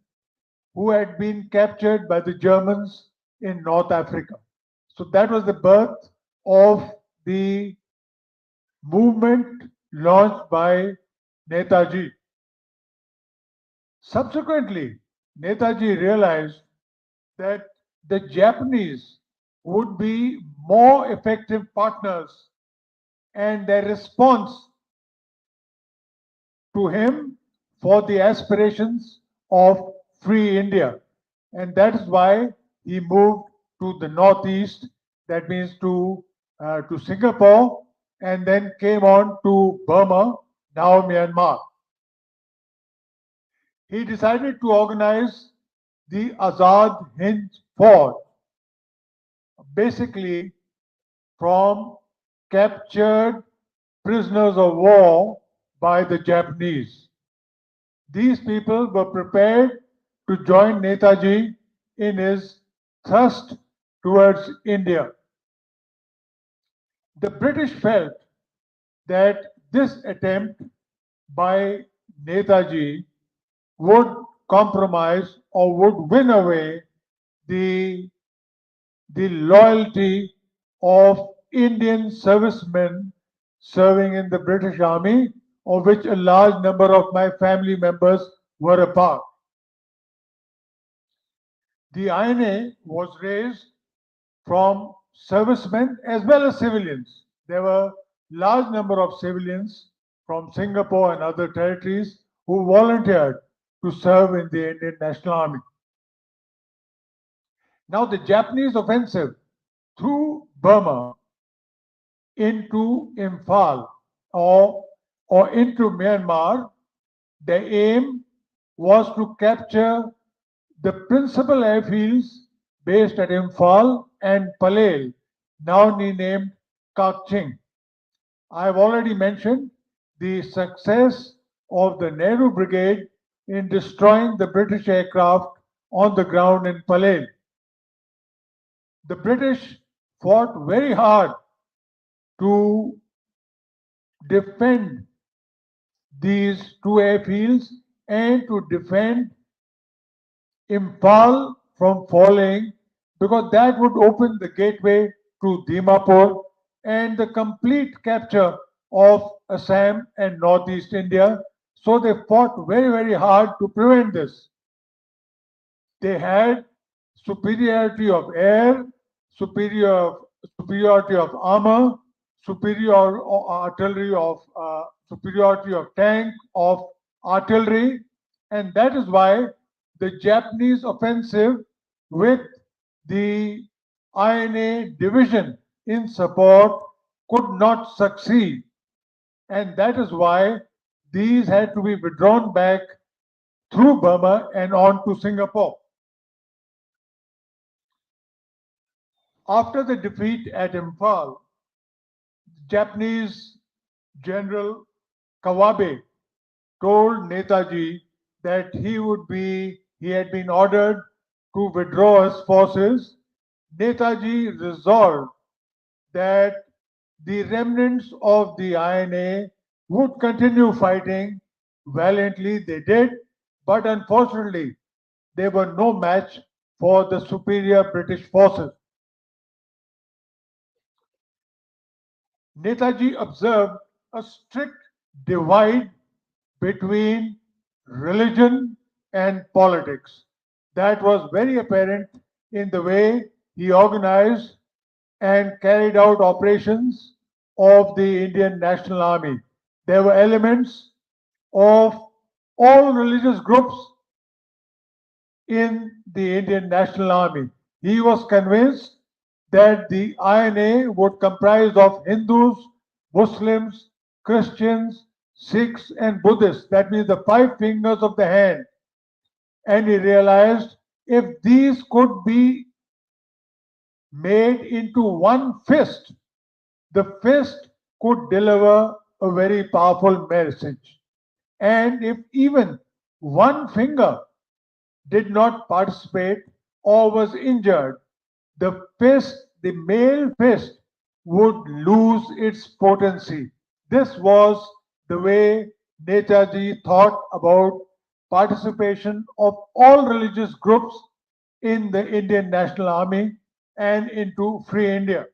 who had been captured by the Germans in North Africa. So that was the birth of the movement launched by Netaji. Subsequently, Netaji realized that the Japanese would be more effective partners, and their response to him for the aspirations of free India. And that is why he moved to the northeast, that means to Singapore, and then came on to Burma, now Myanmar. He decided to organize the Azad Hind Fauj, basically from captured prisoners of war by the Japanese. These people were prepared to join Netaji in his thrust towards India. The British felt that this attempt by Netaji would compromise or would win away the loyalty of Indian servicemen serving in the British Army, of which a large number of my family members were a part. The INA was raised from servicemen as well as civilians. There were large number of civilians from Singapore and other territories who volunteered to serve in the Indian National Army. Now the Japanese offensive through Burma into Imphal or into Myanmar, the aim was to capture the principal airfields based at Imphal and Palel, now renamed Kakching. I have already mentioned the success of the Nehru Brigade in destroying the British aircraft on the ground in Palel. The British fought very hard to defend these two airfields and to defend Imphal from falling, because that would open the gateway to Dimapur and the complete capture of Assam and Northeast India. So they fought very, very hard to prevent this. They had superiority of air, superiority of armor, superiority of tank, of artillery, and that is why the Japanese offensive with the INA division in support could not succeed, and that is why these had to be withdrawn back through Burma and on to Singapore. After the defeat at Imphal, Japanese General Kawabe told Netaji that he had been ordered to withdraw his forces. Netaji resolved that the remnants of the INA would continue fighting valiantly. They did, but unfortunately, they were no match for the superior British forces. Netaji observed a strict divide between religion and politics. That was very apparent in the way he organized and carried out operations of the Indian National Army. There were elements of all religious groups in the Indian National Army. He was convinced that the INA would comprise of Hindus, Muslims, Christians, Sikhs, and Buddhists. That means the 5 fingers of the hand. And he realized if these could be made into one fist, the fist could deliver a very powerful message. And if even one finger did not participate or was injured, the fist, the male fist, would lose its potency. This was the way Netaji thought about participation of all religious groups in the Indian National Army and into Free India.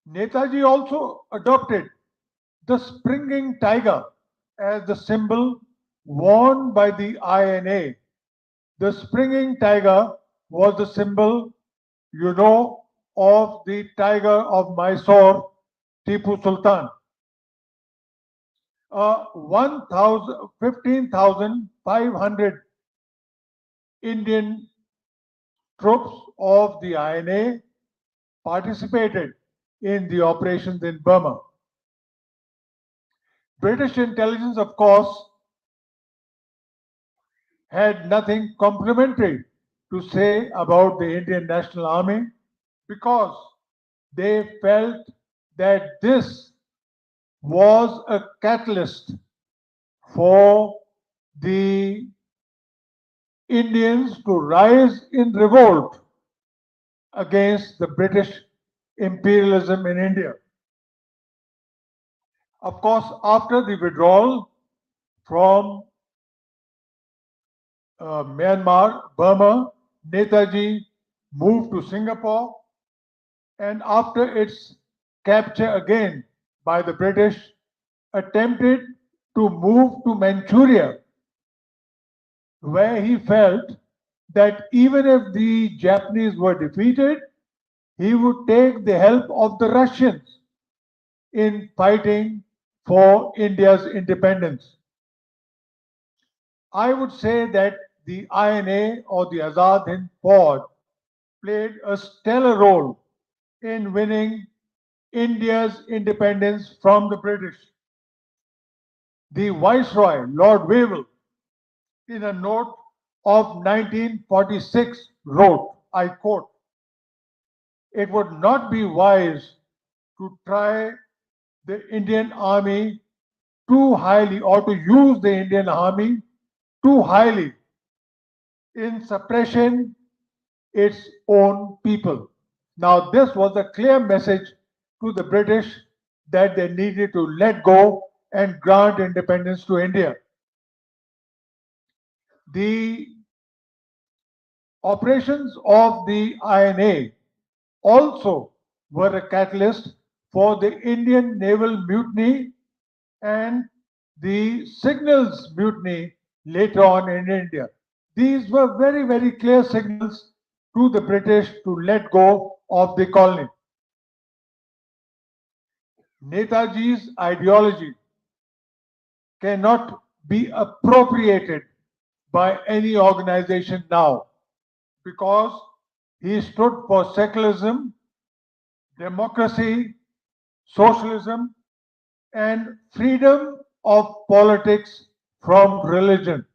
Netaji also adopted the springing tiger as the symbol worn by the INA. The springing tiger was the symbol, you know, of the tiger of Mysore, Tipu Sultan. 15,500 Indian troops of the INA participated in the operations in Burma. British intelligence, of course, had nothing complimentary to say about the Indian National Army because they felt that this was a catalyst for the Indians to rise in revolt against the British imperialism in India. Of course, after the withdrawal from Myanmar, Burma, Netaji moved to Singapore, and after its capture again by the British, attempted to move to Manchuria, where he felt that even if the Japanese were defeated, he would take the help of the Russians in fighting for India's independence. I would say that the INA or the Azad Hind Fauj played a stellar role in winning India's independence from the British. The Viceroy, Lord Wavell, in a note of 1946 wrote, I quote, "It would not be wise to try the Indian army too highly or to use the Indian army too highly in suppression its own people." Now, this was a clear message to the British that they needed to let go and grant independence to India. The operations of the INA also were a catalyst for the Indian naval mutiny and the signals mutiny later on in India. These were very, very clear signals to the British to let go of the colony. Netaji's ideology cannot be appropriated by any organization now because he stood for secularism, democracy, socialism, and freedom of politics from religion.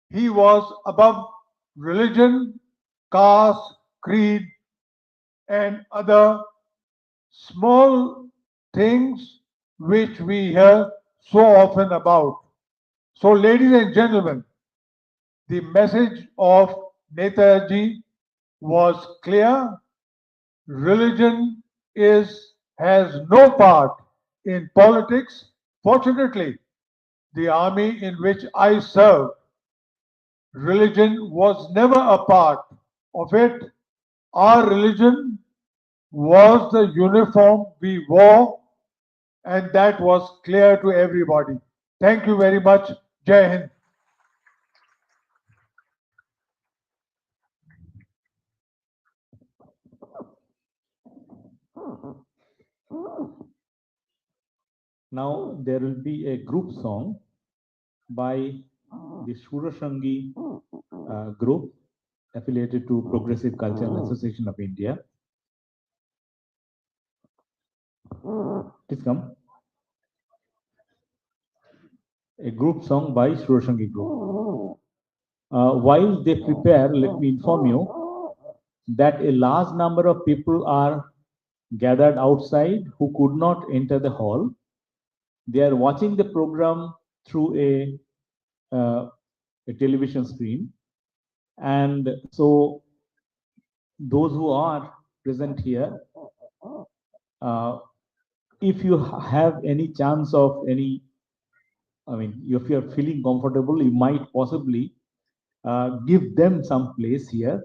He was above religion, caste, creed, and other small things which we hear so often about. So, ladies and gentlemen, the message of Netaji was clear. Religion has no part in politics. Fortunately, the army in which I served, religion was never a part of it. Our religion was the uniform we wore, and that was clear to everybody. Thank you very much. Jai Hind. Now there will be a group song by the Shurashangi group affiliated to Progressive Cultural Association of India. Please come. A group song by Shurashangi group. While they prepare, let me inform you that a large number of people are gathered outside who could not enter the hall. They are watching the program through a television screen, and so those who are present here, if you have any chance of any, I mean, if you are feeling comfortable, you might possibly give them some place here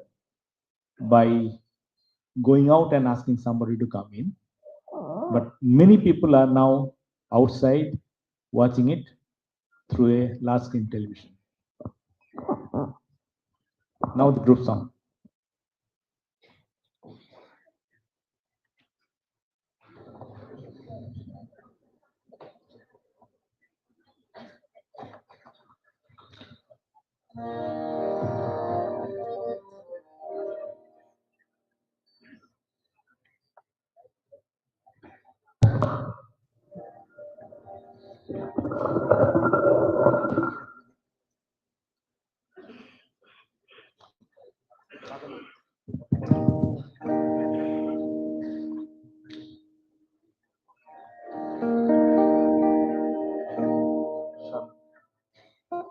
by going out and asking somebody to come in. But many people are now outside watching it through a large screen television. Now the group song.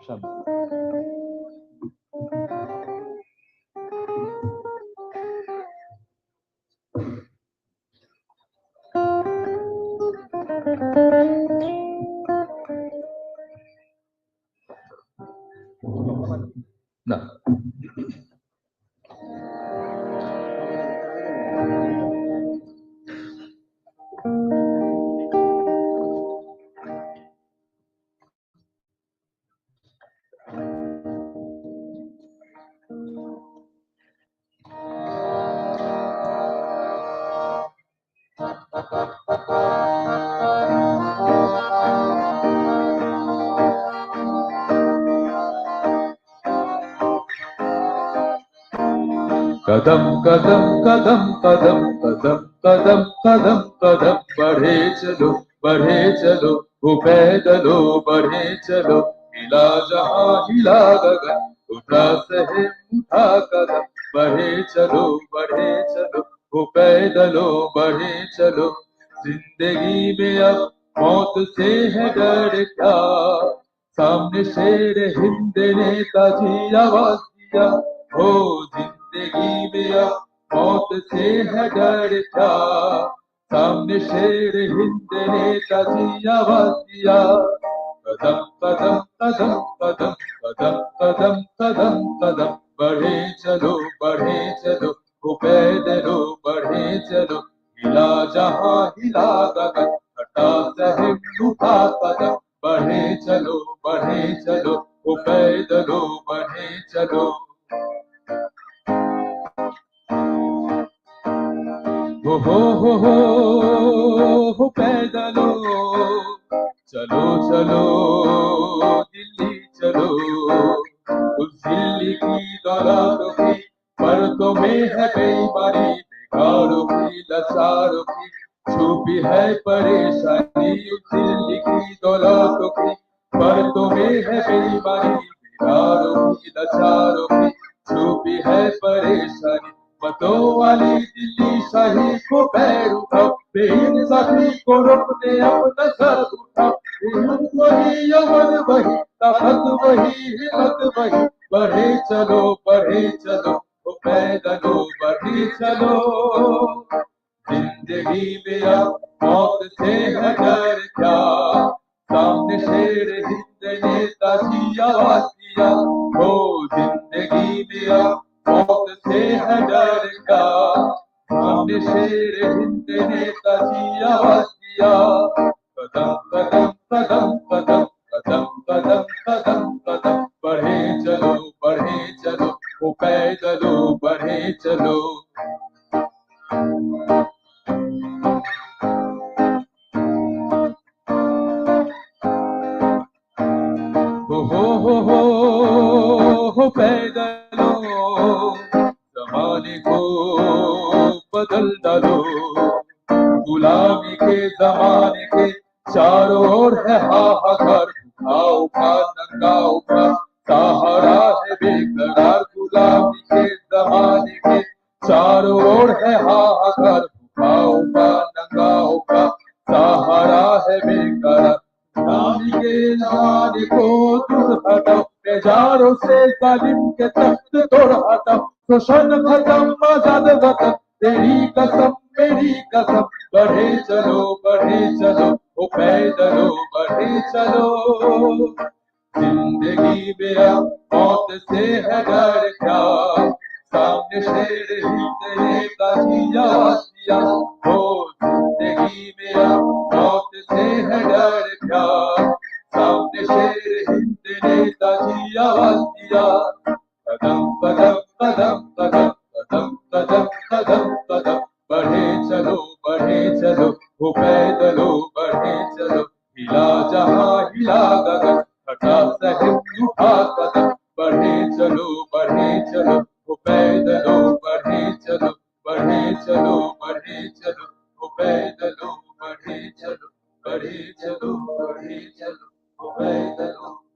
Sham. No. कदम कदम कदम कदम कदम कदम कदम कदम बढ़े चलो वो पैदलो बढ़े चलो हिला जहां हिला गगन उठा सहे उठा कदम बढ़े चलो वो पैदलो बढ़े चलो जिंदगी में अब मौत से है डर क्या सामने शेर हिंद नेताजी आवाज दिया हो जिंदगी में अब मौत से है डर क्या सामने शेर हिंद नेताजी आवाज दिया कदम कदम कदम कदम कदम कदम कदम कदम बढ़े चलो वो पैदलो बढ़े चलो हिला जहां हिला गगन हटा सहम उठा कदम बढ़े चलो वो पैदलो बढ़े चलो हो पैदलो चलो चलो दिल्ली चलो उस दिल्ली की दौलतों की परतों में है बेईमानी बेकारों की लाचारों की छुपी है परेशानी उस दिल्ली की दौलतों की परतों में है बेईमानी बेकारों की लाचारों की छुपी है परेशानी मतों वाली दिल्ली शाही को पैर उठाओ बेइंसाफी को रोकने अपना सर उठाओ वही यमन वही ताकत वही हिम्मत वही बढ़े चलो वो पैदलो बढ़े चलो जिंदगी में अब मौत से है डर क्या सामने शेर हिंद नेताजी आवाज दिया हो जिंदगी में अब मौत से है डर क्या सामने शेर हिंद नेताजी आवाज दिया कदम कदम कदम कदम कदम कदम कदम कदम बढ़े चलो वो पैदलो बढ़े चलो हो पैदलो जमाने को बदल डालो गुलामी के जमाने के चारों ओर है हाहाकार उठा नंगा उठा सहारा है बेकरार गुलामी के जमाने के चारों ओर है हाहाकार उठा नंगा उठा सहारा है बेकरार गुलामी के जमाने को दूर हटाओ बेजारों से जालिम के तख्त तोड़ हटाओ शोषण खत्म आजाद वतन तेरी कसम मेरी कसम बढ़े चलो बढ़े चलो ओ पैदलो बढ़े चलो जिंदगी में अब मौत से है डर क्या सामने शेर ही तेरे का जिया दिया ओ जिंदगी में अब मौत से है डर क्या सामने शेर ही तेरे का जिया दिया कदम कदम कदम कदम कदम कदम कदम कदम बढ़े चलो वो पैदलो बढ़े चलो हिला जहां हिला गगन हटा सहम उठा कदम बढ़े चलो वो पैदलो बढ़े चलो वो पैदलो बढ़े चलो वो पैदलो बढ़े चलो वो पैदलो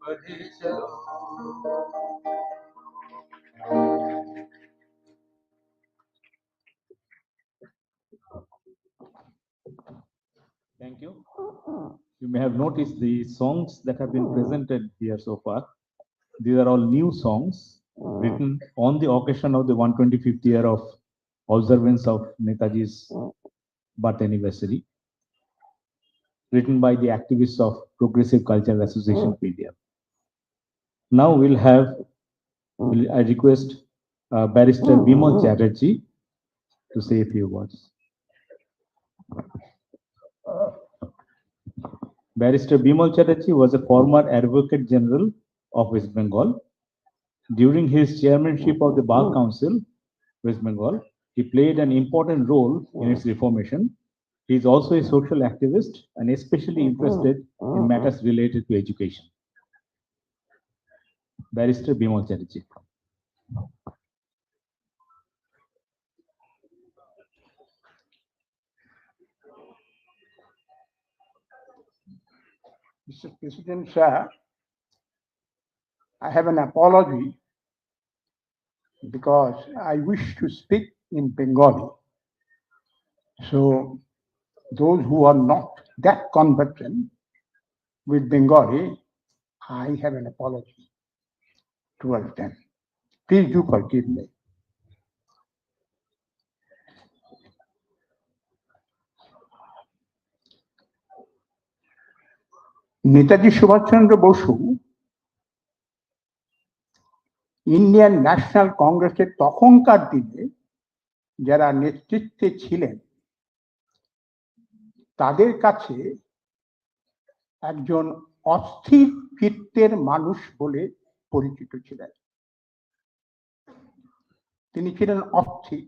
बढ़े चलो Thank you. You may have noticed the songs that have been presented here so far. These are all new songs written on the occasion of the 125th year of observance of Netaji's birth anniversary, written by the activists of Progressive Cultural Association PDM. Now I request Barrister Bimal Chatterjee to say a few words. Barrister Bimal Chatterjee was a former Advocate General of West Bengal. During his chairmanship of the Bar Council, West Bengal, he played an important role in its reformation. He is also a social activist and especially interested in matters related to education. Barrister Bimal Chatterjee. Mr. President Shah, I have an apology because I wish to speak in Bengali. So those who are not that conversant with Bengali, I have an apology towards them. Please do forgive me. Netaji Subhash Chandra Bose Indian national কংগ্রেসের তখনকার দিনে যারা নেতৃত্বে ছিলেন তাদের কাছে একজন অস্থির চিত্তের মানুষ বলে পরিচিত ছিলেন। তিনি ছিলেন অস্থির।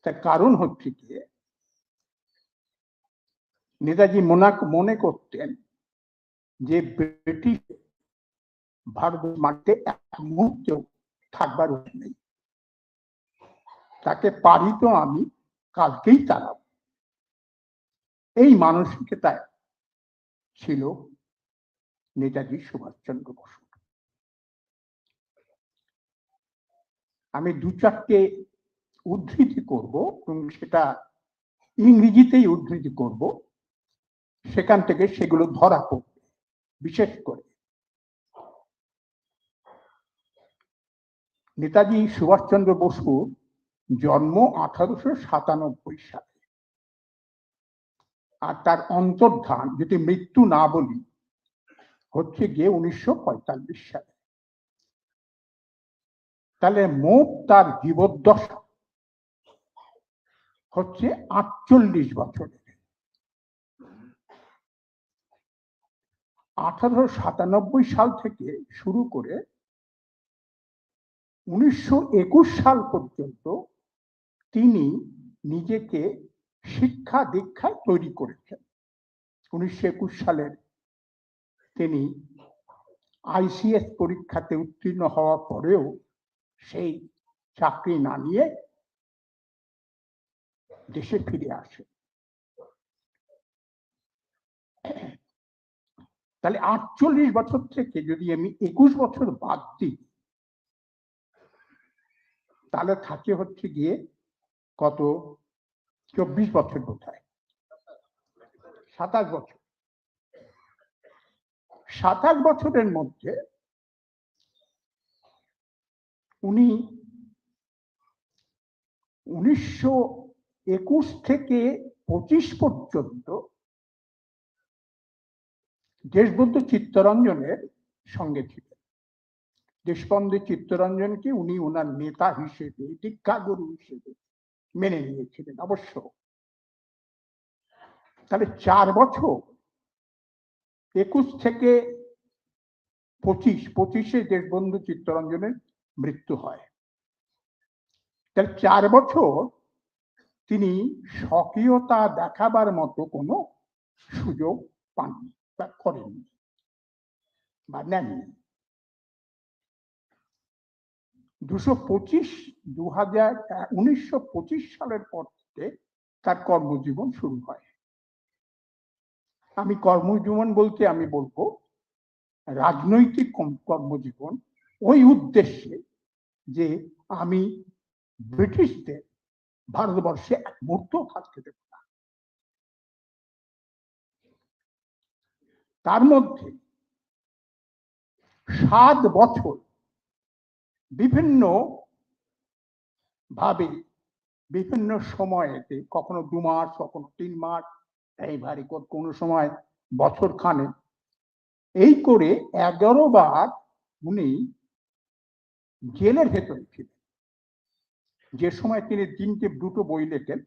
তার কারণ হচ্ছে যে নেতাজি মনে করতেন যে ব্রিটিশ ভারত মাটিতে এক মুহূর্তেও থাকবার উচিত নেই, তাকে পারি তো আমি কালকেই তাড়াব। এই মানসিকতায় ছিল নেতাজি সুভাষচন্দ্র বসু। আমি দু চারটে উদ্ধৃতি করব এবং সেটা ইংরেজিতেই উদ্ধৃতি করব, সেখান থেকে সেগুলো ধরা পড়বে। বিশেষ করে নেতাজি সুভাষচন্দ্র বসুর জন্ম 1897 সালে, আর তার অন্তর্ধান যদি মৃত্যু না বলি হচ্ছে গিয়ে 1945 সালে। তাহলে মোট তার জীবদ্দশা হচ্ছে 48 বছরের। 1897 সাল থেকে শুরু করে 1921 সাল পর্যন্ত তিনি নিজেকে শিক্ষা দীক্ষায় তৈরি করেছেন। 1921 সালের তিনি আইসিএস পরীক্ষাতে উত্তীর্ণ হওয়ার পরেও সেই চাকরি না নিয়ে দেশে ফিরে আসে। তাহলে 48 বছর থেকে যদি আমি 21 বছর বাদ দিই তাহলে থাকে হচ্ছে গিয়ে কত, 24 বছর বোধ হয়, 27 বছর। 27 বছরের মধ্যে উনি 1921 থেকে 25 পর্যন্ত দেশবন্ধু চিত্তরঞ্জনের সঙ্গে ছিলেন। দেশবন্ধু চিত্তরঞ্জনকে উনি ওনার নেতা হিসেবে, দীক্ষাগুরু হিসেবে মেনে নিয়েছিলেন অবশ্য। তাহলে 4 বছর 21 থেকে 25-25-এ দেশবন্ধু চিত্তরঞ্জনের মৃত্যু হয়। তাহলে 4 বছর তিনি স্বকীয়তা দেখাবার মতো কোনো সুযোগ পাননি বা করেননি বা নেননি। 1925 সালের পর থেকে তার কর্মজীবন শুরু হয়। আমি কর্মজীবন বলতে আমি বলবো রাজনৈতিক কর্মজীবন, ওই উদ্দেশ্যে যে আমি ব্রিটিশদের ভারতবর্ষে এক মুহূর্ত থাকতে দেব না। তার মধ্যে 7 বছর বিভিন্ন ভাবে বিভিন্ন সময়েতে, কখনো 2 মাস, কখনো 3 মাস, এইভাবে কোন সময় বছর খানে, এই করে 11 বার উনি জেলের ভেতরে ছিলেন। যে সময় তিনি 2টো বই লেখেন,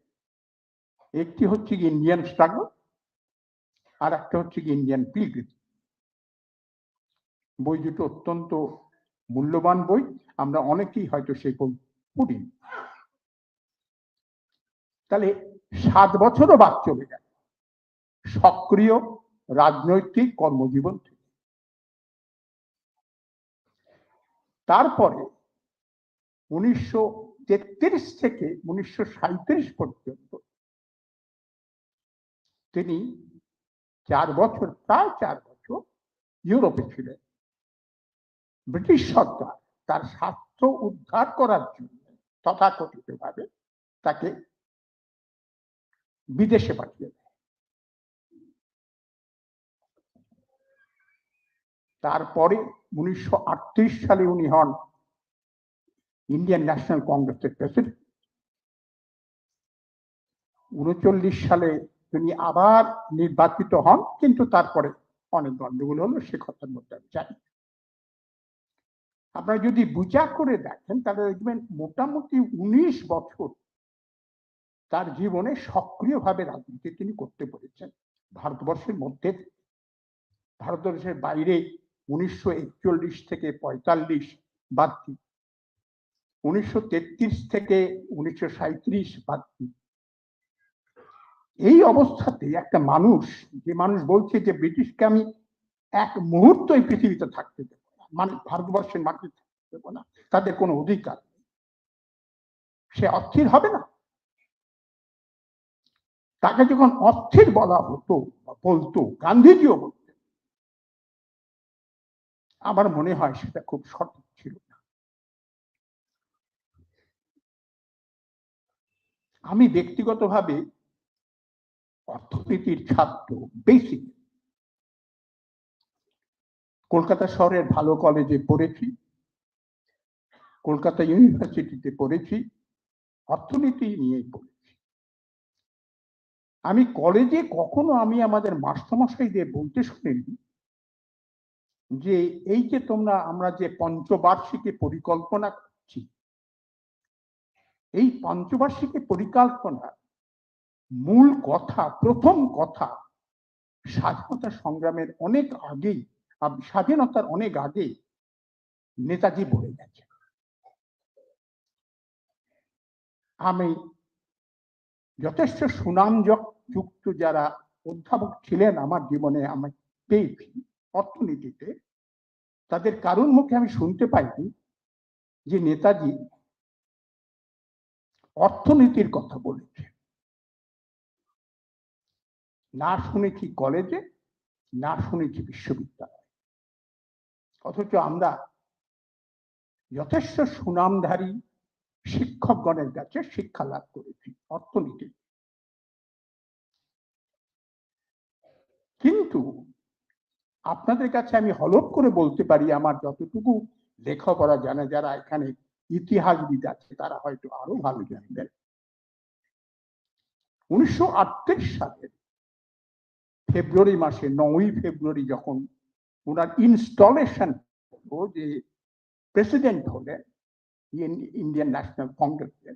একটি হচ্ছে ইন্ডিয়ান স্ট্রাগল আর একটা হচ্ছে ইন্ডিয়ান পিলগ্রিম। বই দুটো অত্যন্ত মূল্যবান বই, আমরা অনেকেই হয়তো সেই বই পড়িনি। তাহলে 7 বছরও বাদ চলে গেল সক্রিয় রাজনৈতিক কর্মজীবন থেকে। তারপরে 1933 থেকে 1937 পর্যন্ত তিনি 4 বছর, প্রায় 4 বছর ইউরোপে ছিলেন। ব্রিটিশ সরকার তার স্বার্থ উদ্ধার করার জন্য তথাকথিতভাবে তাকে বিদেশে পাঠিয়ে দেয়। তারপরে 1938 সালে উনি হন ইন্ডিয়ান ন্যাশনাল কংগ্রেসের প্রেসিডেন্ট। 39 সালে তিনি আবার নির্বাচিত হন, কিন্তু তারপরে অনেক গন্ডগোল হলো, সে কথার মধ্যে আমি জানি। আপনারা যদি বিচার করে দেখেন তাহলে দেখবেন মোটামুটি 19 বছর তার জীবনে সক্রিয়ভাবে রাজনীতি তিনি করতে পেরেছেন ভারতবর্ষের মধ্যে। ভারতবর্ষের বাইরে 1941 থেকে 45 বাদ দিই, 1933 থেকে 1937 বাদ দিই। এই অবস্থাতে একটা মানুষ, যে মানুষ বলছে যে ব্রিটিশকে আমি এক মুহূর্ত এই পৃথিবীতে থাকতে দেব না, মানে ভারতবর্ষের মাটিতে থাকতে দেব না, তাদের কোনো অধিকার নেই, সে অস্থির হবে না? তাকে যখন অস্থির বলা হতো বা বলতো, গান্ধীজিও বলতেন, আমার মনে হয় সেটা খুব সঠিক ছিল না। আমি ব্যক্তিগতভাবে অর্থনীতির ছাত্র, বেসিক কলকাতা শহরের ভালো কলেজে পড়েছি, কলকাতা ইউনিভার্সিটিতে পড়েছি, অর্থনীতি নিয়েই পড়েছি। আমি কলেজে কখনো আমি আমাদের মাস্টারমশাইদের বলতে শুনিনি যে এই যে আমরা যে পঞ্চবার্ষিকী পরিকল্পনা করছি, এই পঞ্চবার্ষিকী পরিকল্পনা মূল কথা, প্রথম কথা স্বাধীনতা সংগ্রামের অনেক আগেই, স্বাধীনতার অনেক আগে নেতাজি বলে গেছে। আমি যথেষ্ট সুনাম যুক্ত যারা অধ্যাপক ছিলেন আমার জীবনে আমি পেয়েছি অর্থনীতিতে, তাদের কারোর মুখে আমি শুনতে পাইনি যে নেতাজি অর্থনীতির কথা বলেছে। না শুনেছি কলেজে, না শুনেছি বিশ্ববিদ্যালয়ে। অথচ আমরা যথেষ্ট সুনামধারী শিক্ষকগণের কাছে শিক্ষা লাভ করেছি অর্থনীতি। কিন্তু আপনাদের কাছে আমি হলফ করে বলতে পারি, আমার যতটুকু লেখাপড়া জানে, যারা এখানে ইতিহাসবিদ আছে তারা হয়তো আরো ভালো জানবেন, 1938 সালের ফেব্রুয়ারি মাসে 9ই ফেব্রুয়ারি যখন ওনার ইনস্টলেশন হলো, যে প্রেসিডেন্ট হলেন ইন্ডিয়ান ন্যাশনাল কংগ্রেসের,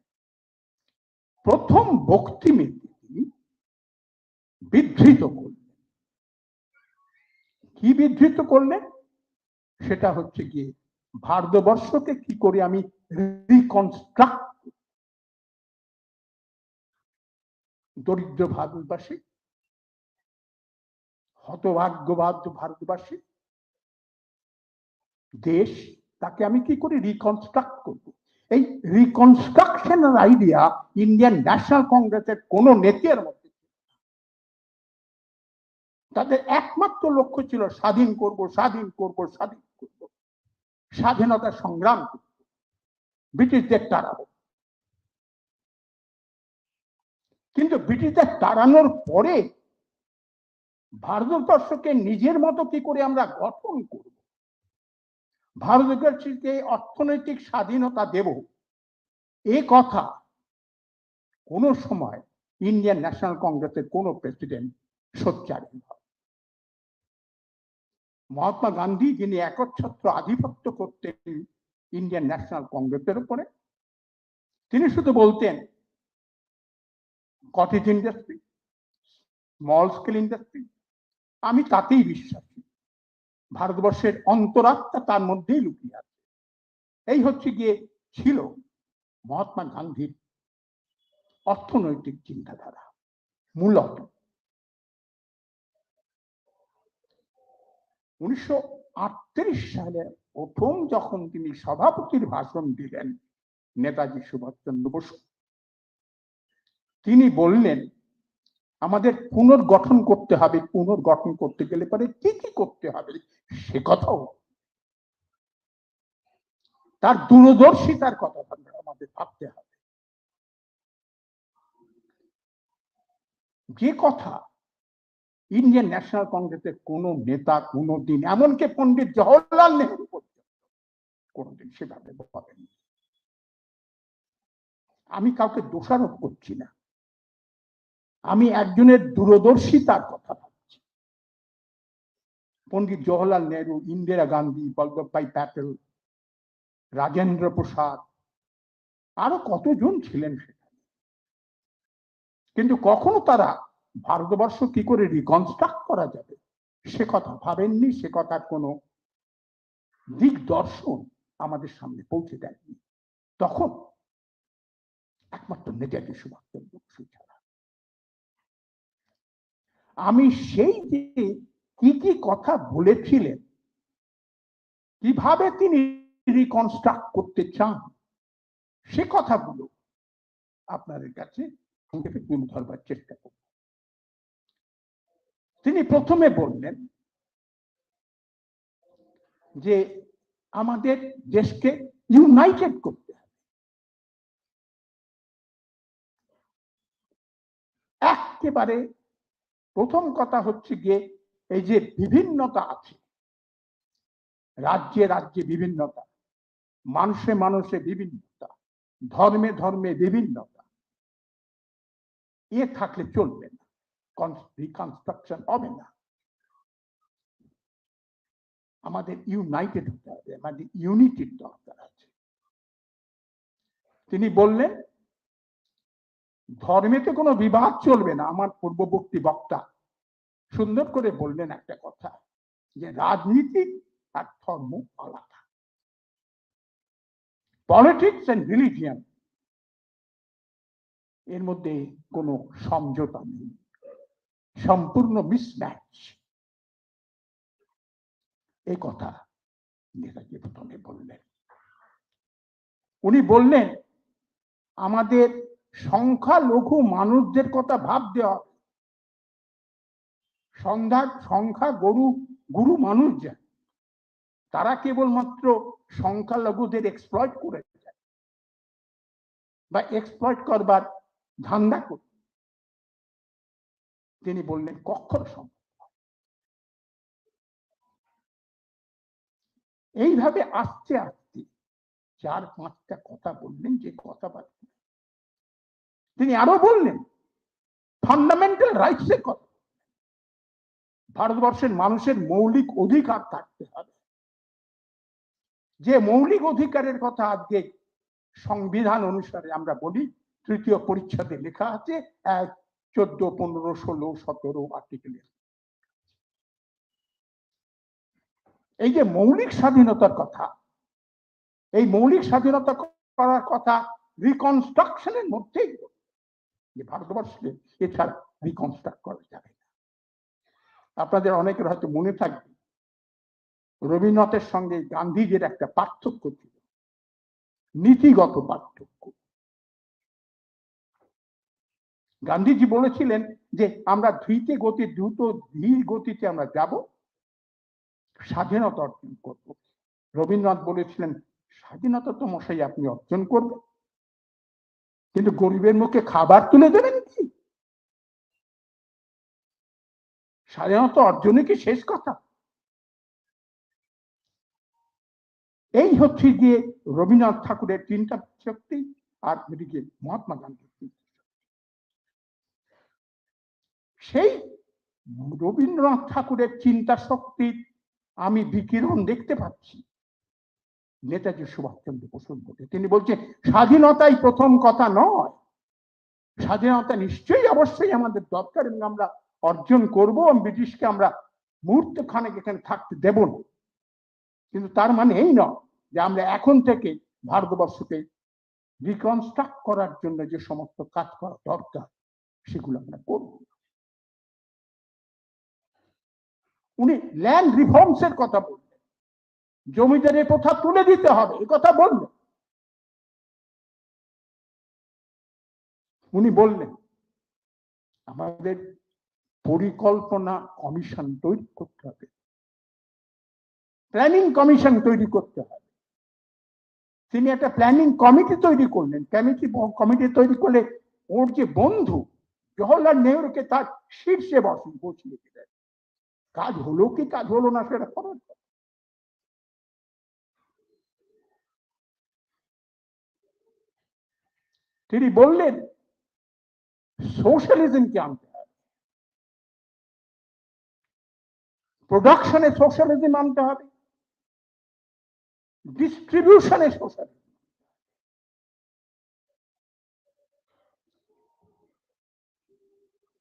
প্রথম বক্তৃতায় তিনি বিধৃত করলেন। কি বিধৃত করলেন? সেটা হচ্ছে গিয়ে ভারতবর্ষকে কি করে আমি রিকনস্ট্রাক্ট, দরিদ্র ভারতবাসী, হতভাগ্যবাদ ভারতবাসী দেশ, তাকে আমি কি করে রিকনস্ট্রাক্ট করব। এই রিকনস্ট্রাকশনের আইডিয়া ইন্ডিয়ান ন্যাশনাল কংগ্রেসের কোন নেতার মধ্যে, তাদের একমাত্র লক্ষ্য ছিল স্বাধীন করব, স্বাধীন করব, স্বাধীন করব, স্বাধীনতা সংগ্রাম করব, ব্রিটিশদের তাড়াবো। কিন্তু ব্রিটিশদের তাড়ানোর পরে ভারতবর্ষকে নিজের মতো কি করে আমরা গঠন করব, ভারতবর্ষকে অর্থনৈতিক স্বাধীনতা দেব, এ কথা কোন সময় ইন্ডিয়ান ন্যাশনাল কংগ্রেসের কোন প্রেসিডেন্ট সোচ্চার নয়। মহাত্মা গান্ধী, যিনি একচ্ছত্র আধিপত্য করতেন ইন্ডিয়ান ন্যাশনাল কংগ্রেসের উপরে, তিনি শুধু বলতেন cottage industry, small scale industry, আমি তাতেই বিশ্বাসী, ভারতবর্ষের অন্তরাত্মা তার মধ্যেই লুকিয়ে আছে। এই হচ্ছে গিয়ে ছিল মহাত্মা গান্ধীর অর্থনৈতিক চিন্তাধারা। মূলত 1938 সালে প্রথম যখন তিনি সভাপতির ভাষণ দিলেন নেতাজি সুভাষচন্দ্র বসু, তিনি বললেন আমাদের পুনর্গঠন করতে হবে, পুনর্গঠন করতে গেলে পরে কি কি করতে হবে সে কথাও, তার দূরদর্শিতার কথা আমাদের ভাবতে হবে। যে কথা ইন্ডিয়ান ন্যাশনাল কংগ্রেসের কোন নেতা কোনদিন, এমনকি পণ্ডিত জওহরলাল নেহরু পর্যন্ত কোনদিন সেভাবে বলেন। আমি কাউকে দোষারোপ করছি না, আমি একজনের দূরদর্শিতার কথা ভাবছি। পণ্ডিত জওহরলাল নেহরু, ইন্দিরা গান্ধী, বল্লভভাই প্যাটেল, রাজেন্দ্র প্রসাদ, আরো কতজন ছিলেন সেখানে, কিন্তু কখনো তারা ভারতবর্ষ কি করে রিকনস্ট্রাক্ট করা যাবে সে কথা ভাবেননি, সে কথার কোনো দিকদর্শন আমাদের সামনে পৌঁছে দেয়নি। তখন একমাত্র নেতাজি সুভাষচন্দ্র বসু ছাড়া। আমি সেই যে কি কি কথা বলেছিলেন, কিভাবে তিনি রিকনস্ট্রাক্ট করতে চান, সে কথাগুলো আপনাদের কাছে সংক্ষেপে তুলে ধরবার চেষ্টা করব। তিনি প্রথমে বললেন যে আমাদের দেশকে ইউনাইটেড করতে হবে। একেবারে প্রথম কথা হচ্ছে গিয়ে এই যে বিভিন্নতা আছে, রাজ্যে রাজ্যে বিভিন্নতা, মানুষে মানুষে বিভিন্নতা, ধর্মে ধর্মে বিভিন্নতা, এ থাকলে চলবে না, রিকনস্ট্রাকশন হবে না। আমাদের ইউনাইটেড হতে হবে, আমাদের ইউনিটির দরকার আছে। তিনি বললেন ধর্মেতে কোনো বিবাদ চলবে না। আমার পূর্ববর্তী বক্তা সুন্দর করে বললেন একটা কথা, যে রাজনীতি আর ধর্ম আলাদা, পলিটিক্স এন্ড রিলিজিয়ন এর মধ্যে কোনো সমঝোতা নেই, সম্পূর্ণ মিসম্যাচ। এই কথা নেতাজি প্রথমে বললেন। উনি বললেন আমাদের সংখ্যালঘু মানুষদের কথা ভাবতে হবে। সংখ্যা গুরু মানুষ যায়, তারা কেবলমাত্র সংখ্যালঘুদের এক্সপ্লয়েট করে যায় বা এক্সপ্লয়েট করবার ধান্দা করে। তিনি বললেন কখনো সম্ভব নয়। এইভাবে আস্তে আস্তে 4-5টা কথা বললেন, যে কথাবার্তা তিনি আরো বললেন ফান্ডামেন্টাল রাইটসের কথা। ভারতবর্ষের মানুষের মৌলিক অধিকার থাকতে হবে, যে মৌলিক অধিকারের কথা আজকে সংবিধান অনুসারে আমরা বলি, তৃতীয় পরিচ্ছেদে লেখা আছে 14, 15, 16, 17 আর্টিকেলে। এই যে মৌলিক স্বাধীনতার কথা, এই মৌলিক স্বাধীনতা করার কথা রিকনস্ট্রাকশনের মধ্যেই, যে ভারতবর্ষকে এছাড়া রিকনস্ট্রাক্ট করা যাবে না। আপনাদের অনেকের হয়তো মনে থাকবে রবীন্দ্রনাথের সঙ্গে গান্ধীজির একটা পার্থক্য ছিল, নীতিগত পার্থক্য। গান্ধীজি বলেছিলেন যে আমরা ধীর গতিতে আমরা যাব, স্বাধীনতা অর্জন করব। রবীন্দ্রনাথ বলেছিলেন স্বাধীনতা তো মশাই আপনি অর্জন করবেন, কিন্তু গরিবের মুখে খাবার তুলে দেবেন কি? স্বাধীনতা অর্জনে কি শেষ কথা? এই হচ্ছে যে রবীন্দ্রনাথ ঠাকুরের তিনটা শক্তি, আর এদিকে মহাত্মা গান্ধীর তিনটা শক্তি। সেই রবীন্দ্রনাথ ঠাকুরের চিন্তা শক্তির আমি বিকিরণ দেখতে পাচ্ছি নেতাজি সুভাষচন্দ্র বসুর মধ্যে। তিনি বলছেন স্বাধীনতাই প্রথম কথা নয়, স্বাধীনতা নিশ্চয়ই অবশ্যই আমাদের দরকার এবং আমরা অর্জন করব, ব্রিটিশকে আমরা মুহূর্ত খানেক এখানে থাকতে দেব না। কিন্তু তার মানে এই নয় যে আমরা এখন থেকে ভারতবর্ষকে রিকনস্ট্রাক্ট করার জন্য যে সমস্ত কাজ করা দরকার সেগুলো আমরা করব। উনি ল্যান্ড রিফর্মস এর কথা বললেন, জমিদারের প্রথা তুলে দিতে হবে এই কথা বললেন। উনি বললেন আমাদের পরিকল্পনা কমিশন তৈরি করতে হবে, প্ল্যানিং কমিশন তৈরি করতে হবে। তিনি একটা প্ল্যানিং কমিটি তৈরি করলেন। কমিটি তৈরি করলে ওর যে বন্ধু জওহরলাল নেহরুকে তার শীর্ষে বসিয়ে দিলেন। কাজ হলো কি কাজ হলো না সেটা খবর। তিনি বললেন সোশ্যালিজমকে আনতে হবে, প্রোডাকশনে সোশ্যালিজম আনতে হবে, ডিস্ট্রিবিউশনে সোশ্যালিজম।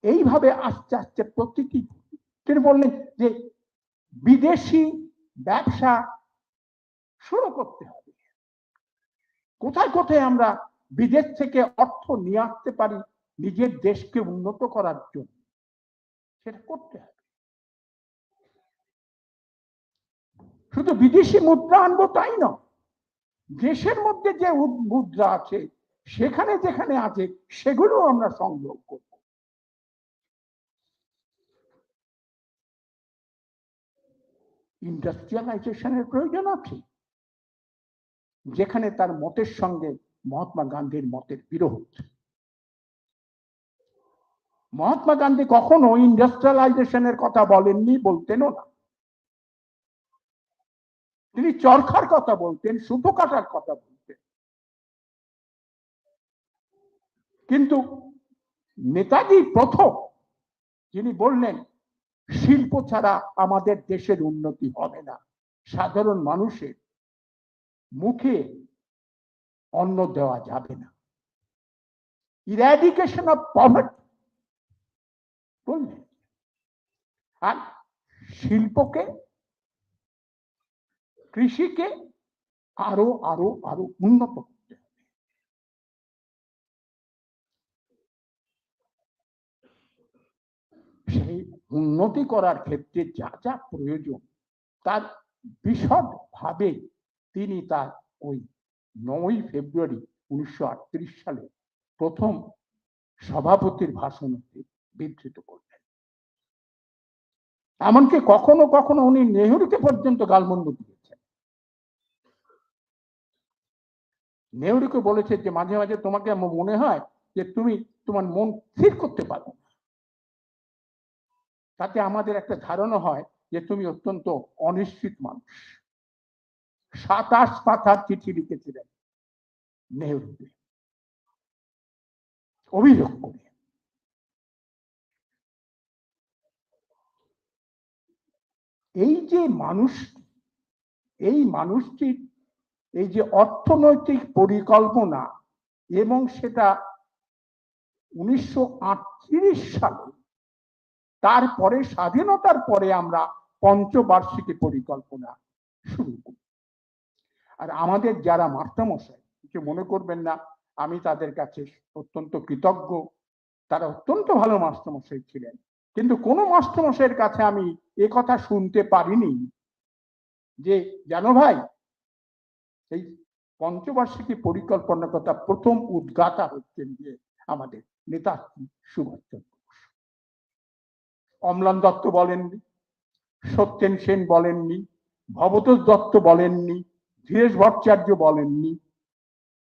এইভাবে আস্তে আস্তে প্রতিটি, তিনি বললেন যে বিদেশি ব্যবসা শুরু করতে হবে। কোথায় কোথায় আমরা বিদেশ থেকে অর্থ নিয়ে আসতে পারি নিজের দেশকে উন্নত করার জন্য, সেটা করতে হবে। শুধু বিদেশি মুদ্রা আনবো তাই নয়, দেশের মধ্যে যে মুদ্রা আছে সেখানে যেখানে আছে সেগুলো আমরা সংগ্রহ করব। ইন্ডাস্ট্রিয়ালাইজেশনের প্রয়োজন আছে, যেখানে তার মতের সঙ্গে মহাত্মা গান্ধীর মতের বিরোধ। মহাত্মা গান্ধী কখনো ইন্ডাস্ট্রিয়ালাইজেশনের কথা বলেননি, বলতেনও না। তিনি চরখার কথা বলতেন, সুতো কাটার কথা বলতেন। কিন্তু নেতাজি প্রথম যিনি বললেন শিল্প ছাড়া আমাদের দেশের উন্নতি হবে না, সাধারণ মানুষের মুখে অন্ন দেওয়া যাবে না, ইরাডিকেশন অফ পভার্টি বললেন। আর শিল্পকে, কৃষিকে আরো আরো আরো উন্নত করতে হবে। সেই উন্নতি করার ক্ষেত্রে যা যা প্রয়োজন তার বিশদ ভাবে তিনি তার ওই 9 ফেব্রুয়ারি 1938 সালে প্রথম সভাপতির ভাষণে বিধৃত করলেন। এমনকি কখনো কখনো উনি নেহরুকে পর্যন্ত গালমন্দ দিয়েছেন। নেহরুকে বলেছে যে মাঝে মাঝে তোমাকে মনে হয় যে তুমি তোমার মন স্থির করতে পারো না, তাতে আমাদের একটা ধারণা হয় যে তুমি অত্যন্ত অনিশ্চিত মানুষ। 27 পাতার চিঠি লিখেছিলেন নেহরুকে অভিযোগ করে। এই যে মানুষটির এই যে অর্থনৈতিক পরিকল্পনা এবং সেটা 1938 সালে, তারপরে স্বাধীনতার পরে আমরা পঞ্চবার্ষিকী পরিকল্পনা শুরু করি। আর আমাদের যারা মাস্টারমশাই, কিছু মনে করবেন না, আমি তাদের কাছে অত্যন্ত কৃতজ্ঞ, তারা অত্যন্ত ভালো মাস্টারমশাই ছিলেন, কিন্তু কোনো মাস্টারমশাইয়ের কাছে আমি এ কথা শুনতে পারিনি যে জানো ভাই, এই পঞ্চবার্ষিকী পরিকল্পনার কথা প্রথম উদ্গাতা হচ্ছেন যে আমাদের নেতাজি সুভাষচন্দ্র বোস। অম্লান দত্ত বলেননি, সত্যেন সেন বলেননি, ভবতোষ দত্ত বলেননি, ধীরেশ ভট্টাচার্য বলেননি।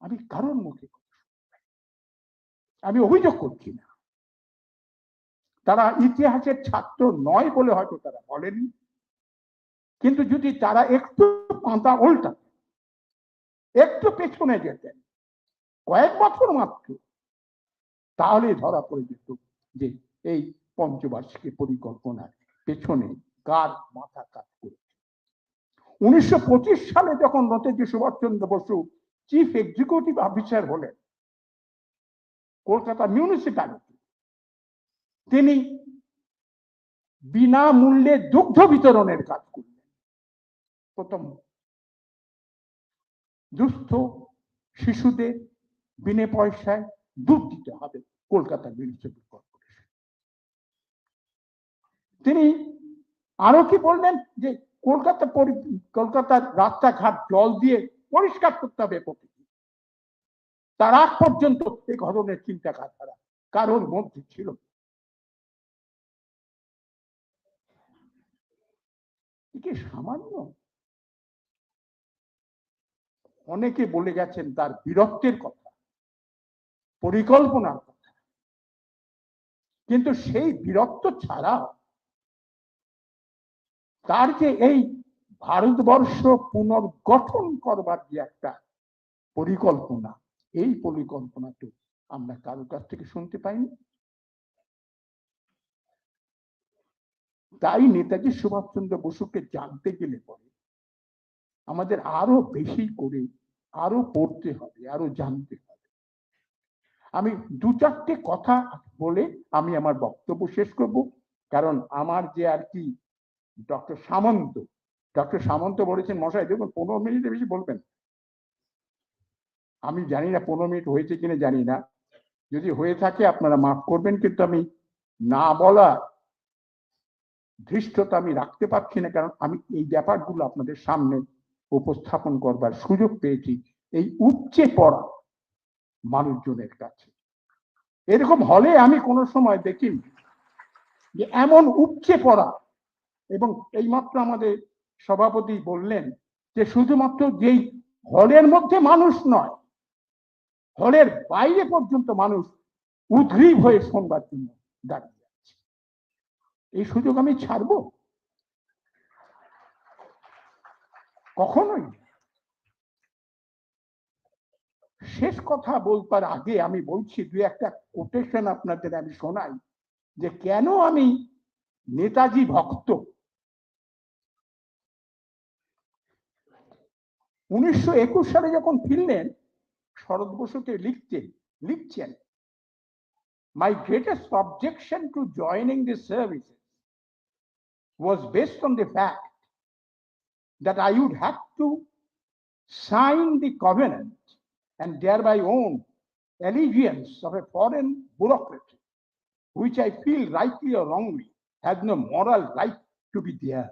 আমি কারোর মুখে আমি অভিযোগ করছি না, তারা ইতিহাসের ছাত্র নয় বলে হয়তো তারা বলেননি, কিন্তু যদি তারা একটু পাতা উল্টা, একটু পেছনে যেতেন, কয়েক বছর মাত্র, তাহলে ধরা পড়ে যেত যে এই পঞ্চবার্ষিকী পরিকল্পনার পেছনে কার মাথা কাজ করেছে। 1925 সালে যখন Netaji Subhashchandra Basu chief executive officer হলেন কলকাতা মিউনিসিপ্যালিটি, তিনি বিনামূল্যে দুগ্ধ বিতরণের কাজ করলেন। প্রথম দুস্থ শিশুদের বিনা পয়সায় দুধ দিতে হবে কলকাতা মিউনিসিপ্যাল কর্পোরেশন। তিনি আরো কি বললেন যে কলকাতার রাস্তাঘাট জল দিয়ে পরিষ্কার করতে হবে প্রকৃতি। তার আগ পর্যন্ত এই ধরনের চিন্তাধারা কারোর মধ্যে ছিল। কি সামান্য, অনেকে বলে গেছেন তার বীরত্বের কথা, পরিকল্পনার কথা, কিন্তু সেই বীরত্ব ছাড়া তার যে এই ভারতবর্ষ পুনর্গঠন করবার যে একটা পরিকল্পনা, এই পরিকল্পনাটা আমরা কারোর কাছ থেকে শুনতে পাইনি। তাই নেতাজি সুভাষচন্দ্র বসুকে জানতে গেলে পরে আমাদের আরো বেশি করে আরো পড়তে হবে, আরো জানতে হবে। আমি দু চারটে কথা বলে আমি আমার বক্তব্য শেষ করব, কারণ আমার যে আর কি ডক্টর সামন্ত বলেছেন, মশাই দেখুন 15 মিনিটের বেশি বলবেন। আমি জানি না 15 মিনিট হয়েছে কিনা জানি না, যদি হয়ে থাকে আপনারা মাফ করবেন, কিন্তু আমি না বলা ধৃষ্টতা আমি রাখতে পারছি না, কারণ আমি এই ব্যাপারগুলো আপনাদের সামনে উপস্থাপন করবার সুযোগ পেয়েছি এই উপচে পড়া মানুষজনের কাছে। এরকম হলে আমি কোনো সময় দেখিনি যে এমন উপচে পড়া। এবং এইমাত্র আমাদের সভাপতি বললেন যে শুধুমাত্র যেই হলের মধ্যে মানুষ নয়, হলের বাইরে পর্যন্ত মানুষ উদ্গ্রীব হয়ে শোনবার জন্য দাঁড়িয়ে যাচ্ছে। এই সুযোগ আমি ছাড়বো কখনোই। শেষ কথা বলবার আগে আমি বলছি দু একটা কোটেশন আপনাদের আমি শোনাই যে কেন আমি নেতাজি ভক্ত। 1921 সালে যখন ফিরলেন, শরৎ বসুকে লিখছেন, my greatest objection to joining the services was based on the fact that I would have to sign the covenant and thereby own allegiance of a foreign bureaucracy, which I feel rightly or wrongly has no moral right to be there.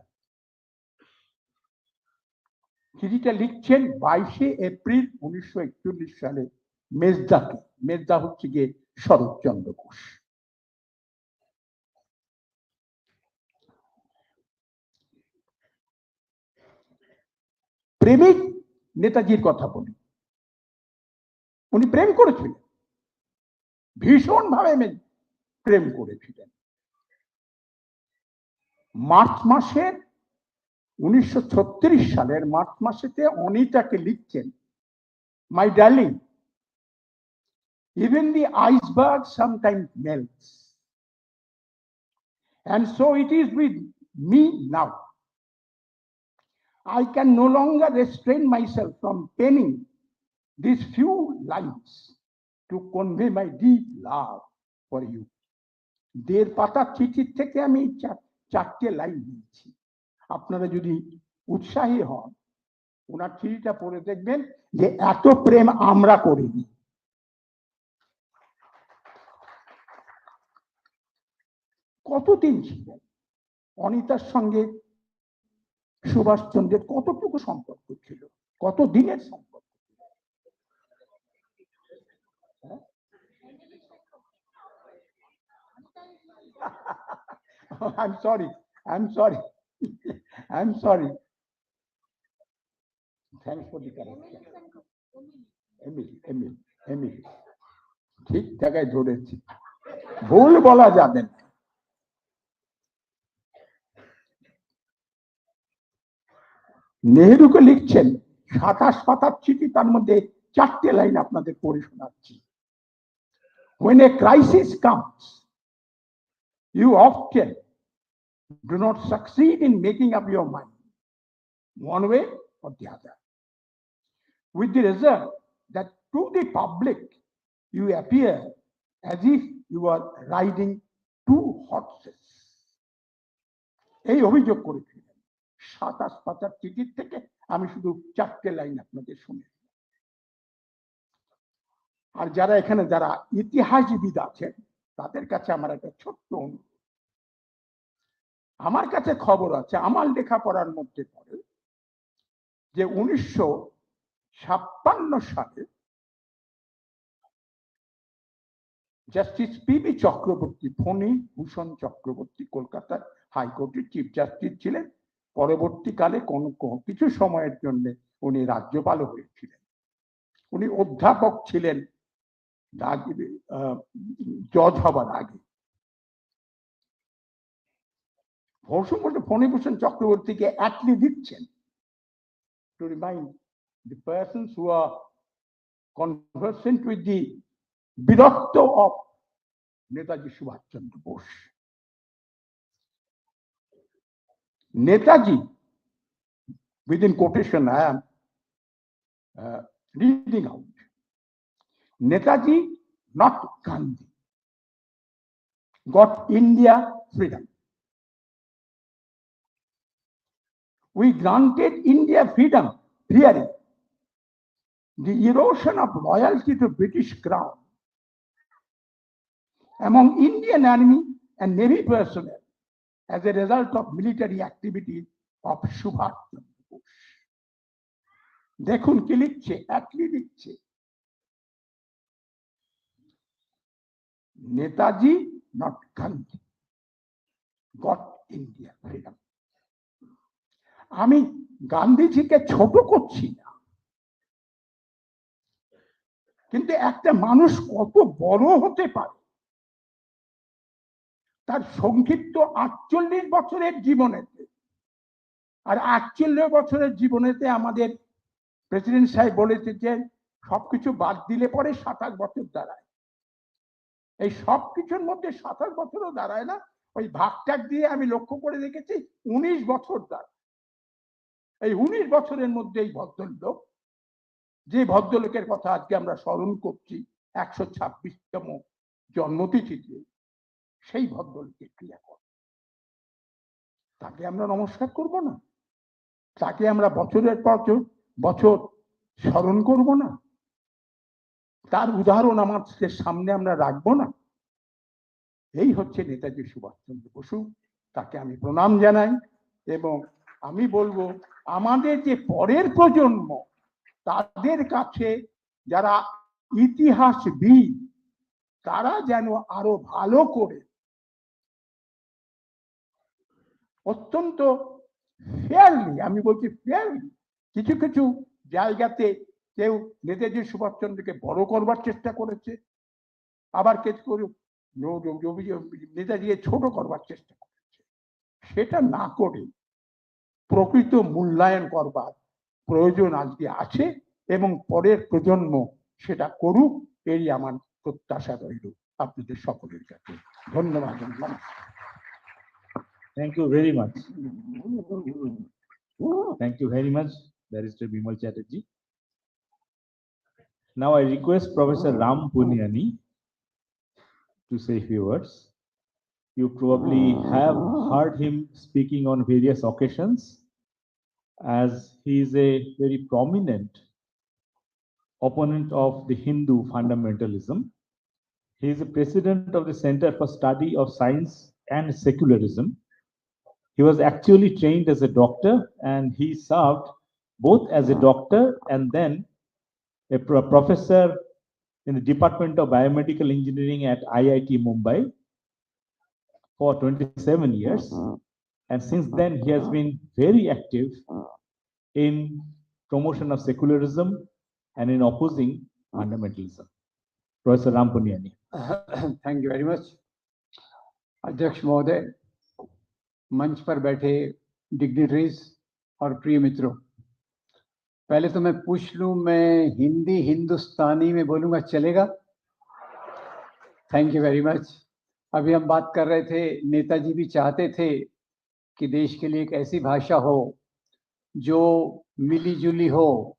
চিঠিটা লিখছেন 22 April 1941 সালে মেজদাকে। মেজদা হচ্ছে গিয়ে শরৎচন্দ্র বোস। প্রেমিক নেতাজির কথা বলি, উনি প্রেম করেছিলেন, ভীষণ ভাবে প্রেম করেছিলেন। মার্চ মাসের 1936 সালের মার্চ মাসেতে অনিতাকে লিখছেন, my darling, even the iceberg sometimes melts, and so it is with me now. I can no longer restrain myself from penning these few lines to convey my deep love for you. 1.5 পাতা চিঠির থেকে আমি 4টে line দিয়েছি। আপনারা যদি উৎসাহী হন, ওনার চিঠিটা পড়ে দেখবেন যে এত প্রেম আমরা করিনি। কতদিন ছিলেন অনিতার সঙ্গে সুভাষচন্দ্রের, কতটুকু সম্পর্ক ছিল, কত দিনের সম্পর্ক? I'm sorry. Thanks for the correction. Emily. ঠিক জায়গায় ধরেছি, ভুল বলা যাবে না। নেহরুকে লিখছেন 27 পাতার চিঠি, তার মধ্যে 4টে লাইন আপনাদের পড়ে শোনাচ্ছি। When a crisis comes, you often do not succeed in making up your mind one way or the other, with the result that to the public you appear as if you are riding 2 horses. এই অভিযোগ করেছিলেন 27 পাতার চিঠির থেকে। আমি শুধু 4টে line আপনাদের শুনে। আর যারা এখানে যারা ইতিহাসবিদ আছেন তাদের কাছে আমার একটা ছোট্ট অনুরোধ। আমার কাছে খবর আছে, আমার লেখাপড়ার মধ্যে পড়ে যে 1956 সালে জাস্টিস পিবি চক্রবর্তী, ফণী ভূষণ চক্রবর্তী কলকাতার হাইকোর্টের চিফ জাস্টিস ছিলেন। পরবর্তীকালে কিছু সময়ের জন্য উনি রাজ্যপাল হয়েছিলেন। উনি অধ্যাপক ছিলেন জজ হবার আগে। ফণীভূষণ চক্রবর্তীকে অ্যাটলি দিচ্ছেন to remind the persons who are conversant with the Biratto of Netaji Subhash Chandra Bose. Netaji, within quotation I am reading out, Netaji, not Gandhi, got India freedom. We granted India freedom, fearing the erosion of loyalty to British Crown among Indian Army and Navy personnel as a result of military activities of Subhash Chandra Bose. দেখুন কি লিখছে, একলি লিখছে, Netaji, not Gandhi, got India freedom. আমি গান্ধীজিকে ছোট করছি না, কিন্তু একটা মানুষ কত বড় হতে পারে তার সংক্ষিপ্ত 48 বছরের জীবনেতে। আর 48 বছরের জীবনেতে আমাদের প্রেসিডেন্ট সাহেব বলেছে যে সবকিছু বাদ দিলে পরে 27 বছর দাঁড়ায়। এই সবকিছুর মধ্যে 27 বছরও দাঁড়ায় না, ওই ভাগটাক দিয়ে আমি লক্ষ্য করে দেখেছি 19 বছর দাঁড়ায়। এই 19 বছরের মধ্যে এই ভদ্রলোক, যে ভদ্রলোকের কথা আজকে আমরা স্মরণ করছি 126তম জন্মতিথিতে, সেই ভদ্রলোকের ক্রিয়া করে তাকে আমরা নমস্কার করব না? তাকে আমরা বছরের পর বছর স্মরণ করব না? তার উদাহরণ আমাদের সামনে আমরা রাখবো না? এই হচ্ছে নেতাজি সুভাষচন্দ্র বসু। তাকে আমি প্রণাম জানাই এবং আমি বলবো আমাদের যে পরের প্রজন্ম, তাদের কাছে যারা ইতিহাসবিদ, তারা যেন আরো ভালো করে অত্যন্ত ফেয়ারলি, আমি বলছি ফেয়ারলি, কিছু কিছু জায়গাতে কেউ নেতাজি সুভাষচন্দ্রকে বড় করবার চেষ্টা করেছে, আবার কেউ নেতাজিকে ছোট করবার চেষ্টা করেছে। সেটা না করে প্রকৃত মূল্যায়ন করবার প্রয়োজন আজকে আছে এবং পরের প্রজন্ম সেটা করুক, এই আমার প্রত্যাশা রইল আপনাদের সকলের কাছে। ধন্যবাদ। Thank you very much. Thank you very much, Barrister Bimal Chatterjee. Now I request Professor Ram Puniyani to say a few words. You probably have heard him speaking on various occasions, as he is a very prominent opponent of the Hindu fundamentalism. He is the president of the Center for Study of Science and Secularism. He was actually trained as a doctor, and he served both as a doctor and then a professor in the Department of Biomedical Engineering at IIT Mumbai for 27 years. And since then, he has been very active in promotion of secularism and in opposing fundamentalism. Professor Ram Puniyani. Thank you very much. अध्यक्ष महोदय, मंच पर बैठे dignitaries और प्रिय मित्रों, पहले तो मैं पूछ लूं, मैं हिंदी हिंदुस्तानी में बोलूंगा, चलेगा? Thank you very much. अभी हम बात कर रहे थे, नेताजी भी चाहते थे कि देश के लिए एक ऐसी भाषा हो जो मिली जुली हो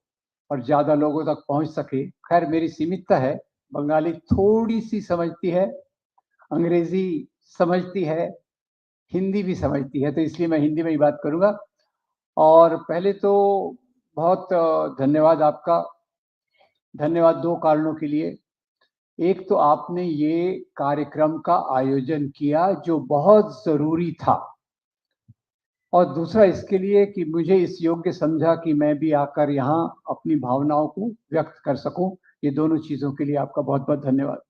और ज़्यादा लोगों तक पहुंच सके। खैर, मेरी सीमितता है, बंगाली थोड़ी सी समझती है, अंग्रेजी समझती है, हिंदी भी समझती है, तो इसलिए मैं हिंदी में ही बात करूंगा। और पहले तो बहुत धन्यवाद आपका। धन्यवाद दो कारणों के लिए। एक तो आपने ये कार्यक्रम का आयोजन किया जो बहुत ज़रूरी था, और दूसरा इसके लिए कि मुझे इस योग्य समझा कि मैं भी आकर यहाँ अपनी भावनाओं को व्यक्त कर सकूं। ये दोनों चीज़ों के लिए आपका बहुत बहुत धन्यवाद।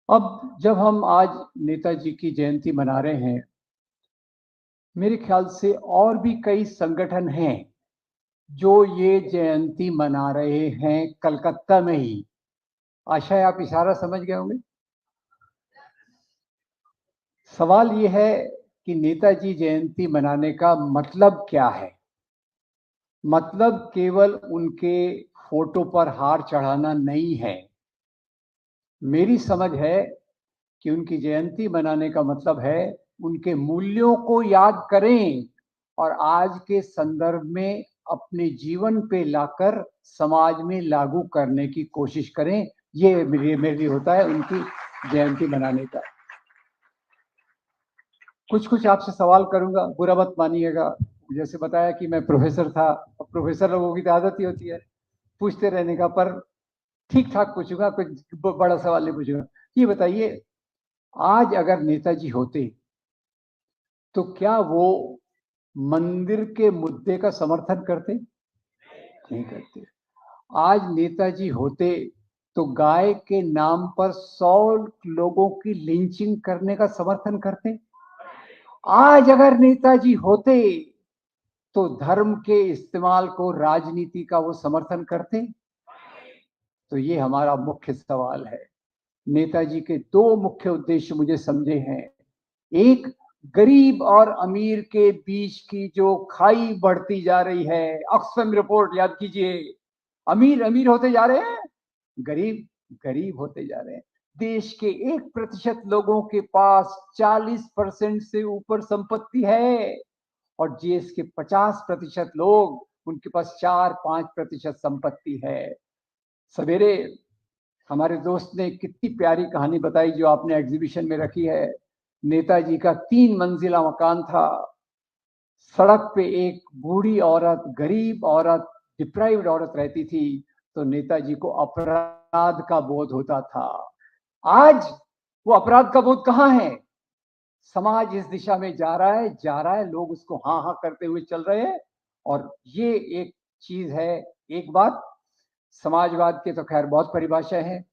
अब जब हम आज नेताजी की जयंती मना रहे हैं, मेरे ख्याल से और भी कई संगठन हैं जो ये जयंती मना रहे हैं कलकत्ता में ही। आशा है आप इशारा समझ गए होंगे। सवाल ये है कि नेताजी जयंती मनाने का मतलब क्या है। मतलब केवल उनके फोटो पर हार चढ़ाना नहीं है। मेरी समझ है कि उनकी जयंती मनाने का मतलब है उनके मूल्यों को याद करें और आज के संदर्भ में अपने जीवन पे लाकर समाज में लागू करने की कोशिश करें। ये मेरे होता है उनकी जयंती मनाने का। कुछ आपसे सवाल करूंगा, बुरा मत मानिएगा। जैसे बताया कि मैं प्रोफेसर था, और प्रोफेसर लोगों की तो आदत ही होती है पूछते रहने का, पर ठीक ठाक पूछूंगा, कुछ बड़ा सवाल नहीं पूछूंगा। ये बताइए, आज अगर नेताजी होते तो क्या वो मंदिर के मुद्दे का समर्थन करते? नहीं करते। आज नेताजी होते तो गाय के नाम पर 100 लोगों की लिंचिंग करने का समर्थन करते? आज अगर नेताजी होते तो धर्म के इस्तेमाल को राजनीति का वो समर्थन करते? तो ये हमारा मुख्य सवाल है। नेताजी के दो मुख्य उद्देश्य मुझे समझे हैं। एक, गरीब और अमीर के बीच की जो खाई बढ़ती जा रही है, ऑक्सफैम रिपोर्ट याद कीजिए, अमीर अमीर होते जा रहे हैं, गरीब गरीब होते जा रहे हैं। देश के 1% लोगों के पास 40% से ऊपर संपत्ति है, और देश के 50% लोग, उनके पास 4-5% संपत्ति है। सवेरे हमारे दोस्त ने कितनी प्यारी कहानी बताई जो आपने एग्जीबिशन में रखी है। नेताजी का 3 मंजिला मकान था। सड़क पे एक बूढ़ी औरत, गरीब औरत, डिप्राइव्ड औरत रहती थी, तो नेताजी को अपराध का बोध होता था। आज वो अपराध का बोध कहाँ है? समाज इस दिशा में जा रहा है, लोग उसको हाँ हाँ करते हुए चल रहे हैं। और ये एक चीज है। एक बात, समाजवाद के तो खैर बहुत परिभाषा है।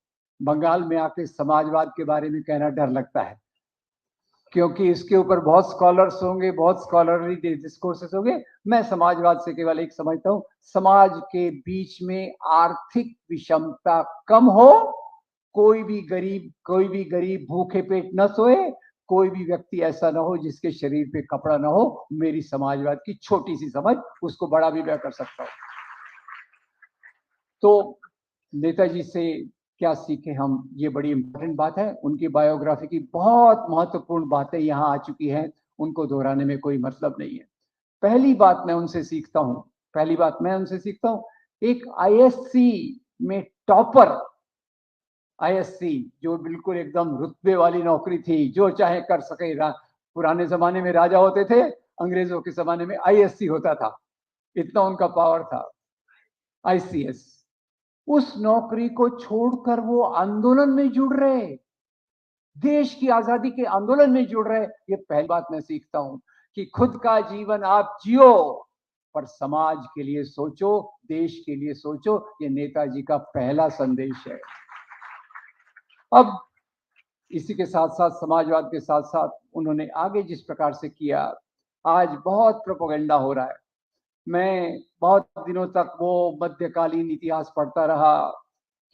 बंगाल में आके समाजवाद के बारे में कहना डर लगता है, क्योंकि इसके ऊपर बहुत स्कॉलर्स होंगे, बहुत स्कॉलरली डिस्कोर्सेस होंगे। मैं समाजवाद से केवल एक समझता हूँ, समाज के बीच में आर्थिक विषमता कम हो, कोई भी गरीब भूखे पेट न सोए, कोई भी व्यक्ति ऐसा ना हो जिसके शरीर पे कपड़ा ना हो। मेरी समाजवाद की छोटी सी समझ, उसको बड़ा भी मैं कर सकता हूँ। तो नेताजी से क्या सीखे हम, ये बड़ी इंपॉर्टेंट बात है। उनकी बायोग्राफी की बहुत महत्वपूर्ण बातें यहाँ आ चुकी हैं, उनको दोहराने में कोई मतलब नहीं है। पहली बात मैं उनसे सीखता हूं, एक आईएससी में टॉपर, आईएससी जो बिल्कुल एकदम रुतबे वाली नौकरी थी, जो चाहे कर सके। पुराने जमाने में राजा होते थे, अंग्रेजों के जमाने में आईएससी होता था, इतना उनका पावर था, आईसीएस। उस नौकरी को छोड़कर वो आंदोलन में जुड़ रहे, देश की आजादी के आंदोलन में जुड़ रहे। ये पहली बात मैं सीखता हूं कि खुद का जीवन आप जियो, पर समाज के लिए सोचो, देश के लिए सोचो। ये नेताजी का पहला संदेश है। अब इसी के साथ साथ, समाजवाद के साथ साथ उन्होंने आगे जिस प्रकार से किया, आज बहुत प्रोपेगेंडा हो रहा है। मैं बहुत दिनों तक वो मध्यकालीन इतिहास पढ़ता रहा,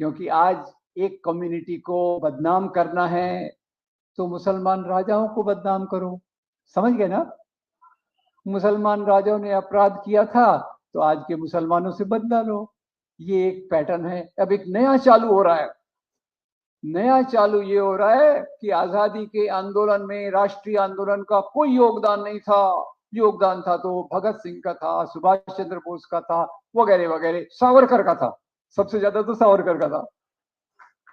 क्योंकि आज एक कम्युनिटी को बदनाम करना है तो मुसलमान राजाओं को बदनाम करो, समझ गए ना? मुसलमान राजाओं ने अपराध किया था तो आज के मुसलमानों से बदला लो, ये एक पैटर्न है। अब एक नया चालू हो रहा है, नया चालू ये हो रहा है कि आजादी के आंदोलन में राष्ट्रीय आंदोलन का कोई योगदान नहीं था, योगदान था तो भगत सिंह का था, सुभाष चंद्र बोस का था, वगैरह वगैरह, सावरकर का था, सबसे ज्यादा तो सावरकर का था।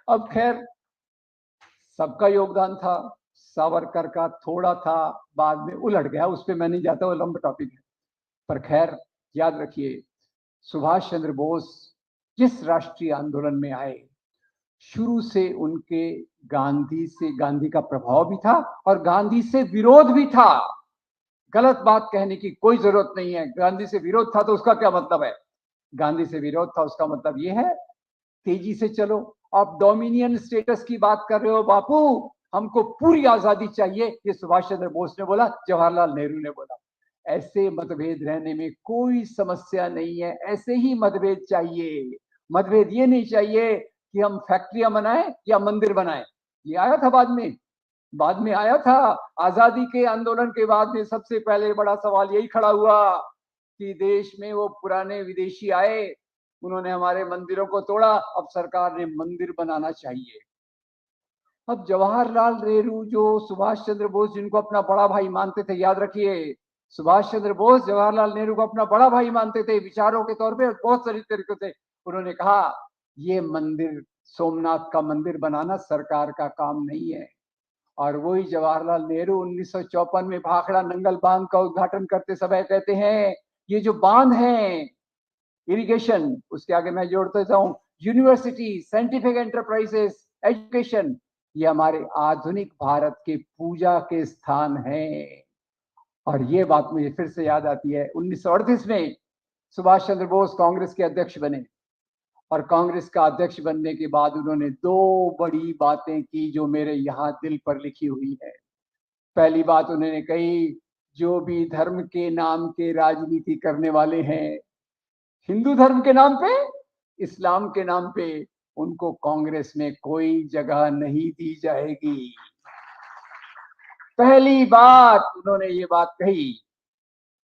अब खैर सबका योगदान था, सावरकर का थोड़ा था, बाद में उलट गया, उस पर मैं नहीं जाता, वो लंबा टॉपिक है। पर खैर याद रखिए, सुभाष चंद्र बोस जिस राष्ट्रीय आंदोलन में आए, शुरू से उनके गांधी का प्रभाव भी था और गांधी से विरोध भी था। गलत बात कहने की कोई जरूरत नहीं है। गांधी से विरोध था तो उसका क्या मतलब है? गांधी से विरोध था उसका मतलब ये है, तेजी से चलो। आप डोमिनियन स्टेटस की बात कर रहे हो बापू, हमको पूरी आजादी चाहिए, ये सुभाष चंद्र बोस ने बोला, जवाहरलाल नेहरू ने बोला। ऐसे मतभेद रहने में कोई समस्या नहीं है, ऐसे ही मतभेद चाहिए। मतभेद ये नहीं चाहिए कि हम फैक्ट्रियां बनाएं या मंदिर बनाएं। ये आया था बाद में आया था। आजादी के आंदोलन के बाद में सबसे पहले बड़ा सवाल यही खड़ा हुआ कि देश में वो पुराने विदेशी आए, उन्होंने हमारे मंदिरों को तोड़ा, अब सरकार ने मंदिर बनाना चाहिए। अब जवाहरलाल नेहरू जो सुभाष चंद्र बोस जिनको अपना बड़ा भाई मानते थे, याद रखिए, सुभाष चंद्र बोस जवाहरलाल नेहरू को अपना बड़ा भाई मानते थे, विचारों के तौर पे बहुत सारी तरीकों से। उन्होंने कहा ये मंदिर, सोमनाथ का मंदिर बनाना सरकार का काम नहीं है। और वही जवाहरलाल नेहरू 1954 में भाखड़ा नंगल बांध का उद्घाटन करते समय कहते हैं, ये जो बांध है इरिगेशन, उसके आगे मैं जोड़ते जाऊं, यूनिवर्सिटी, साइंटिफिक एंटरप्राइजेस, एजुकेशन, ये हमारे आधुनिक भारत के पूजा के स्थान हैं। और ये बात मुझे फिर से याद आती है, 1938 में सुभाष चंद्र बोस कांग्रेस के अध्यक्ष बने और कांग्रेस का अध्यक्ष बनने के बाद उन्होंने दो बड़ी बातें की जो मेरे यहाँ दिल पर लिखी हुई है। पहली बात उन्होंने कही, जो भी धर्म के नाम के राजनीति करने वाले हैं, हिंदू धर्म के नाम पे, इस्लाम के नाम पे, उनको कांग्रेस में कोई जगह नहीं दी जाएगी। पहली बात उन्होंने ये बात कही।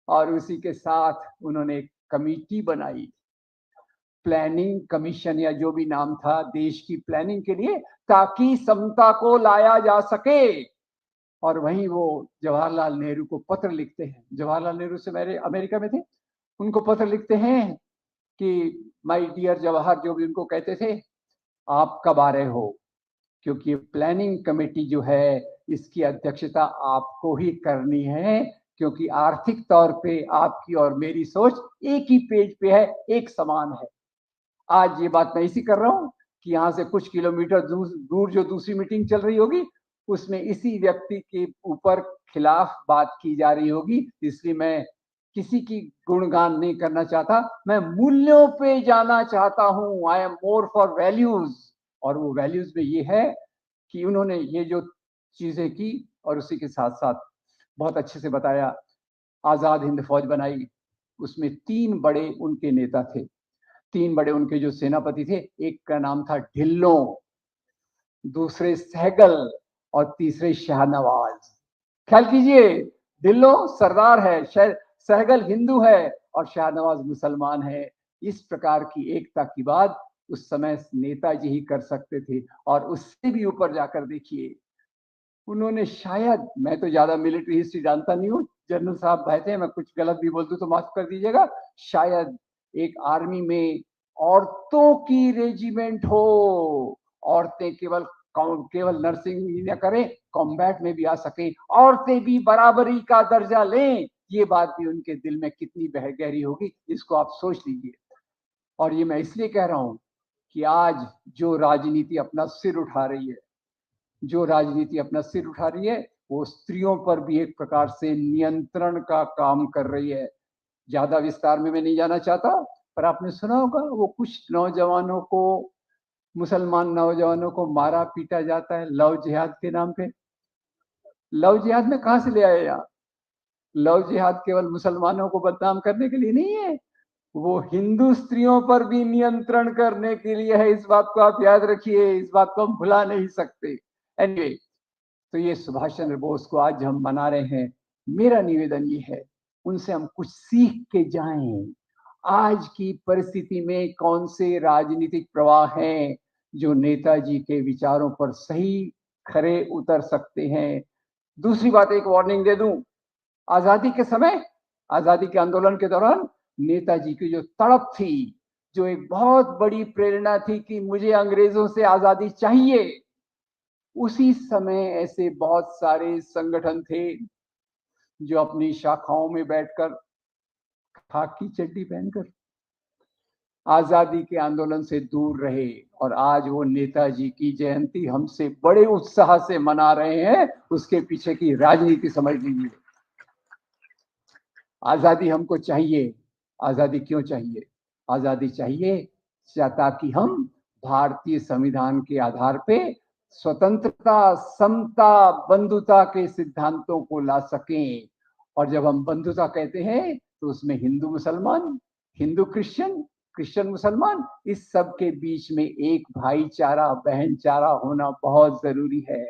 और उसी के साथ उन्होंने एक कमेटी बनाई, प्लानिंग कमीशन या जो भी नाम था, देश की प्लानिंग के लिए, ताकि समता को लाया जा सके। और वहीं वो जवाहरलाल नेहरू को पत्र लिखते हैं, जवाहरलाल नेहरू से मेरे अमेरिका में थे, उनको पत्र लिखते हैं कि माय डियर जवाहर, जो भी उनको कहते थे, आप कब आ रहे हो, क्योंकि प्लानिंग कमेटी जो है इसकी अध्यक्षता आपको ही करनी है, क्योंकि आर्थिक तौर पे आपकी और मेरी सोच एक ही पेज पे है, एक समान है। आज ये बात मैं इसी कर रहा हूँ कि यहाँ से कुछ किलोमीटर दूर जो दूसरी मीटिंग चल रही होगी, उसमें इसी व्यक्ति के ऊपर खिलाफ बात की जा रही होगी, इसलिए मैं किसी की गुणगान नहीं करना चाहता, मैं मूल्यों पे जाना चाहता हूँ। I am more for values. और वो वैल्यूज में ये है कि उन्होंने ये जो चीजें की, और उसी के साथ साथ बहुत अच्छे से बताया, आजाद हिंद फौज बनाई, उसमें तीन बड़े उनके नेता थे, तीन बड़े उनके जो सेनापति थे, एक का नाम था ढिल्लो, दूसरे सहगल और तीसरे शाहनवाज। ख्याल कीजिए, ढिल्लो सरदार है, सहगल हिंदू है और शाहनवाज मुसलमान है। इस प्रकार की एकता की बात उस समय नेताजी ही कर सकते थे। और उससे भी ऊपर जाकर देखिए, उन्होंने शायद, मैं तो ज्यादा मिलिट्री हिस्ट्री जानता नहीं हूँ, जनरल साहब बैठे हैं, मैं कुछ गलत भी बोल दूं तो माफ कर दीजिएगा, शायद एक आर्मी में औरतों की रेजिमेंट हो, औरतें केवल नर्सिंग ही न करें, कॉम्बैट में भी आ सके, औरतें भी बराबरी का दर्जा लें, ये बात भी उनके दिल में कितनी गहरी होगी, इसको आप सोच लीजिए। और ये मैं इसलिए कह रहा हूं कि आज जो राजनीति अपना सिर उठा रही है, जो राजनीति अपना सिर उठा रही है, वो स्त्रियों पर भी एक प्रकार से नियंत्रण का काम कर रही है। ज्यादा विस्तार में मैं नहीं जाना चाहता, पर आपने सुना होगा वो कुछ नौजवानों को, मुसलमान नौजवानों को मारा पीटा जाता है लव जिहाद के नाम पे। लव जिहाद में कहां से ले आए आप? लव जिहाद केवल मुसलमानों को बदनाम करने के लिए नहीं है, वो हिंदू स्त्रियों पर भी नियंत्रण करने के लिए है। इस बात को आप याद रखिए, इस बात को हम भुला नहीं सकते। एनीवे, तो ये सुभाष चंद्र बोस को आज हम मना रहे हैं। मेरा निवेदन ये है, उनसे हम कुछ सीख के जाएं। आज की परिस्थिति में कौन से राजनीतिक प्रवाह हैं जो नेताजी के विचारों पर सही खरे उतर सकते हैं। दूसरी बात, एक वार्निंग दे दूं, आजादी के समय, आजादी के आंदोलन के दौरान नेताजी की जो तड़प थी, जो एक बहुत बड़ी प्रेरणा थी कि मुझे अंग्रेजों से आजादी चाहिए, उसी समय ऐसे बहुत सारे संगठन थे जो अपनी शाखाओं में बैठकर खाकी चड्डी पहनकर आजादी के आंदोलन से दूर रहे, और आज वो नेताजी की जयंती हमसे बड़े उत्साह से मना रहे हैं। उसके पीछे की राजनीति समझ लीजिए। आजादी हमको चाहिए। आजादी क्यों चाहिए? आजादी चाहिए ताकि हम भारतीय संविधान के आधार पे स्वतंत्रता, समता, बंधुता के सिद्धांतों को ला सकें। और जब हम बंधुता कहते हैं तो उसमें हिंदू मुसलमान, हिंदू क्रिश्चियन, क्रिश्चियन मुसलमान, इस सब के बीच में एक भाईचारा, बहनचारा होना बहुत जरूरी है।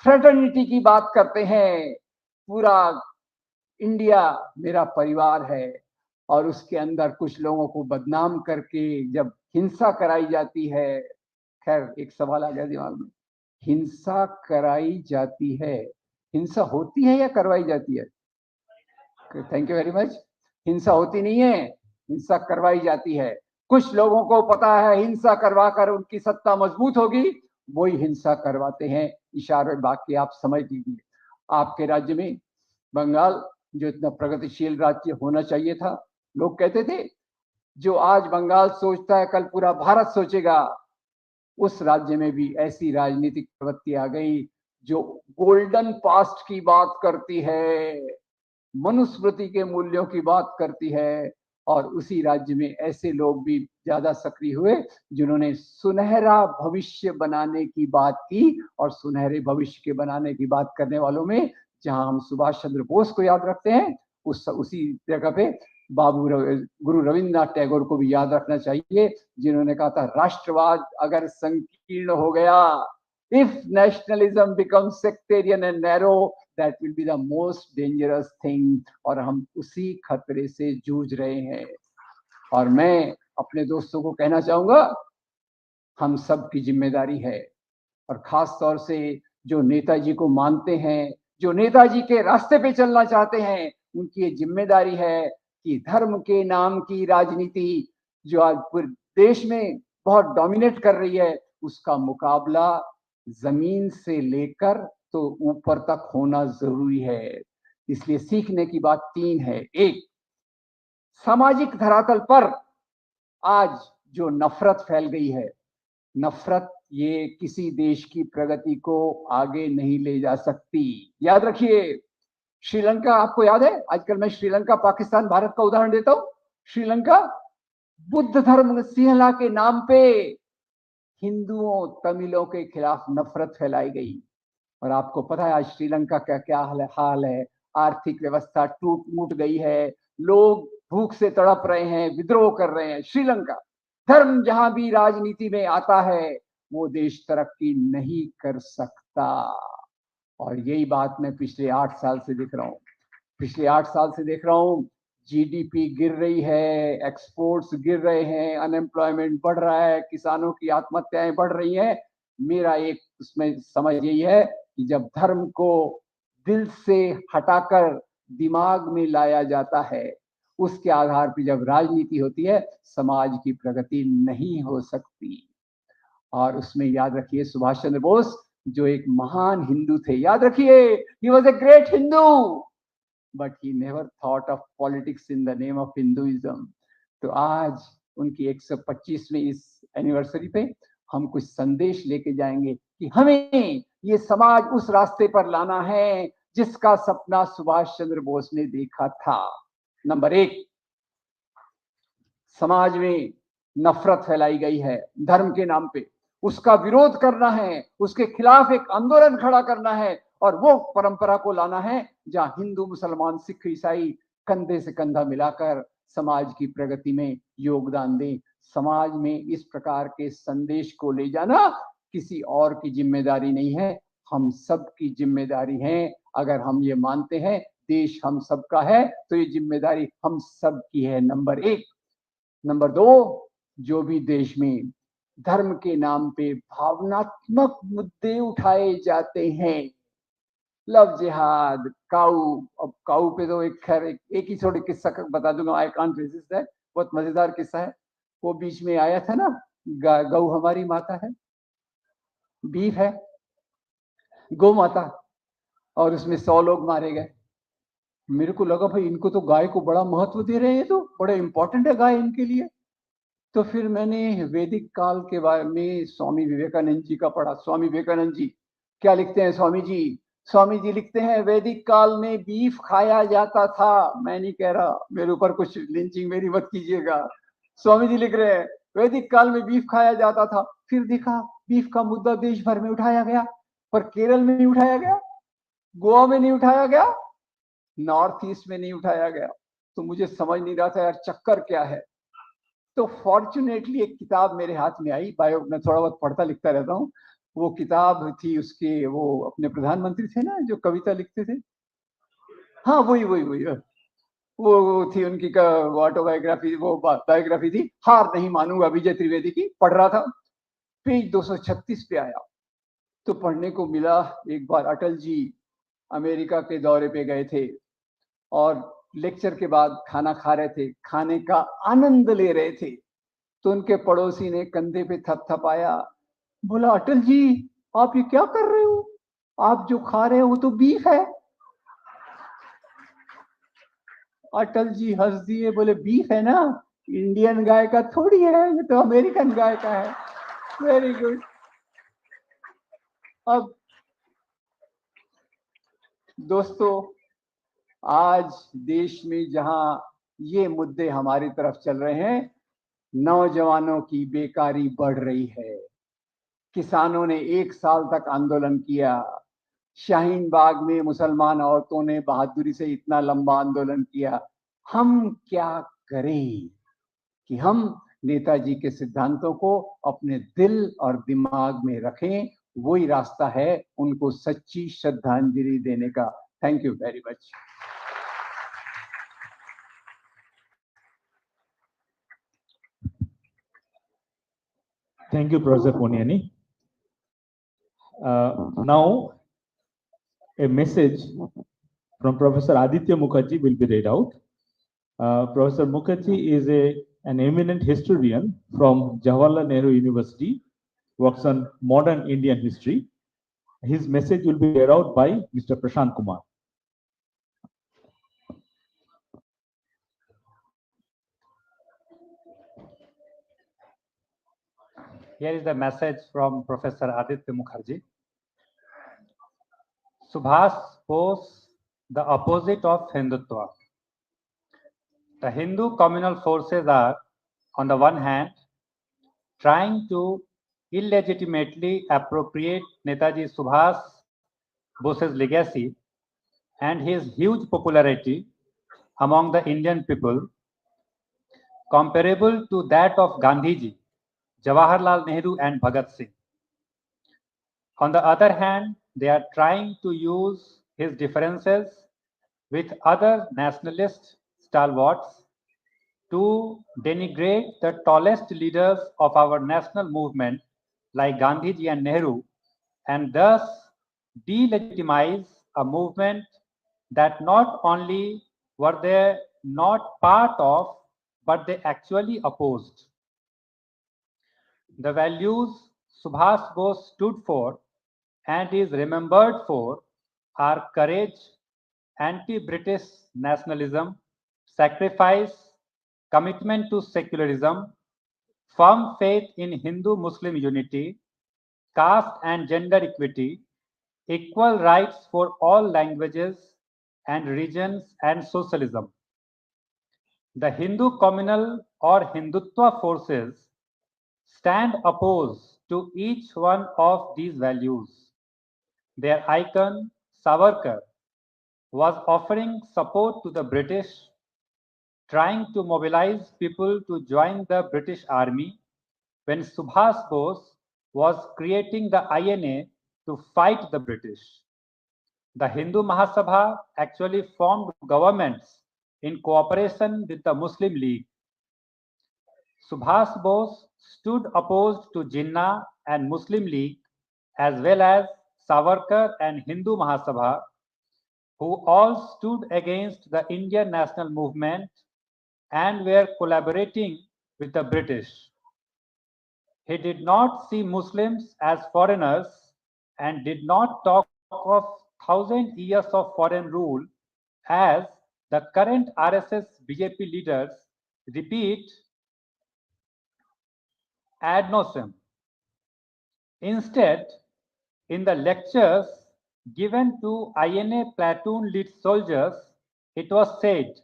फ्रेटर्निटी की बात करते हैं, पूरा इंडिया मेरा परिवार है, और उसके अंदर कुछ लोगों को बदनाम करके जब हिंसा कराई जाती है, खैर एक सवाल आ गया दिमाग में, हिंसा कराई जाती है, हिंसा होती है या करवाई जाती है? Thank you very much. हिंसा होती नहीं है, हिंसा करवाई जाती है। कुछ लोगों को पता है हिंसा करवा कर उनकी सत्ता मजबूत होगी, वही हिंसा करवाते हैं। इशारे बाकी आप समझ लीजिए। आपके राज्य में बंगाल, जो इतना प्रगतिशील राज्य होना चाहिए था, लोग कहते थे जो आज बंगाल सोचता है कल पूरा भारत सोचेगा। उस राज्य में भी ऐसी राजनीतिक प्रवृत्ति आ गई जो गोल्डन पास्ट की बात करती है, मनुस्मृति के मूल्यों की बात करती है, और उसी राज्य में ऐसे लोग भी ज्यादा सक्रिय हुए जिन्होंने सुनहरा भविष्य बनाने की बात की। और सुनहरे भविष्य के बनाने की बात करने वालों में जहां हम सुभाष चंद्र बोस को याद रखते हैं, उसी जगह पे गुरु रविन्द्रनाथ टैगोर को भी याद रखना चाहिए, जिन्होंने कहा था राष्ट्रवाद अगर संकीर्ण हो गया, if nationalism becomes sectarian and narrow, that will be the most dangerous thing. और हम उसी खतरे से जूझ रहे हैं। और मैं अपने दोस्तों को कहना चाहूंगा, हम सब की जिम्मेदारी है, और खास तौर से जो नेताजी को मानते हैं, जो नेताजी के रास्ते पे चलना चाहते हैं, उनकी ये जिम्मेदारी है कि धर्म के नाम की राजनीति जो आज पूरे देश में बहुत डोमिनेट कर रही है, उसका मुकाबला जमीन से लेकर तो ऊपर तक होना जरूरी है। इसलिए सीखने की बात तीन है। एक, सामाजिक धरातल पर आज जो नफरत फैल गई है, नफरत ये किसी देश की प्रगति को आगे नहीं ले जा सकती। याद रखिए, श्रीलंका, आपको याद है, आजकल मैं श्रीलंका, पाकिस्तान, भारत का उदाहरण देता हूं। श्रीलंका, बुद्ध धर्म सिंहला के नाम पे हिंदुओं, तमिलों के खिलाफ नफरत फैलाई गई। और आपको पता है आज श्रीलंका का क्या हाल है। आर्थिक व्यवस्था टूट मूट गई है, लोग भूख से तड़प रहे हैं, विद्रोह कर रहे हैं। श्रीलंका, धर्म जहां भी राजनीति में आता है, वो देश तरक्की नहीं कर सकता। और यही बात मैं पिछले 8 साल से देख रहा हूँ। पिछले 8 साल से देख रहा हूँ, जीडीपी गिर रही है, एक्सपोर्ट्स गिर रहे हैं, अनएम्प्लॉयमेंट बढ़ रहा है, किसानों की आत्महत्याएं बढ़ रही हैं। मेरा एक उसमें समझ यही है कि जब धर्म को दिल से हटाकर दिमाग में लाया जाता है, उसके आधार पर जब राजनीति होती है, समाज की प्रगति नहीं हो सकती। और उसमें याद रखिए सुभाष चंद्र बोस जो एक महान हिंदू थे, याद रखिए, he was a great Hindu, but he never thought of politics in the name of Hinduism. तो आज उनकी 125वीं इस एनिवर्सरी पे हम कुछ संदेश लेके जाएंगे कि हमें ये समाज उस रास्ते पर लाना है जिसका सपना सुभाष चंद्र बोस ने देखा था। नंबर 1, समाज में नफरत फैलाई गई है धर्म के नाम पे, उसका विरोध करना है, उसके खिलाफ एक आंदोलन खड़ा करना है और वो परंपरा को लाना है जहां हिंदू, मुसलमान, सिख, ईसाई कंधे से कंधा मिलाकर समाज की प्रगति में योगदान दें। समाज में इस प्रकार के संदेश को ले जाना किसी और की जिम्मेदारी नहीं है, हम सब की जिम्मेदारी है। अगर हम ये मानते हैं देश हम सबका है तो ये जिम्मेदारी हम सब की है, नंबर 1। नंबर 2, जो भी देश में धर्म के नाम पे भावनात्मक मुद्दे उठाए जाते हैं, लव जिहाद, काऊ, अब काऊ पे तो एक ही छोटे किस्सा बता दूंगा, आई कांट रेजिस्ट दैट, बहुत मजेदार किस्सा है। वो बीच में आया था ना, गौ हमारी माता है, बीफ है, गौ माता, और उसमें 100 लोग मारे गए। मेरे को लगा भाई इनको तो गाय को बड़ा महत्व दे रहे हैं, तो बड़ा इंपॉर्टेंट है गाय इनके लिए। तो फिर मैंने वैदिक काल के बारे में स्वामी विवेकानंद जी का पढ़ा। स्वामी विवेकानंद जी क्या लिखते हैं? स्वामी जी लिखते हैं वैदिक काल में बीफ खाया जाता था। मैं नहीं कह रहा, मेरे ऊपर कुछ लिंचिंग मेरी मत कीजिएगा। स्वामी जी लिख रहे हैं वैदिक काल में बीफ खाया जाता था। फिर देखा बीफ का मुद्दा देश भर में उठाया गया, पर केरल में नहीं उठाया गया, गोवा में नहीं उठाया गया, नॉर्थ ईस्ट में नहीं उठाया गया। तो मुझे समझ नहीं रहा था यार चक्कर क्या है। तो फॉर्चुनेटली एक किताब मेरे हाथ में आई, बायो, मैं थोड़ा बहुत पढ़ता लिखता रहता हूँ। वो किताब थी उसके, वो अपने प्रधानमंत्री थे ना जो कविता लिखते थे, हाँ वही वो थी उनकी ऑटोबायोग्राफी, वो बायोग्राफी थी, हार नहीं मानूंगा, विजय त्रिवेदी की। पढ़ रहा था, पेज 236 पे आया तो पढ़ने को मिला, एक बार अटल जी अमेरिका के दौरे पे गए थे और लेक्चर के बाद खाना खा रहे थे, खाने का आनंद ले रहे थे। तो उनके पड़ोसी ने कंधे पे थपथपाया, बोला अटल जी आप ये क्या कर रहे हो, आप जो खा रहे हो वो तो बीफ है। अटल जी हंस दिए, बोले बीफ है ना, इंडियन गाय का थोड़ी है, ये तो अमेरिकन गाय का है। Very good. अब दोस्तों, आज देश में जहां ये मुद्दे हमारी तरफ चल रहे हैं, नौजवानों की बेकारी बढ़ रही है। किसानों ने 1 साल तक आंदोलन किया, शाहीन बाग में मुसलमान औरतों ने बहादुरी से इतना लंबा आंदोलन किया। हम क्या करें कि हम नेताजी के सिद्धांतों को अपने दिल और दिमाग में रखें, वही रास्ता है उनको सच्ची श्रद्धांजलि देने का। Thank you very much. Thank you, Professor Puniyani. Now, a message from Professor Aditya Mukherjee will be read out. Professor Mukherjee is an eminent historian from Jawaharlal Nehru University, works on modern Indian history. His message will be read out by Mr. Prashant Kumar. Here is the message from Professor Aditya Mukherjee. Subhash Bose, the opposite of Hindutva. The Hindu communal forces are, on the one hand, trying to illegitimately appropriate Netaji Subhash Bose's legacy and his huge popularity among the Indian people, comparable to that of Gandhiji, Jawaharlal Nehru and Bhagat Singh. On the other hand, they are trying to use his differences with other nationalist stalwarts to denigrate the tallest leaders of our national movement like Gandhiji and Nehru, and thus delegitimize a movement that not only were they not part of, but they actually opposed. The values Subhash Bose stood for and is remembered for are courage, anti-British nationalism, sacrifice, commitment to secularism, firm faith in Hindu-Muslim unity, caste and gender equity, equal rights for all languages and regions, and socialism. The Hindu communal or Hindutva forces stand opposed to each one of these values. Their icon, Savarkar, was offering support to the British, trying to mobilize people to join the British Army when Subhash Bose was creating the INA to fight the British. The Hindu Mahasabha actually formed governments in cooperation with the Muslim League. Subhash Bose stood opposed to Jinnah and Muslim League as well as Savarkar and Hindu Mahasabha, who all stood against the Indian national movement and were collaborating with the British. He did not see Muslims as foreigners and did not talk of 1,000 years of foreign rule as the current RSS BJP leaders repeat ad nauseam. Instead, in the lectures given to INA platoon lead soldiers, it was said,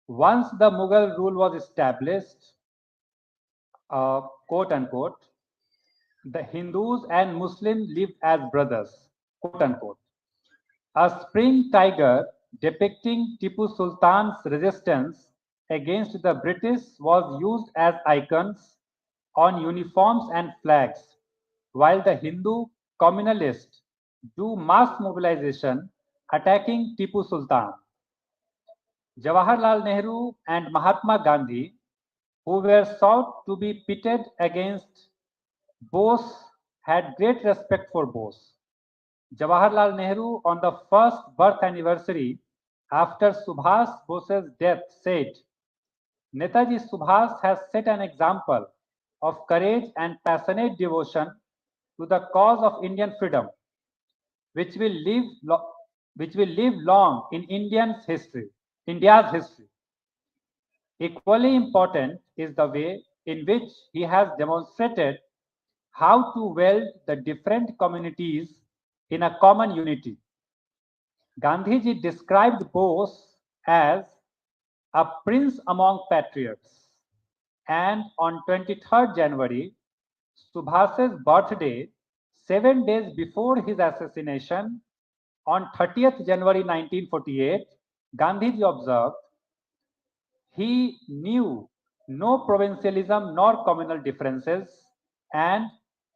once the Mughal rule was established, quote unquote, the Hindus and Muslims lived as brothers, quote unquote. A spring tiger depicting Tipu Sultan's resistance against the British was used as icons on uniforms and flags, while the Hindu communalists do mass mobilization attacking Tipu Sultan. Jawaharlal Nehru and Mahatma Gandhi, who were sought to be pitted against Bose, had great respect for Bose. Jawaharlal Nehru, on the first birth anniversary after Subhash Bose's death, said, Netaji Subhash has set an example of courage and passionate devotion to the cause of Indian freedom, which will live long in India's history. Equally important is the way in which he has demonstrated how to weld the different communities in a common unity. Gandhiji described Bose as a prince among patriots, and on 23rd January, Subhash's birthday, 7 days before his assassination, on 30th January 1948, Gandhiji observed, he knew no provincialism nor communal differences and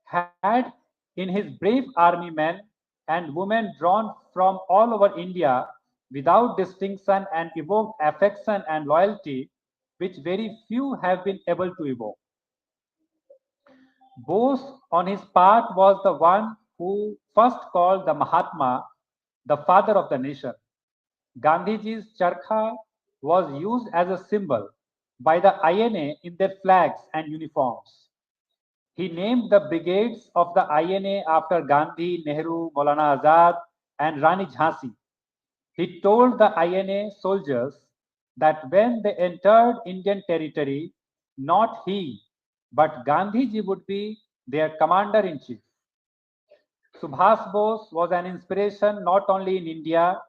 had in his brave army men and women drawn from all over India without distinction and evoked affection and loyalty which very few have been able to evoke. Bose, on his part, was the one who first called the Mahatma the father of the nation. Gandhiji's charkha was used as a symbol by the INA in their flags and uniforms. He named the brigades of the INA after Gandhi, Nehru, Maulana Azad, and Rani Jhansi. He told the INA soldiers that when they entered Indian territory, not he, but Gandhiji would be their commander-in-chief. Subhash Bose was an inspiration not only in India,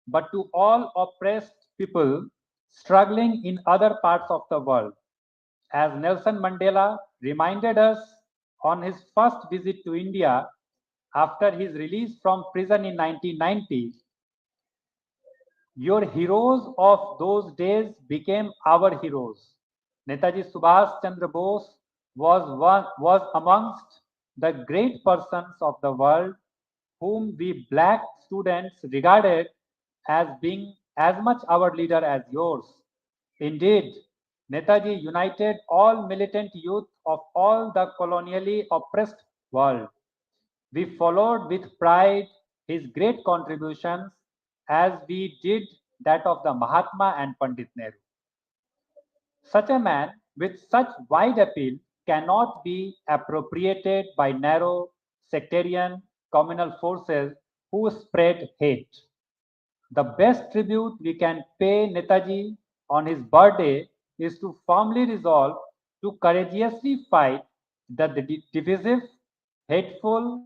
but to all oppressed people struggling in other parts of the world. As Nelson Mandela reminded us on his first visit to India after his release from prison in 1990, your heroes of those days became our heroes. Netaji Subhash Chandra Bose was amongst the great persons of the world whom we black students regarded as being as much our leader as yours. Indeed, Netaji united all militant youth of all the colonially oppressed world. We followed with pride his great contributions as we did that of the Mahatma and Pandit Nehru. Such a man with such wide appeal cannot be appropriated by narrow sectarian communal forces who spread hate. The best tribute we can pay Netaji on his birthday is to firmly resolve to courageously fight the divisive, hateful,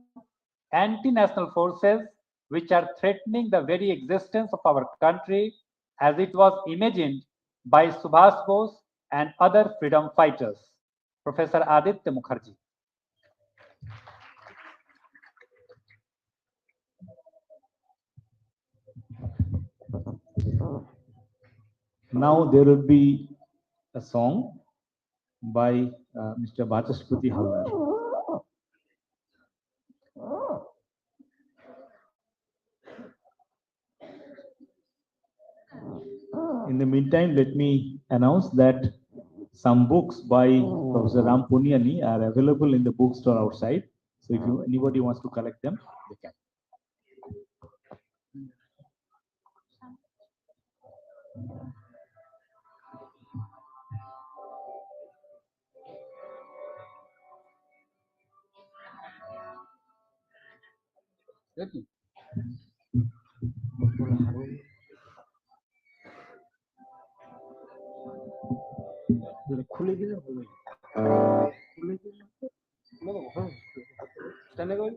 anti-national forces which are threatening the very existence of our country as it was imagined by Subhash Bose and other freedom fighters. Professor Aditya Mukherjee. Now there will be a song by Mr. Bhachaspati Haldar. In the meantime, let me announce that some books by Professor Ram Puniyani are available in the bookstore outside. So if anybody wants to collect them, they can. খুলে দিলে হবে খুলে দিলে স্ট্যান্ডে করে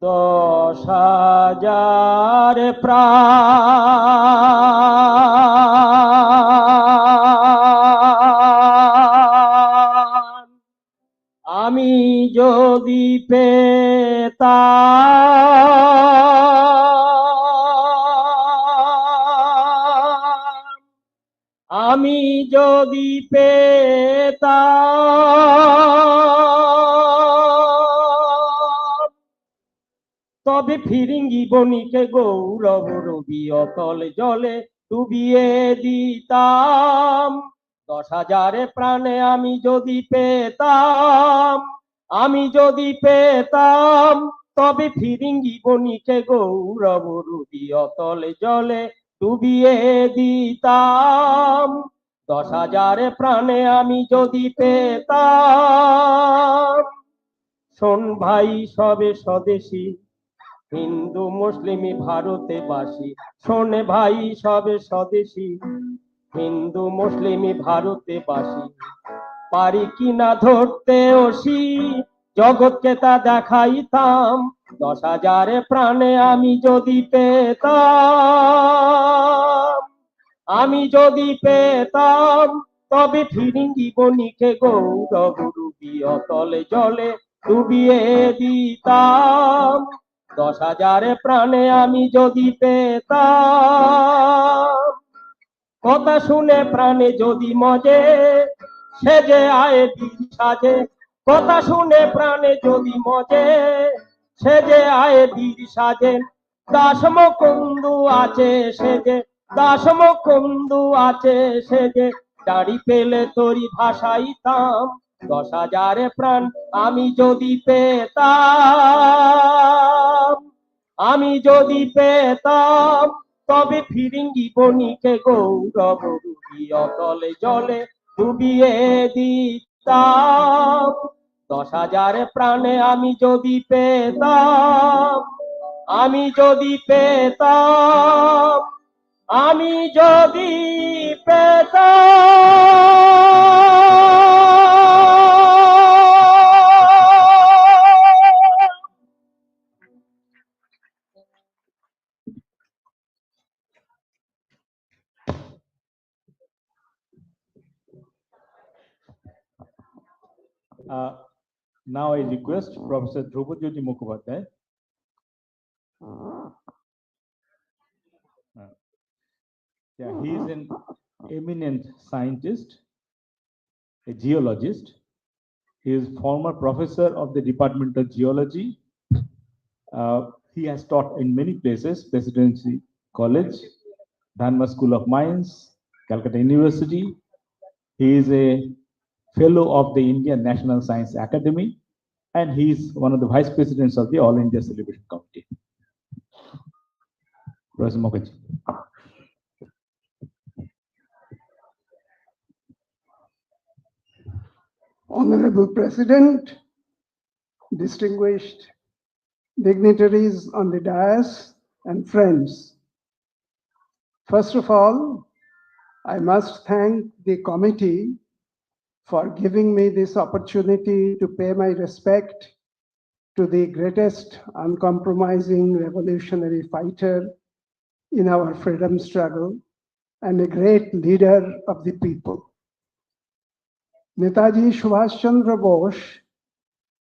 দশ হাজার প্রাণ আমি যদি পেতাম আমি যদি পেতাম তবে ফিরিঙ্গি বনিকে গৌরব রবি অতল জলে ডুবিয়ে দিতাম 10,000 প্রাণে আমি যদি পেতাম তবে ফিরিঙ্গি বনিকে গৌরব রবি অতল জলে ডুবিয়ে দিতাম 10,000 প্রাণে আমি যদি পেতাম শোন ভাই সবে স্বদেশী হিন্দু মুসলিমই ভারতে বাসী শোন ভাই সবে স্বদেশী হিন্দু মুসলিমই ভারতে বাসী পারি কিনা ধরতে ওসি জগৎকে তা দেখাইতাম 10,000 প্রাণে আমি যদি পেতাম তবে ফিরিঙ্গি বনিকে গৌরব রূপী অতলে জলে ডুবিয়ে দিতাম 10,000 প্রাণে আমি যদি পেতাম কথা শুনে প্রাণে যদি মজে সেজে আয়ে বীর সাজে কথা শুনে প্রাণে যদি মজে সেজে আয়ে বীর সাজে দাস মুকুন্দু আছে সেজে দাড়ি পেলে তরি ভাসাইতাম 10,000 প্রাণ আমি যদি পেতাম তবে ফিরিঙ্গি বনিকে গৌরব রূপী অতলে জলে ডুবিয়ে দিতাম 10,000 প্রাণে আমি যদি পেতাম Now I request Professor Dhruvajyoti Mukherjee. Yeah, he is an eminent scientist, a geologist. He is former professor of the Department of Geology. He has taught in many places, Presidency College, Dhanma School of Mines, Calcutta University. He is a fellow of the Indian National Science Academy, and he is one of the vice presidents of the All India Celebration Committee. Professor Mukherjee. Honorable President, distinguished dignitaries on the dais, and friends. First of all, I must thank the committee for giving me this opportunity to pay my respect to the greatest uncompromising revolutionary fighter in our freedom struggle and a great leader of the people. Netaji Subhash Chandra Bose,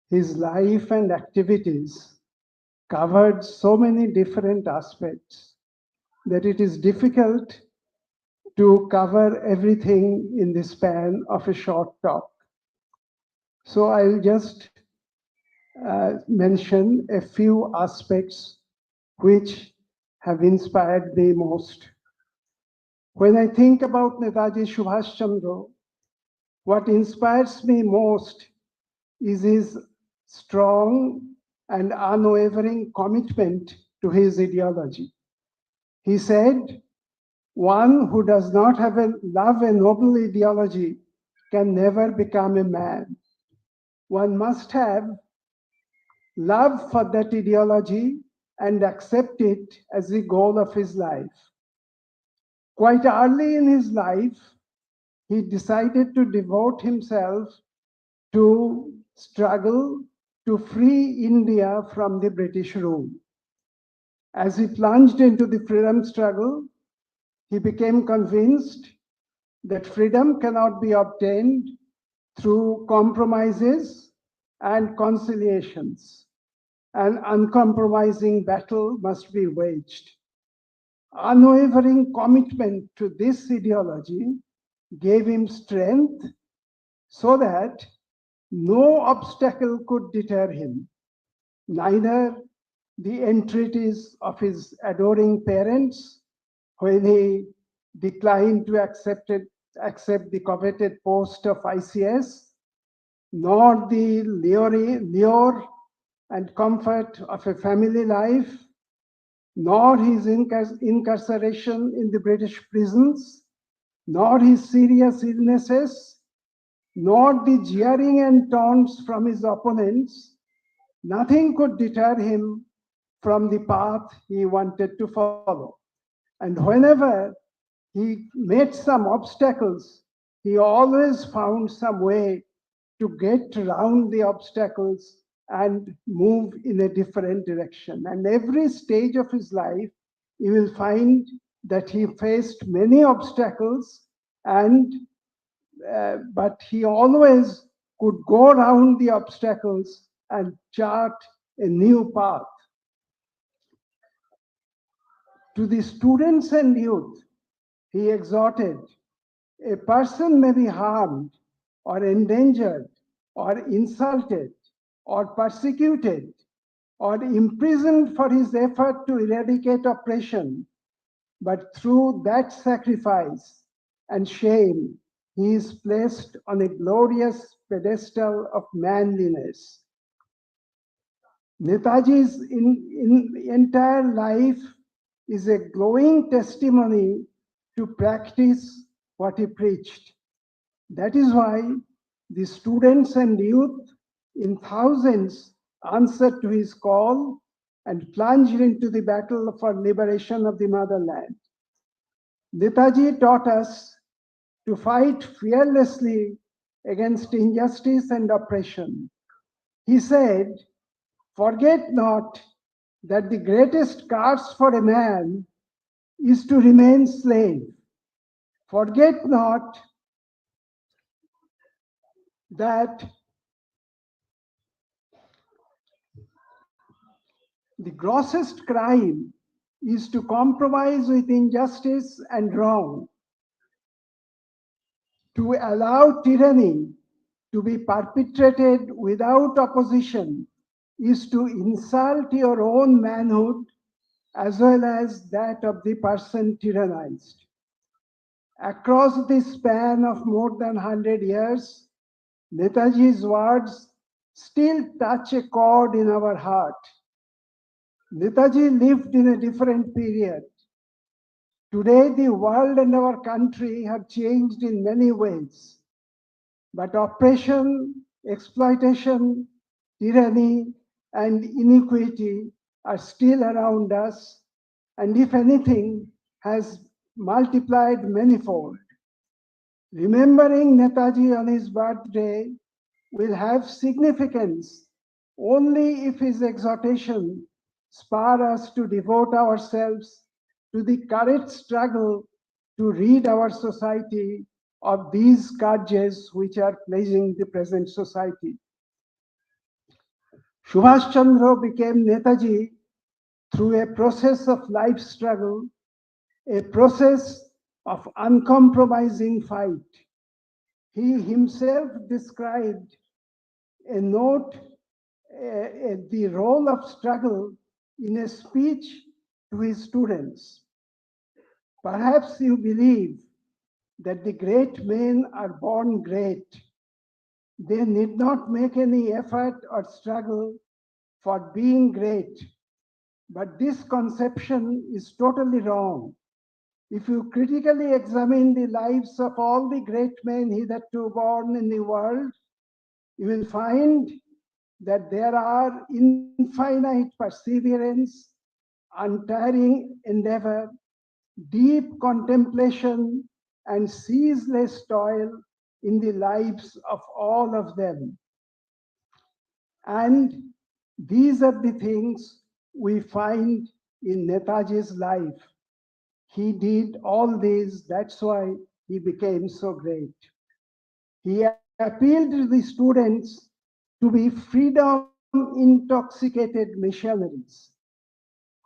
his life and activities covered so many different aspects that it is difficult to cover everything in the span of a short talk. So I'll just mention a few aspects which have inspired me most. When I think about Netaji Subhash Chandra, what inspires me most is his strong and unwavering commitment to his ideology. He said, one who does not love a noble ideology can never become a man. One must have love for that ideology and accept it as the goal of his life. Quite early in his life, he decided to devote himself to struggle to free India from the British rule. As he plunged into the freedom struggle, he became convinced that freedom cannot be obtained through compromises and conciliations. An uncompromising battle must be waged. Unwavering commitment to this ideology gave him strength so that no obstacle could deter him, neither the entreaties of his adoring parents when he declined to accept the coveted post of ICS, nor the lure and comfort of a family life, nor his incarceration in the British prisons, nor his serious illnesses, nor the jeering and taunts from his opponents. Nothing could deter him from the path he wanted to follow. And whenever he met some obstacles, he always found some way to get around the obstacles and move in a different direction. And every stage of his life, you will find that he faced many obstacles, but he always could go around the obstacles and chart a new path. To the students and youth, he exhorted, a person may be harmed or endangered or insulted or persecuted or imprisoned for his effort to eradicate oppression, but through that sacrifice and shame, he is placed on a glorious pedestal of manliness. Netaji's entire life is a glowing testimony to practice what he preached. That is why the students and youth in thousands answered to his call and plunged into the battle for liberation of the motherland. Netaji taught us to fight fearlessly against injustice and oppression. He said, forget not that the greatest curse for a man is to remain slave. Forget not that The grossest crime is to compromise with injustice and wrong, to allow tyranny to be perpetrated without opposition is to insult your own manhood as well as that of the person tyrannized. Across the span of more than 100 years, Netaji's words still touch a chord in our heart. Netaji lived in a different period. Today, the world and our country have changed in many ways. But oppression, exploitation, tyranny, and iniquity are still around us, and if anything, has multiplied manifold. Remembering Netaji on his birthday will have significance only if his exhortation spur us to devote ourselves to the courage struggle to rid our society of these scourges which are plaguing the present society. Subhash Chandra became Netaji through a process of life struggle, a process of uncompromising fight. He himself described a note, the role of struggle in a speech to his students. Perhaps you believe that the great men are born great. They need not make any effort or struggle for being great. But this conception is totally wrong. If you critically examine the lives of all the great men hitherto born in the world, you will find that there are infinite perseverance, untiring endeavor, deep contemplation, and ceaseless toil in the lives of all of them. And these are the things we find in Netaji's life. He did all these, that's why he became so great. He appealed to the students to be freedom intoxicated missionaries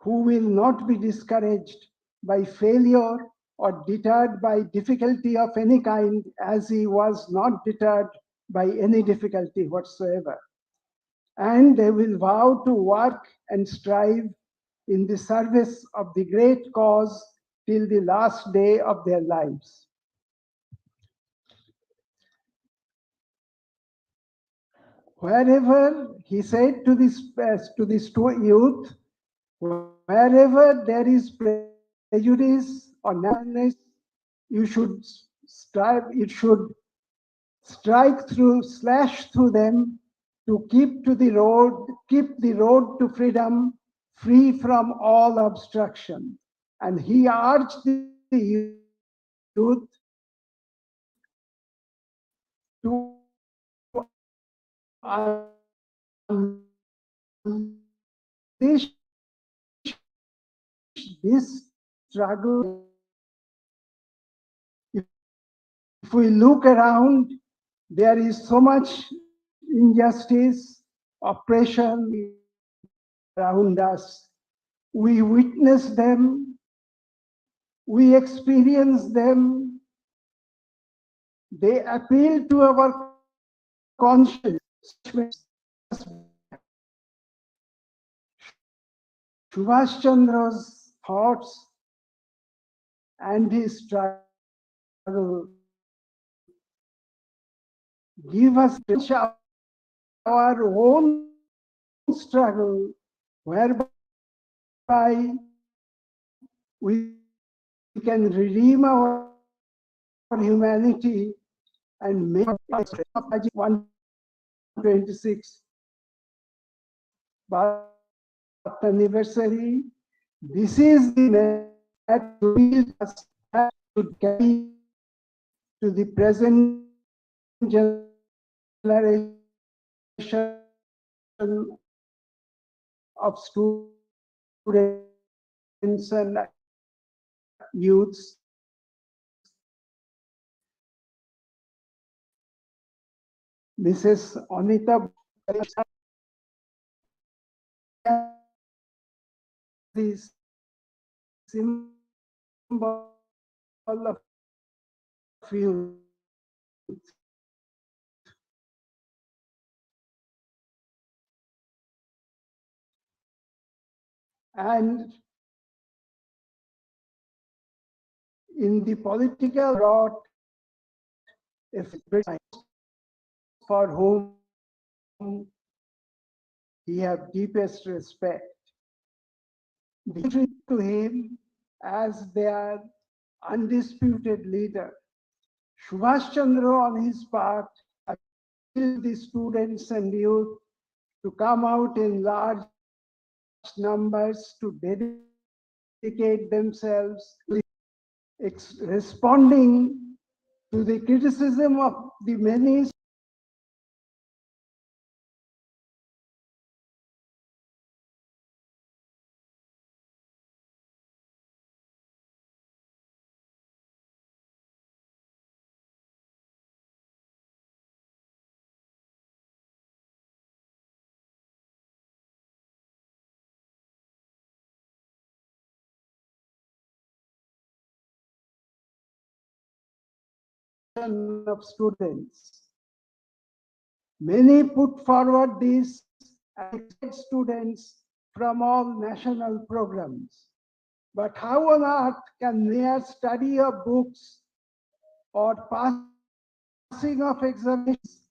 who will not be discouraged by failure or deterred by difficulty of any kind, as he was not deterred by any difficulty whatsoever. And they will vow to work and strive in the service of the great cause till the last day of their lives. Wherever, he said to this youth, wherever there is prejudice or narrowness, you should strike through, slash through them to keep the road to freedom free from all obstruction. And he urged the youth to unleash this struggle. If we look around, there is so much injustice, oppression around us. We witness them, we experience them, they appeal to our conscience. Subhash Chandra's thoughts and his struggle give us our own struggle, whereby we can redeem our humanity and make 126 birth anniversary. This is the message that should carry to the present generation of students and youths. Mrs. Anita the symbol of youth. And in the political rot, for whom he have deepest respect. They treat to him as their undisputed leader. Subhash Chandra, on his part, appealed the students and youth to come out in large numbers to dedicate themselves, responding to the criticism of the many of students. Many put forward this and students from all national programs. But how on earth can mere study of books or passing of examinations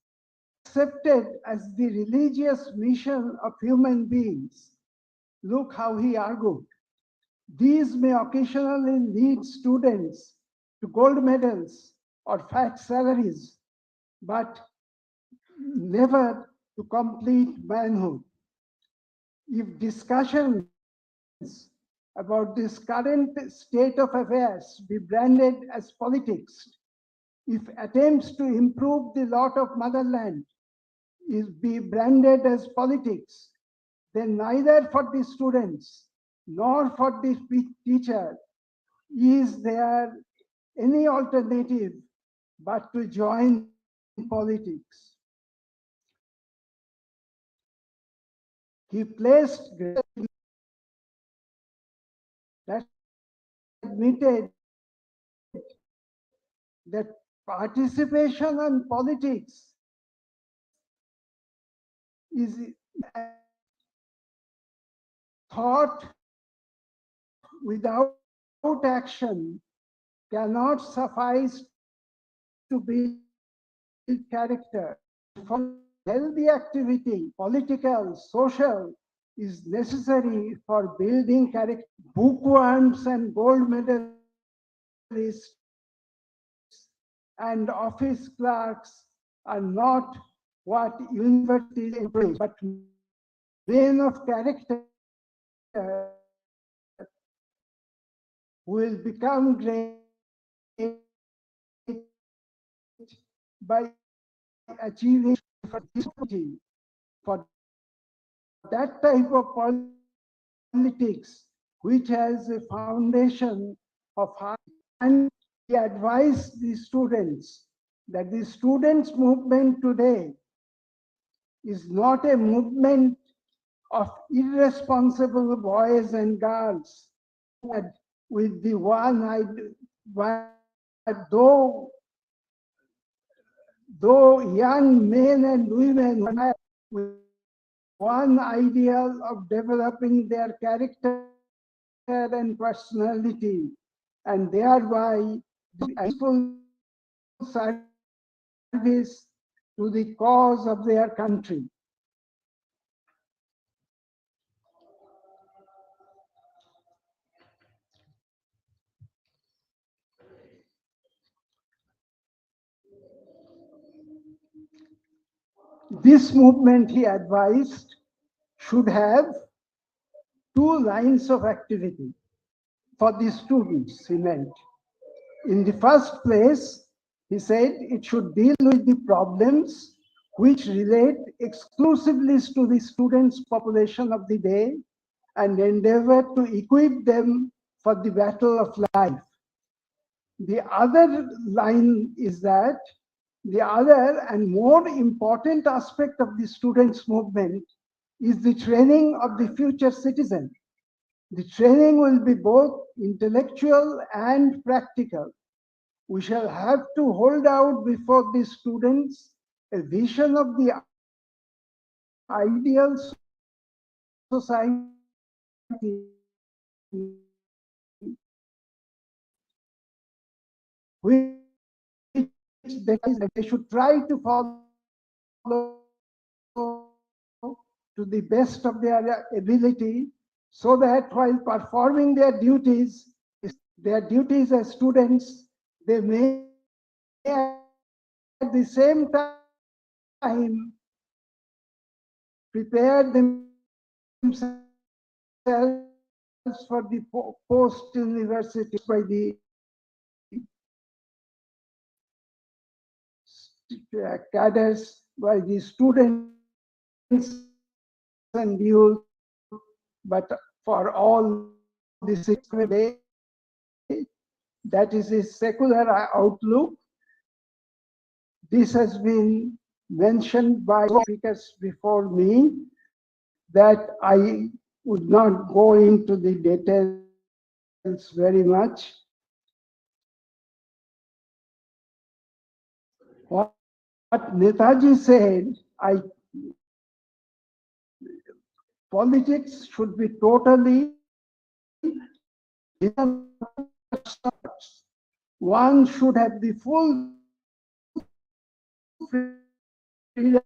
accepted as the religious mission of human beings? Look how he argued. These may occasionally lead students to gold medals or fat salaries, but never to complete manhood. If discussions about this current state of affairs be branded as politics, if attempts to improve the lot of motherland is be branded as politics, then neither for the students nor for the teacher is there any alternative but to join politics. He placed that admitted that participation in politics is thought without action cannot suffice to build character. For healthy activity, political, social, is necessary for building character. Bookworms and gold medalists and office clerks are not what universities embrace, but men of character will become great by achieving for that type of politics which has a foundation of hard. And he advised the students that the students' movement today is not a movement of irresponsible boys and girls with the one idea, though young men and women with one ideal of developing their character and personality, and thereby useful service to the cause of their country. This movement, he advised, should have two lines of activity for the students, he meant. In the first place, he said it should deal with the problems which relate exclusively to the students' population of the day and endeavor to equip them for the battle of life. The other line is that the other and more important aspect of the students' movement is the training of the future citizen. The training will be both intellectual and practical. We shall have to hold out before the students a vision of the ideal society which they should try to follow to the best of their ability, so that while performing their duties as students, they may at the same time prepare themselves for the post-university by the cadres, by the students and youth, but for all the 6 days. That is a secular outlook. This has been mentioned by speakers before me, that I would not go into the details very much. What Netaji said, politics should be totally, one should have the full freedom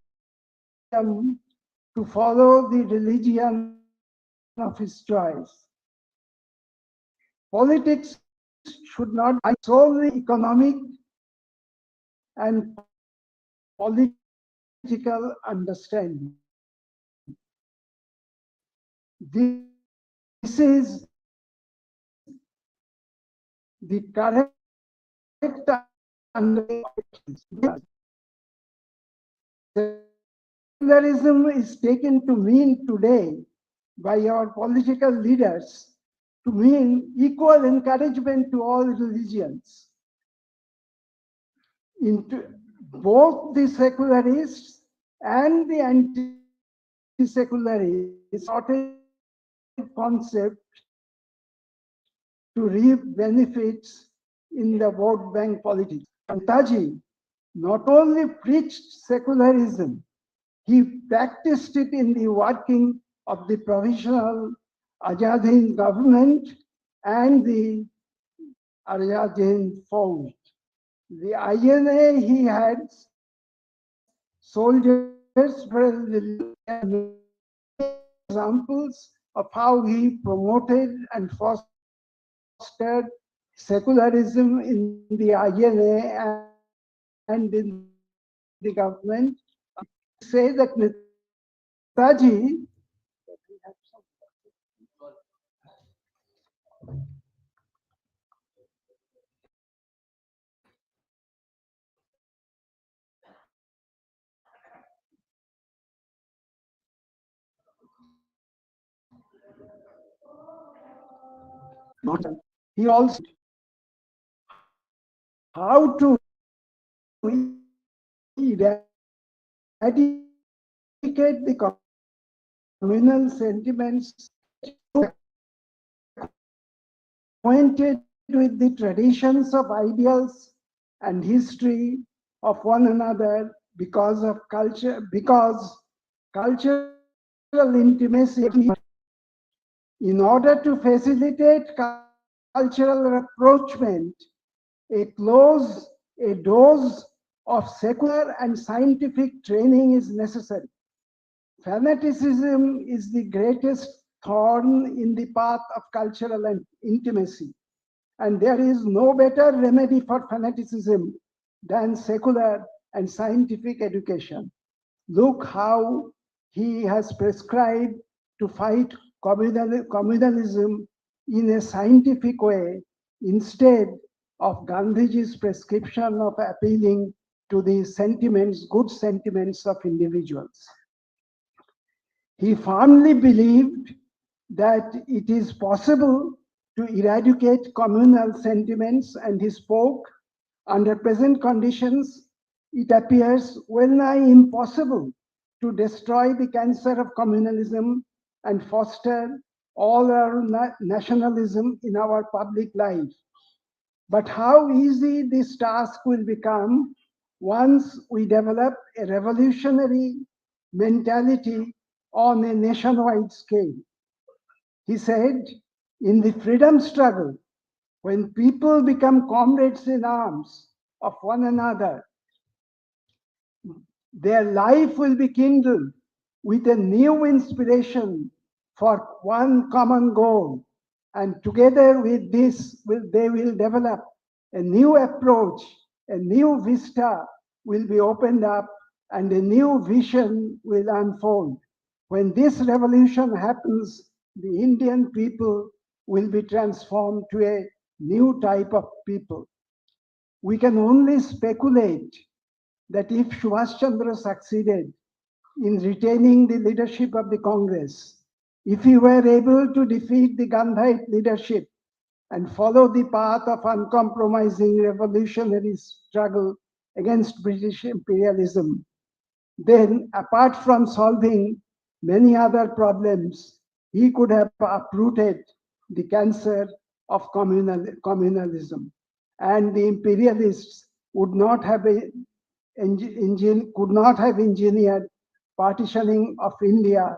to follow the religion of his choice. Politics should not be solely economic and political understanding. This is the correct understanding. Secularism is taken to mean today by our political leaders to mean equal encouragement to all religions. Into both the secularists and the anti-secularists concept to reap benefits in the vote bank politics. Netaji not only preached secularism, he practiced it in the working of the provisional Azad Hind government and the Azad Hind Fauj. The INA, he had soldiers, examples of how he promoted and fostered secularism in the INA and in the government. Say that Netaji he also how to eradicate the communal sentiments, acquainted with the traditions of ideals and history of one another because cultural intimacy. In order to facilitate cultural rapprochement, a dose of secular and scientific training is necessary. Fanaticism is the greatest thorn in the path of cultural intimacy, and there is no better remedy for fanaticism than secular and scientific education. Look how he has prescribed to fight communalism in a scientific way, instead of Gandhiji's prescription of appealing to the good sentiments of individuals. He firmly believed that it is possible to eradicate communal sentiments, and he spoke, under present conditions, it appears well nigh impossible to destroy the cancer of communalism and foster all our nationalism in our public life. But how easy this task will become once we develop a revolutionary mentality on a nationwide scale. He said, in the freedom struggle, when people become comrades in arms of one another, their life will be kindled with a new inspiration for one common goal. And together with this, they will develop a new approach, a new vista will be opened up, and a new vision will unfold. When this revolution happens, the Indian people will be transformed to a new type of people. We can only speculate that if Subhash Chandra succeeded in retaining the leadership of the Congress, if he were able to defeat the Gandhite leadership and follow the path of uncompromising revolutionary struggle against British imperialism, then apart from solving many other problems, he could have uprooted the cancer of communalism, and the imperialists would not have could not have engineered partitioning of India.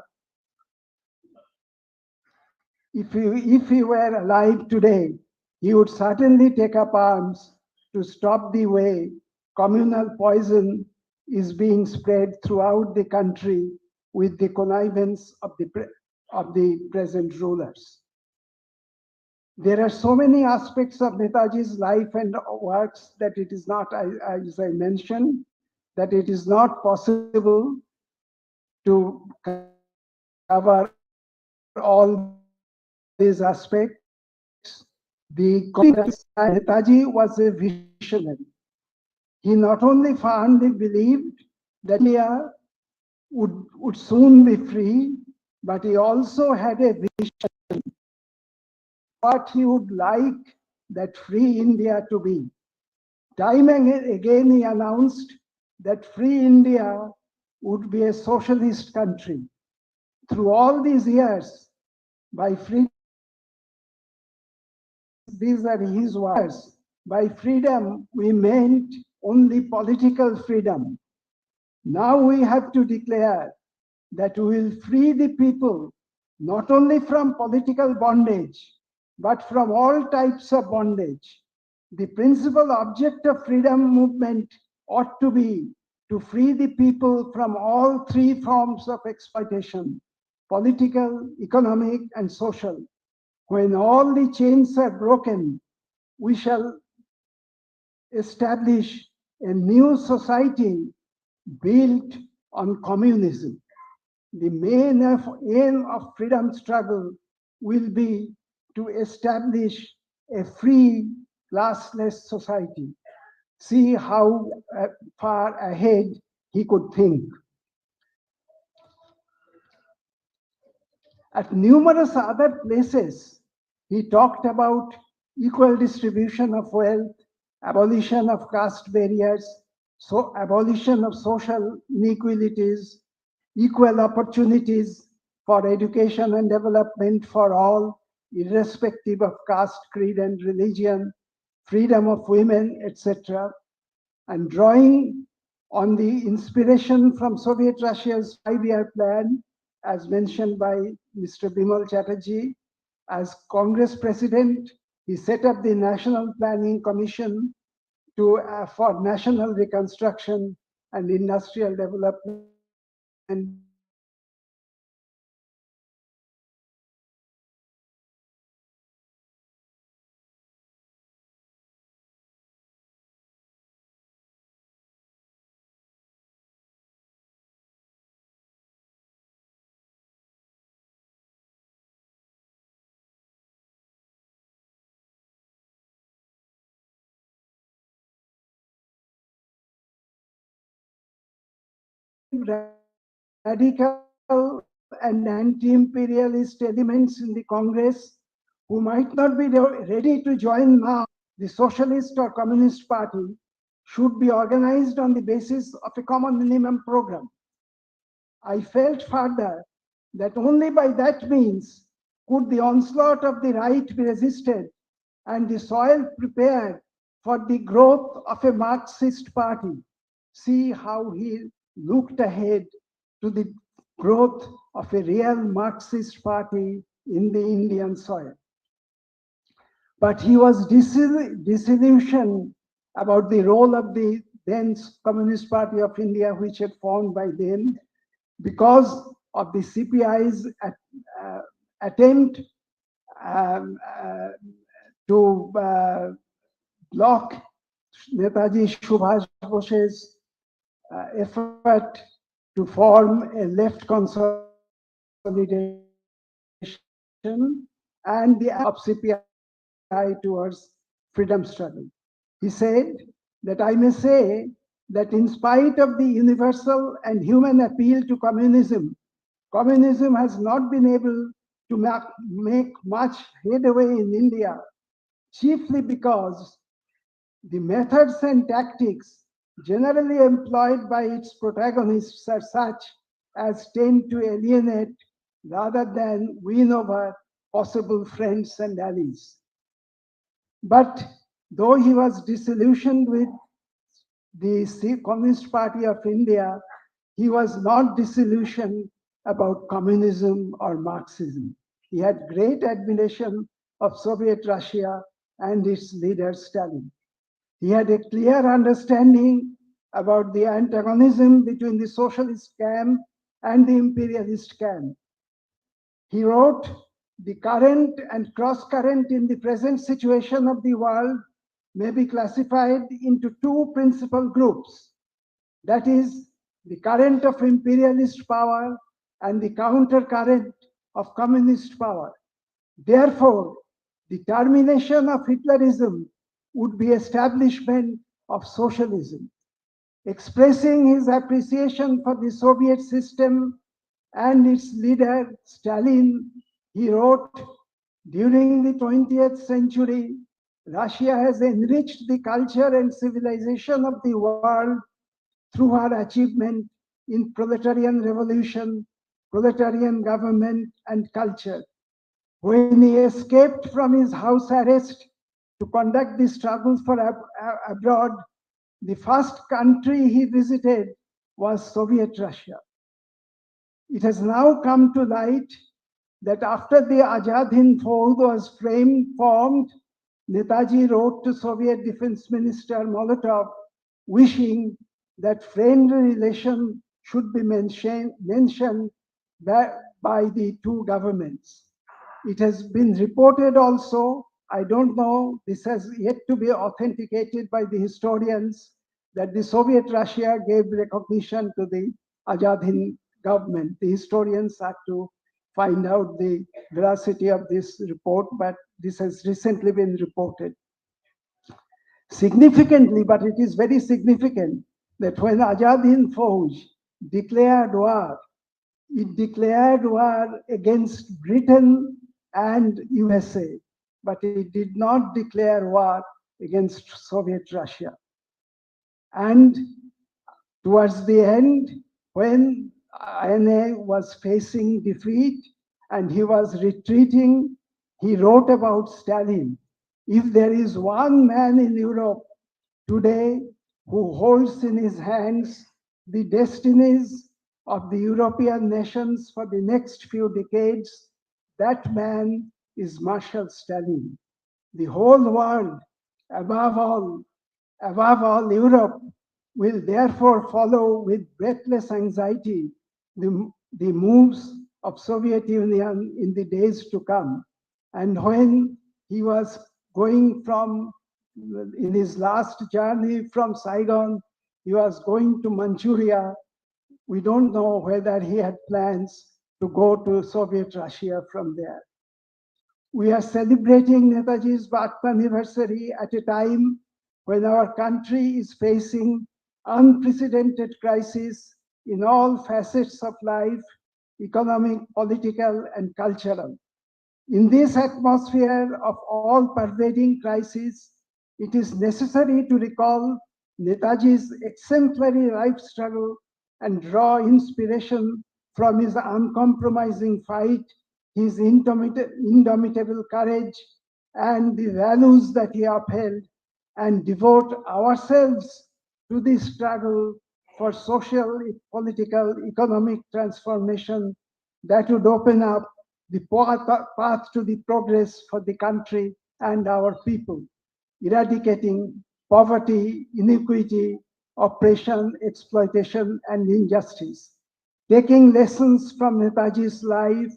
If he were alive today, he would certainly take up arms to stop the way communal poison is being spread throughout the country with the connivance of the present rulers. There are so many aspects of Netaji's life and works that it is not, as I mentioned, that it is not possible to cover all these aspects. Netaji was a visionary. He not only firmly believed that India would soon be free, but he also had a vision what he would like that free India to be. Time and again he announced that free India would be a socialist country. Through all these years, by freedom, these are his words, by freedom we meant only political freedom. Now we have to declare that we will free the people not only from political bondage, but from all types of bondage. The principal object of freedom movement ought to be to free the people from all three forms of exploitation: political, economic, and social. When all the chains are broken, we shall establish a new society built on communism. The main aim of freedom struggle will be to establish a free, classless society. See how far ahead he could think. At numerous other places, he talked about equal distribution of wealth, abolition of caste barriers, so abolition of social inequalities, equal opportunities for education and development for all, irrespective of caste, creed, and religion, freedom of women, etc. And drawing on the inspiration from Soviet Russia's 5-year plan, as mentioned by Mr. Bimal Chatterjee, as Congress President, he set up the National Planning Commission for national reconstruction and industrial development. And radical and anti-imperialist elements in the Congress who might not be ready to join now the Socialist or Communist Party should be organized on the basis of a common minimum program. I felt further that only by that means Could the onslaught of the right be resisted and the soil prepared for the growth of a Marxist party? See how he looked ahead to the growth of a real Marxist party in the Indian soil. But he was disillusioned about the role of the then Communist Party of India, which had formed by then, because of the CPI's attempt to block Netaji Subhash Bose's effort to form a left consolidation and the of CPI towards freedom struggle. He said that I may say that in spite of the universal and human appeal to communism, communism has not been able to make much headway in India, chiefly because the methods and tactics generally employed by its protagonists are such as tend to alienate rather than win over possible friends and allies. But though he was disillusioned with the Communist Party of India, he was not disillusioned about communism or Marxism. He had great admiration of Soviet Russia and its leader Stalin. He had a clear understanding about the antagonism between the socialist camp and the imperialist camp. He wrote, the current and cross-current in the present situation of the world may be classified into two principal groups. That is, the current of imperialist power and the counter-current of communist power. Therefore, the termination of Hitlerism would be establishment of socialism. Expressing his appreciation for the Soviet system and its leader, Stalin, he wrote, during the 20th century, Russia has enriched the culture and civilization of the world through her achievement in proletarian revolution, proletarian government, and culture. When he escaped from his house arrest to conduct the struggles for abroad, the first country he visited was Soviet Russia. It has now come to light that after the Azad Hind Fauj was formed, Netaji wrote to Soviet Defense Minister Molotov, wishing that friendly relations should be mentioned by the two governments. It has been reported also, I don't know, this has yet to be authenticated by the historians, that the Soviet Russia gave recognition to the Azad Hind government. The historians have to find out the veracity of this report, but this has recently been reported. Significantly, but it is very significant, that when Azad Hind Fauj declared war, it declared war against Britain and USA, but it did not declare war against Soviet Russia. And towards the end, when INA was facing defeat and he was retreating, he wrote about Stalin. If there is one man in Europe today who holds in his hands the destinies of the European nations for the next few decades, that man is Marshal Stalin. The whole world, above all Europe, will therefore follow with breathless anxiety the moves of Soviet Union in the days to come. And when he was going in his last journey from Saigon, he was going to Manchuria. We don't know whether he had plans to go to Soviet Russia from there. We are celebrating Netaji's birth anniversary at a time when our country is facing unprecedented crisis in all facets of life, economic, political, and cultural. In this atmosphere of all-pervading crisis, it is necessary to recall Netaji's exemplary life struggle and draw inspiration from his uncompromising fight his indomitable courage, and the values that he upheld, and devote ourselves to this struggle for social, political, economic transformation that would open up the path to the progress for the country and our people, eradicating poverty, inequity, oppression, exploitation, and injustice. Taking lessons from Netaji's life,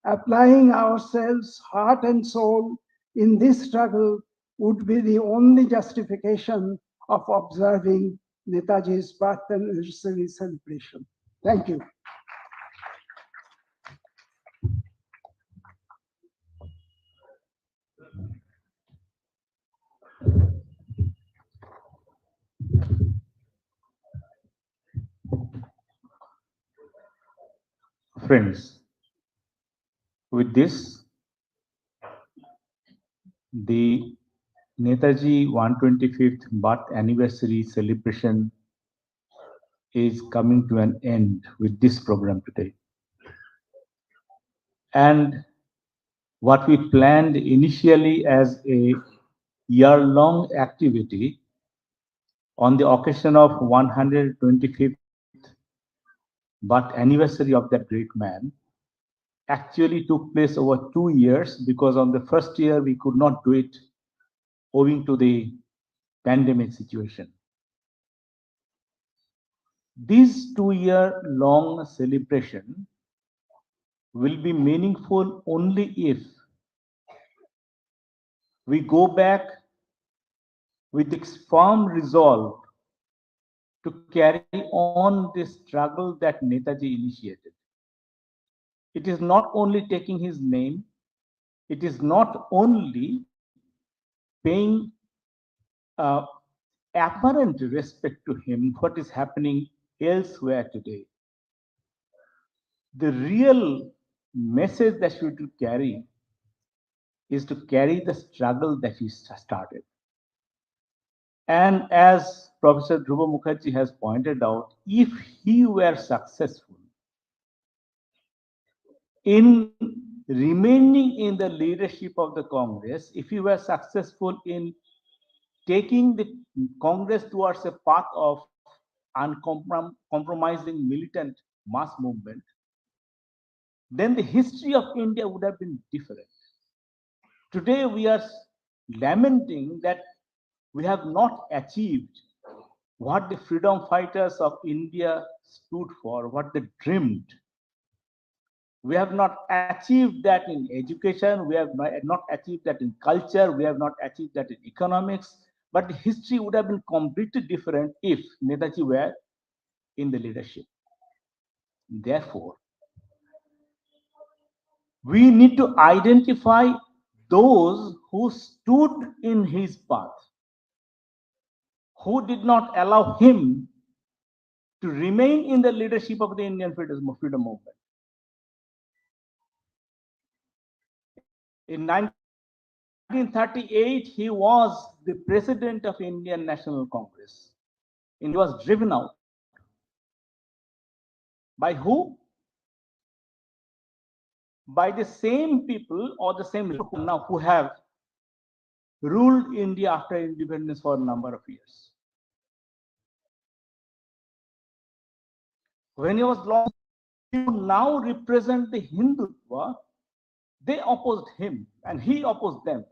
applying ourselves heart and soul in this struggle would be the only justification of observing Netaji's birth anniversary celebration. Thank you. Friends, with this, the Netaji 125th birth anniversary celebration is coming to an end with this program today. And what we planned initially as a year-long activity on the occasion of 125th birth anniversary of that great man actually took place over 2 years, because on the first year we could not do it owing to the pandemic situation. This 2-year-long celebration will be meaningful only if we go back with this firm resolve to carry on this struggle that Netaji initiated. It is not only taking his name, it is not only paying apparent respect to him, what is happening elsewhere today. The real message that we should carry is to carry the struggle that he started. And as Professor Dhruva Mukherjee has pointed out, if he were successful in remaining in the leadership of the Congress, if he were successful in taking the Congress towards a path of uncompromising militant mass movement, then the history of India would have been different. Today we are lamenting that we have not achieved what the freedom fighters of India stood for, what they dreamed. We have not achieved that in education, we have not achieved that in culture, we have not achieved that in economics, but the history would have been completely different if Netaji were in the leadership. Therefore, we need to identify those who stood in his path, who did not allow him to remain in the leadership of the Indian freedom movement. In 1938, he was the president of Indian National Congress, and he was driven out. By who? By the same people or the same people now who have ruled India after independence for a number of years. When he was lost, he would now represent the Hindutva. They opposed him and he opposed them.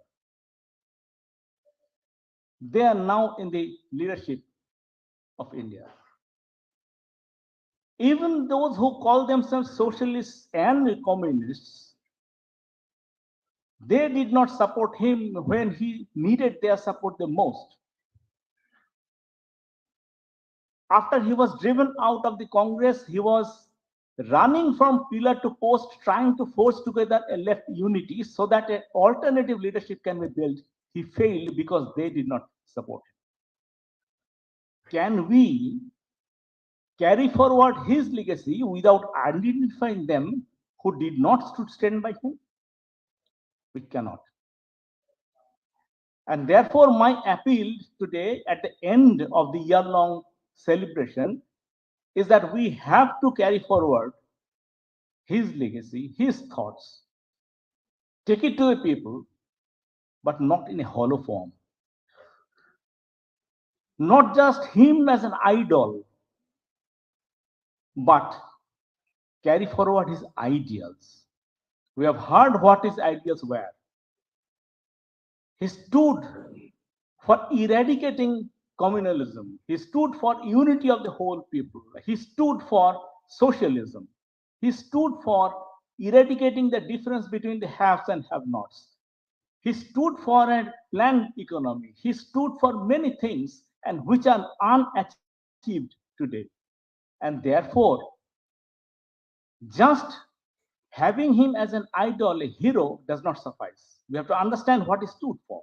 They are now in the leadership of India. Even those who call themselves socialists and communists, they did not support him when he needed their support the most. After he was driven out of the Congress, he was running from pillar to post, trying to force together a left unity so that an alternative leadership can be built. He failed because they did not support him. Can we carry forward his legacy without identifying them who did not stand by him? We cannot. And therefore, my appeal today at the end of the year-long celebration is that we have to carry forward his legacy, his thoughts, take it to the people, but not in a hollow form. Not just him as an idol, but carry forward his ideals. We have heard what his ideals were. He stood for eradicating communalism. He stood for unity of the whole people. He stood for socialism. He stood for eradicating the difference between the haves and have-nots. He stood for a planned economy. He stood for many things and which are unachieved today. And therefore, just having him as an idol, a hero, does not suffice. We have to understand what he stood for.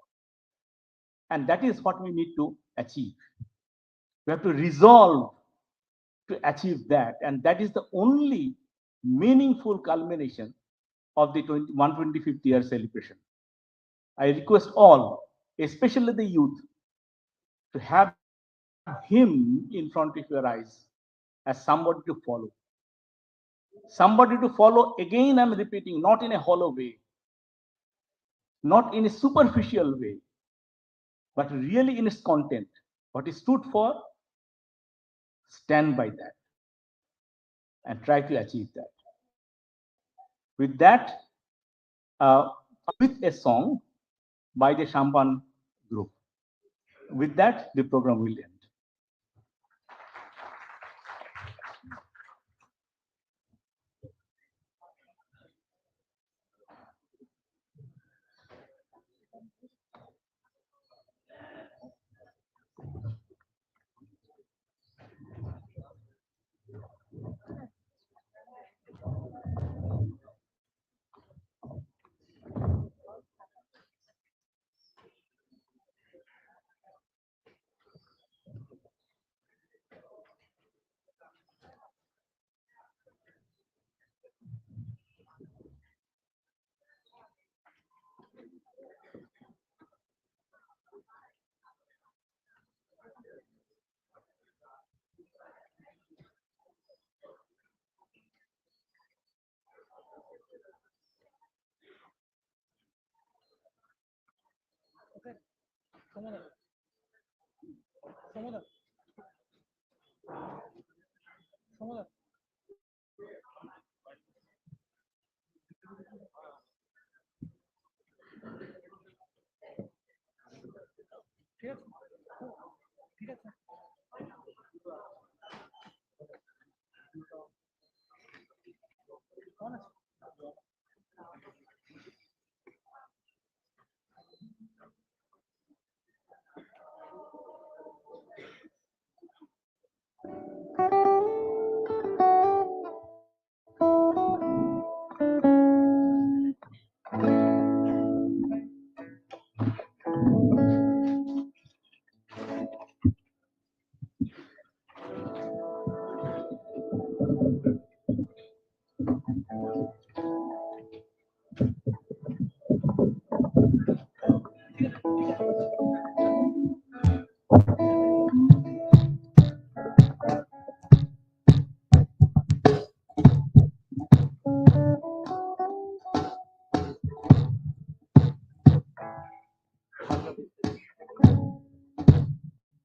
And that is what we need to achieve. We have to resolve to achieve that. And that is the only meaningful culmination of the 125th year celebration. I request all, especially the youth, to have him in front of your eyes as somebody to follow. Somebody to follow, again, I'm repeating, not in a hollow way, not in a superficial way, but really in its content. What he stood for, stand by that and try to achieve that. With that, with a song by the Champagne group. With that, the program will end.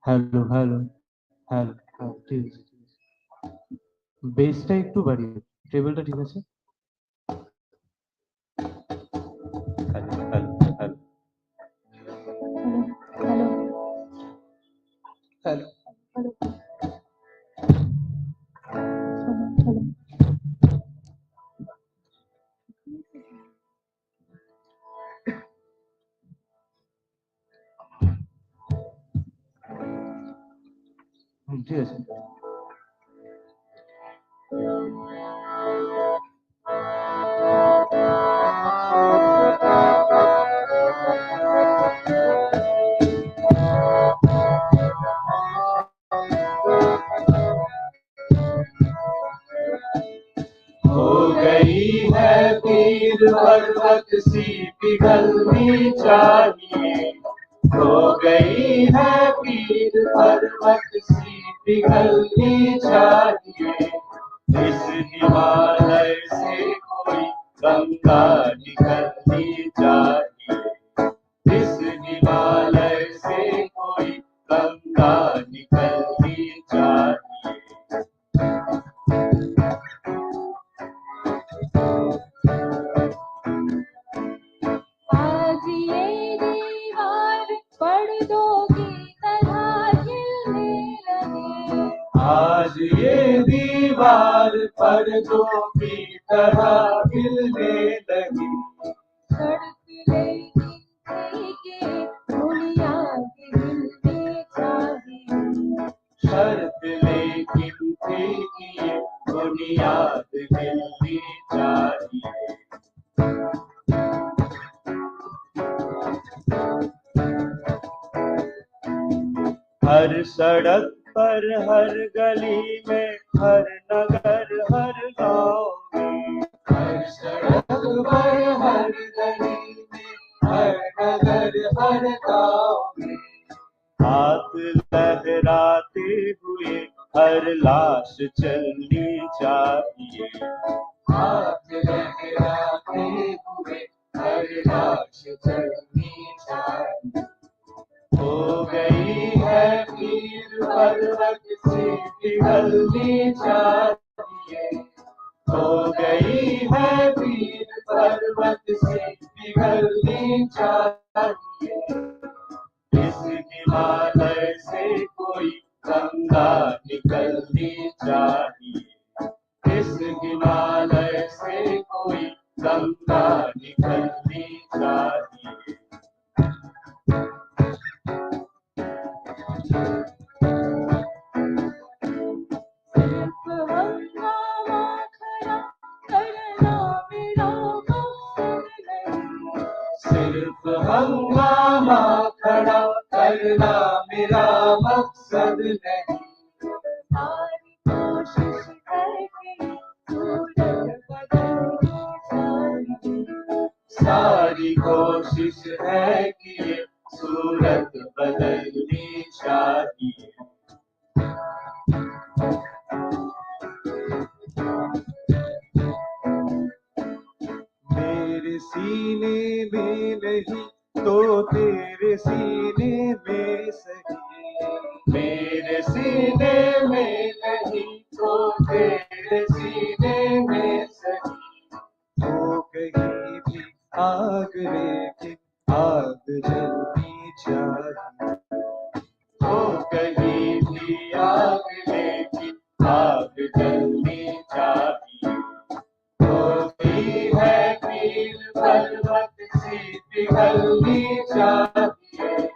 Hello hello hello hello, ঠিক আছে ঠিক আছে, বেসটা একটু বাড়িয়ে, টেবিলটা ঠিক আছে। হ্যালো হ্যালো হ্যালো হ্যালো ঠিক আছে। हो गई है पीर पर्वत सी पिघलनी चाहिए, हो गई है पीर पर्वत सी पिघलनी चाहिए, इस हिमालय से कोई गंगा निकलनी ये दीवार पर्दों की तरह हिलने लगी। सड़क लेकिन के बुनियाद हिलने चाहिए। शर्त लेकिन थी कि ये बुनियाद हिलनी चाहिए। हर सड़क पर, हर गली में, हर नगर, हर गांव में। हर सड़क पर, हर गली में, हर नगर, हर गांव में। हाथ लहराते हुए हर लाश चलनी चाहिए। हाथ लहराते हुए हर लाश चलनी चाहिए। हो गई है पीर पर्वत से पिघलनी चाहिए। हो गई है पीर पर्वत से पिघलनी चाहिए। इस हिमालय से कोई गंगा निकलनी चाहिए। इस हिमालय से कोई गंगा निकलनी चाहिए। सिर्फ हंगामा खड़ा करना मेरा मकसद नहीं। सिर्फ हंगामा खड़ा करना मेरा मकसद नहीं। सारी कोशिश है कि सूरत बदलनी चाहिए। सारी कोशिश है कि ये सूरत बदलनी चाहिए। मेरे सीने में नहीं तो तेरे सीने में सही। मेरे सीने में नहीं तो तेरे सीने में सही। तो कहीं भी आग लेकिन आग जलनी चाहिए। तो कहीं भी आग लेकिन आग जलनी चाहिए। हो गई है पीर पर्वत से पिघलनी चाहिए।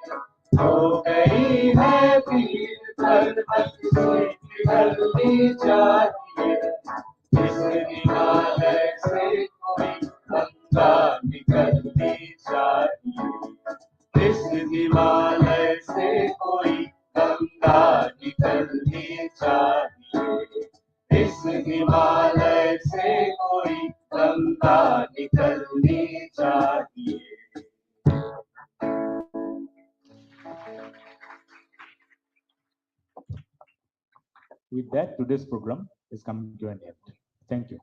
हो गई है पीर पर्वत से पिघलनी चाहिए। इस हिमालय से कोई गंगा निकलनी चाहिए। इस हिमालय से कोई गंगा निकलनी चाहिए। इस हिमालय से कोई गंगा निकलनी चाहिए। With that, today's program is coming to an end. Thank you.